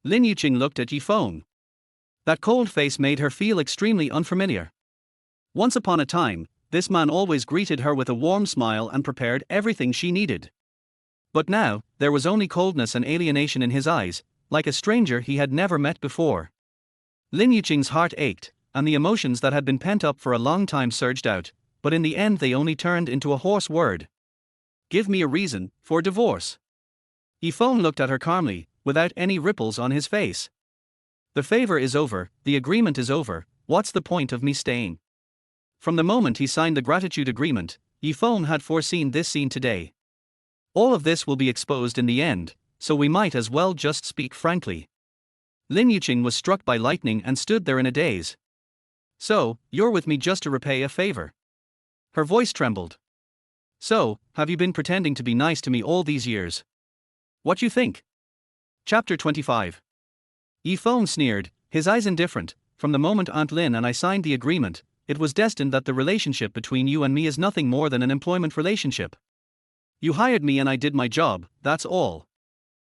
Lin Yuqing looked at Yifeng. That cold face made her feel extremely unfamiliar. Once upon a time, this man always greeted her with a warm smile and prepared everything she needed. But now, there was only coldness and alienation in his eyes, like a stranger he had never met before. Lin Yuqing's heart ached, and the emotions that had been pent up for a long time surged out, but in the end they only turned into a hoarse word. Give me a reason for divorce. Yifeng looked at her calmly, without any ripples on his face. The favor is over, the agreement is over, what's the point of me staying? From the moment he signed the gratitude agreement, Yifeng had foreseen this scene today. All of this will be exposed in the end, so we might as well just speak frankly. Lin Yuqing was struck by lightning and stood there in a daze. So, you're with me just to repay a favor? Her voice trembled. So, have you been pretending to be nice to me all these years? What you think? Chapter 25. Yifeng sneered, his eyes indifferent. From the moment Aunt Lin and I signed the agreement, it was destined that the relationship between you and me is nothing more than an employment relationship. You hired me and I did my job, that's all.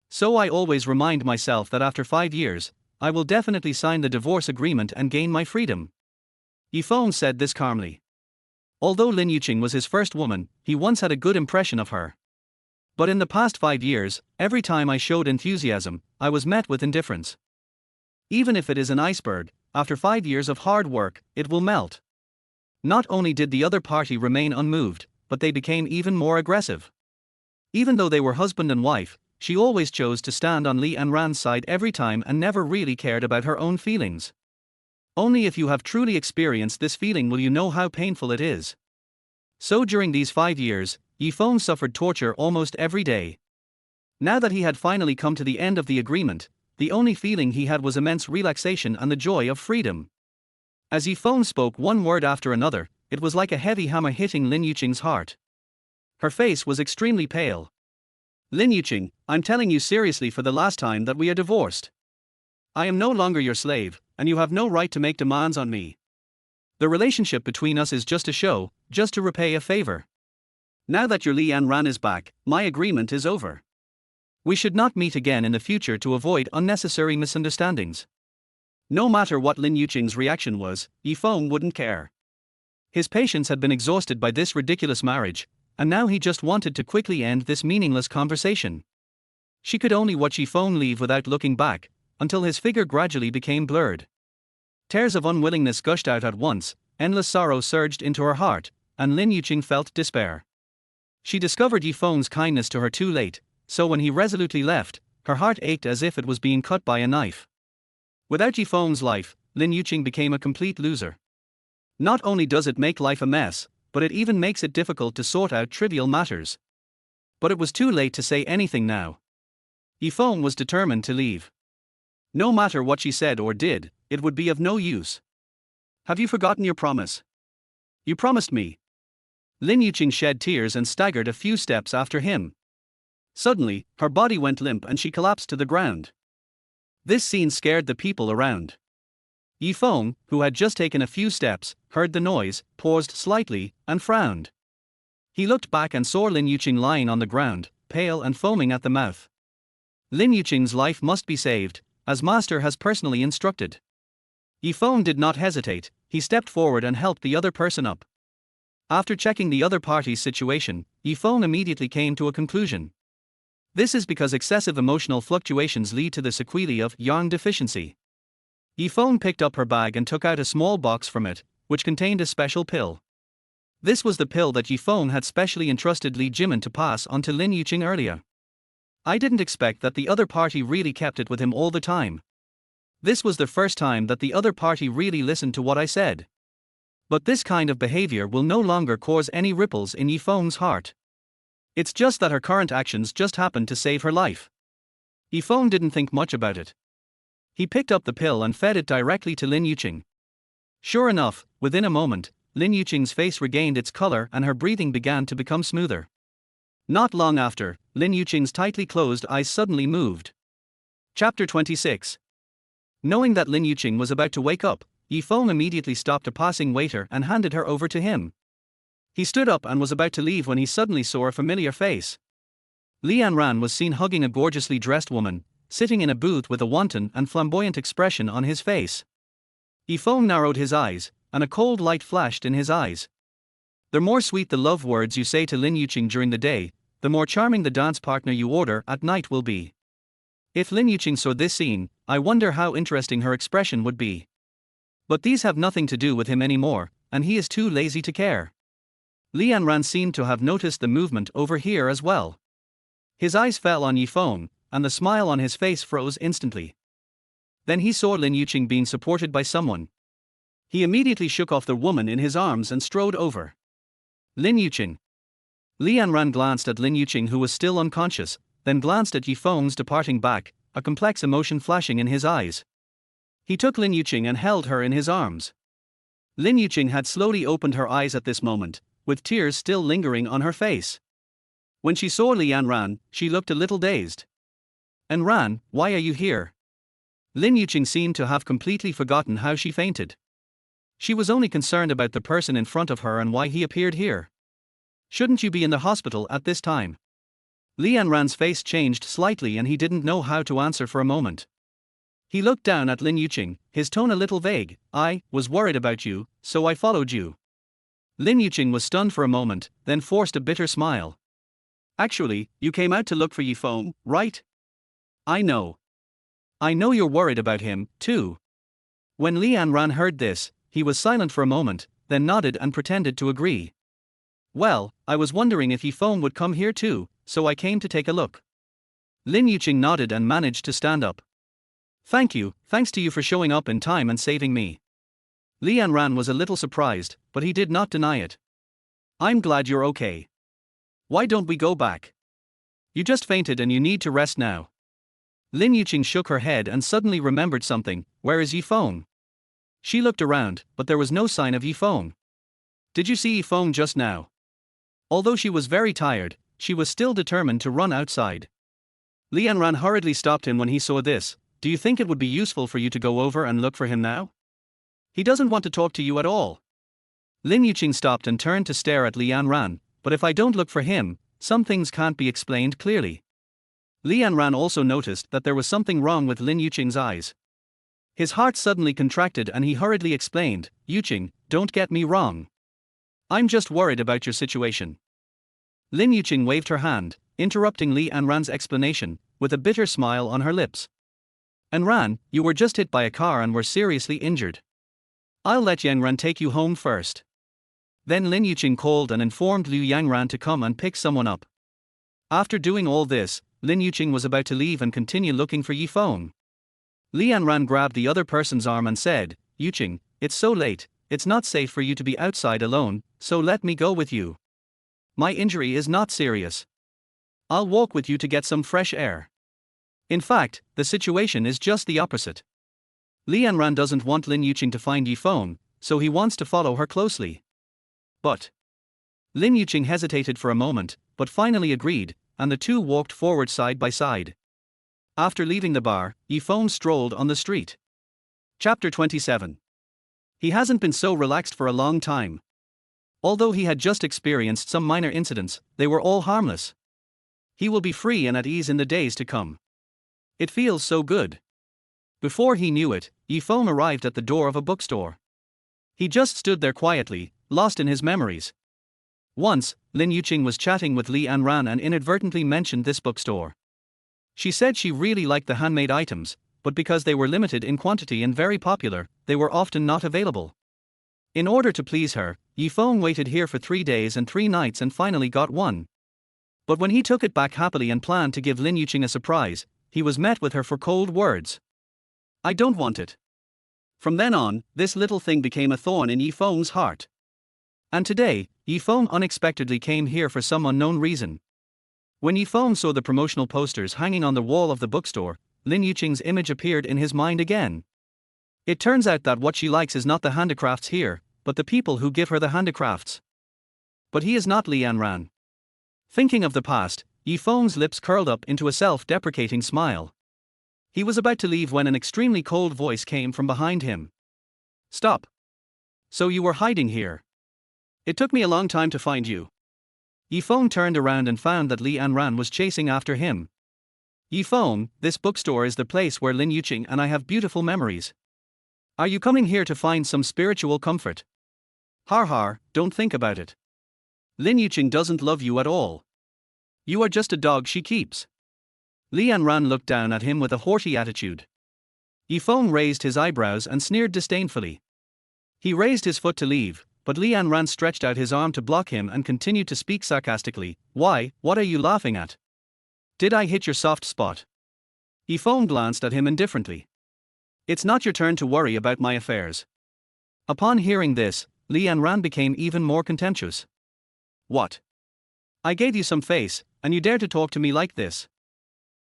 So I always remind myself that after 5 years, I will definitely sign the divorce agreement and gain my freedom. Yifeng said this calmly. Although Lin Yuqing was his first woman, he once had a good impression of her. But in the past 5 years, every time I showed enthusiasm, I was met with indifference. Even if it is an iceberg, after 5 years of hard work, it will melt. Not only did the other party remain unmoved, but they became even more aggressive. Even though they were husband and wife, she always chose to stand on Li Anran's side every time and never really cared about her own feelings. Only if you have truly experienced this feeling will you know how painful it is. So during these 5 years, Yifeng suffered torture almost every day. Now that he had finally come to the end of the agreement, the only feeling he had was immense relaxation and the joy of freedom. As Yifeng spoke one word after another, it was like a heavy hammer hitting Lin Yuqing's heart. Her face was extremely pale. Lin Yuqing, I'm telling you seriously for the last time that we are divorced. I am no longer your slave, and you have no right to make demands on me. The relationship between us is just a show, just to repay a favor. Now that your Li Anran is back, my agreement is over. We should not meet again in the future to avoid unnecessary misunderstandings. No matter what Lin Yuqing's reaction was, Yifeng wouldn't care. His patience had been exhausted by this ridiculous marriage, and now he just wanted to quickly end this meaningless conversation. She could only watch Yifeng leave without looking back, until his figure gradually became blurred. Tears of unwillingness gushed out at once, endless sorrow surged into her heart, and Lin Yuqing felt despair. She discovered Yifeng's kindness to her too late, so when he resolutely left, her heart ached as if it was being cut by a knife. Without Yifeng's life, Lin Yuqing became a complete loser. Not only does it make life a mess, but it even makes it difficult to sort out trivial matters. But it was too late to say anything now. Yifeng was determined to leave. No matter what she said or did, it would be of no use. Have you forgotten your promise? You promised me. Lin Yuqing shed tears and staggered a few steps after him. Suddenly, her body went limp and she collapsed to the ground. This scene scared the people around. Yifeng, who had just taken a few steps, heard the noise, paused slightly, and frowned. He looked back and saw Lin Yuqing lying on the ground, pale and foaming at the mouth. Lin Yuqing's life must be saved, as Master has personally instructed. Yifeng did not hesitate, he stepped forward and helped the other person up. After checking the other party's situation, Yifeng immediately came to a conclusion. This is because excessive emotional fluctuations lead to the sequelae of yang deficiency. Yifeng picked up her bag and took out a small box from it, which contained a special pill. This was the pill that Yifeng had specially entrusted Li Jimin to pass on to Lin Yuqing earlier. I didn't expect that the other party really kept it with him all the time. This was the first time that the other party really listened to what I said. But this kind of behavior will no longer cause any ripples in Yifeng's heart. It's just that her current actions just happened to save her life. Yifeng didn't think much about it. He picked up the pill and fed it directly to Lin Yuqing. Sure enough, within a moment, Lin Yuqing's face regained its color and her breathing began to become smoother. Not long after, Lin Yuqing's tightly closed eyes suddenly moved. Chapter 26. Knowing that Lin Yuqing was about to wake up, Yifeng immediately stopped a passing waiter and handed her over to him. He stood up and was about to leave when he suddenly saw a familiar face. Li Anran was seen hugging a gorgeously dressed woman, sitting in a booth with a wanton and flamboyant expression on his face. Yifeng narrowed his eyes, and a cold light flashed in his eyes. The more sweet the love words you say to Lin Yuqing during the day, the more charming the dance partner you order at night will be. If Lin Yuqing saw this scene, I wonder how interesting her expression would be. But these have nothing to do with him anymore, and he is too lazy to care. Li Anran seemed to have noticed the movement over here as well. His eyes fell on Yifeng, and the smile on his face froze instantly. Then he saw Lin Yuqing being supported by someone. He immediately shook off the woman in his arms and strode over. Lin Yuqing. Li Anran glanced at Lin Yuqing, who was still unconscious, then glanced at Yifeng's departing back, a complex emotion flashing in his eyes. He took Lin Yuqing and held her in his arms. Lin Yuqing had slowly opened her eyes at this moment, with tears still lingering on her face. When she saw Li Anran, she looked a little dazed. Anran, why are you here? Lin Yuqing seemed to have completely forgotten how she fainted. She was only concerned about the person in front of her and why he appeared here. Shouldn't you be in the hospital at this time? Li Anran's face changed slightly and he didn't know how to answer for a moment. He looked down at Lin Yuqing, his tone a little vague. I was worried about you, so I followed you. Lin Yuqing was stunned for a moment, then forced a bitter smile. Actually, you came out to look for Yi Feng, right? I know. I know you're worried about him, too. When Li Anran heard this, he was silent for a moment, then nodded and pretended to agree. Well, I was wondering if Yi Feng would come here too, so I came to take a look. Lin Yuqing nodded and managed to stand up. Thank you, thanks to you for showing up in time and saving me. Li Anran was a little surprised, but he did not deny it. I'm glad you're okay. Why don't we go back? You just fainted and you need to rest now. Lin Yuqing shook her head and suddenly remembered something. Where is Yi Feng? She looked around, but there was no sign of Yi Feng. Did you see Yi Feng just now? Although she was very tired, she was still determined to run outside. Li Anran hurriedly stopped him when he saw this. Do you think it would be useful for you to go over and look for him now? He doesn't want to talk to you at all. Lin Yuqing stopped and turned to stare at Li Anran. But if I don't look for him, some things can't be explained clearly. Li Anran also noticed that there was something wrong with Lin Yuqing's eyes. His heart suddenly contracted and he hurriedly explained, Yuqing, don't get me wrong. I'm just worried about your situation. Lin Yuqing waved her hand, interrupting Li Anran's explanation, with a bitter smile on her lips. Anran, you were just hit by a car and were seriously injured. I'll let Yangran take you home first. Then Lin Yuqing called and informed Liu Yangran to come and pick someone up. After doing all this, Lin Yuqing was about to leave and continue looking for Yi Feng. Li Anran grabbed the other person's arm and said, Yuqing, it's so late, it's not safe for you to be outside alone, so let me go with you. My injury is not serious. I'll walk with you to get some fresh air. In fact, the situation is just the opposite. Li Anran doesn't want Lin Yuqing to find Yi Feng, so he wants to follow her closely. But Lin Yuqing hesitated for a moment, but finally agreed, and the two walked forward side by side. After leaving the bar, Yi Feng strolled on the street. Chapter 27. He hasn't been so relaxed for a long time. Although he had just experienced some minor incidents, they were all harmless. He will be free and at ease in the days to come. It feels so good. Before he knew it, Yi Feng arrived at the door of a bookstore. He just stood there quietly, lost in his memories. Once, Lin Yuqing was chatting with Li Anran and inadvertently mentioned this bookstore. She said she really liked the handmade items, but because they were limited in quantity and very popular, they were often not available. In order to please her, Yi Feng waited here for 3 days and 3 nights and finally got one. But when he took it back happily and planned to give Lin Yuqing a surprise, he was met with her for cold words. I don't want it. From then on, this little thing became a thorn in Yi Feng's heart. And today, Yi Feng unexpectedly came here for some unknown reason. When Yi Feng saw the promotional posters hanging on the wall of the bookstore, Lin Yuqing's image appeared in his mind again. It turns out that what she likes is not the handicrafts here, but the people who give her the handicrafts. But he is not Li Anran. Thinking of the past, Yi Feng's lips curled up into a self-deprecating smile. He was about to leave when an extremely cold voice came from behind him. Stop. So you were hiding here. It took me a long time to find you. Yi Feng turned around and found that Li Anran was chasing after him. Yi Feng, this bookstore is the place where Lin Yuqing and I have beautiful memories. Are you coming here to find some spiritual comfort? Har har, don't think about it. Lin Yuqing doesn't love you at all. You are just a dog she keeps. Li Anran looked down at him with a haughty attitude. Yi Feng raised his eyebrows and sneered disdainfully. He raised his foot to leave, but Li Anran stretched out his arm to block him and continued to speak sarcastically. Why, what are you laughing at? Did I hit your soft spot? Yi Feng glanced at him indifferently. It's not your turn to worry about my affairs. Upon hearing this, Li Anran became even more contemptuous. What? I gave you some face, and you dare to talk to me like this?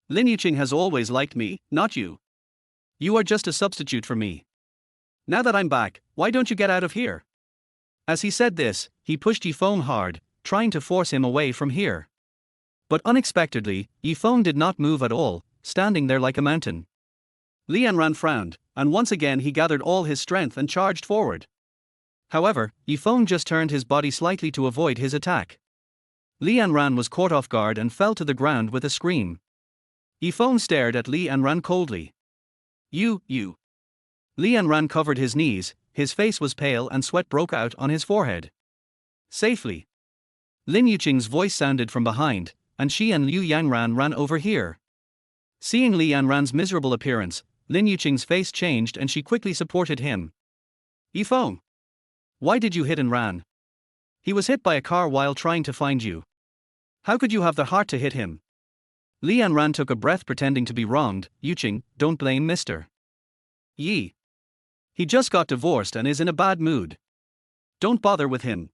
Lin Yuqing has always liked me, not you. You are just a substitute for me. Now that I'm back, why don't you get out of here? As he said this, he pushed Yi Feng hard, trying to force him away from here. But unexpectedly, Yi Feng did not move at all, standing there like a mountain. Li Anran frowned, and once again he gathered all his strength and charged forward. However, Yi Feng just turned his body slightly to avoid his attack. Li Anran was caught off guard and fell to the ground with a scream. Yi Feng stared at Li Anran coldly. You. Li Anran covered his knees, his face was pale and sweat broke out on his forehead. Safely. Lin Yuqing's voice sounded from behind, and she and Liu Yangran ran over here. Seeing Li Yanran's miserable appearance, Lin Yuqing's face changed and she quickly supported him. Feng, why did you hit and ran? He was hit by a car while trying to find you. How could you have the heart to hit him? Li Yanran took a breath pretending to be wronged. Yuqing, don't blame Mr. Yi. He just got divorced and is in a bad mood. Don't bother with him.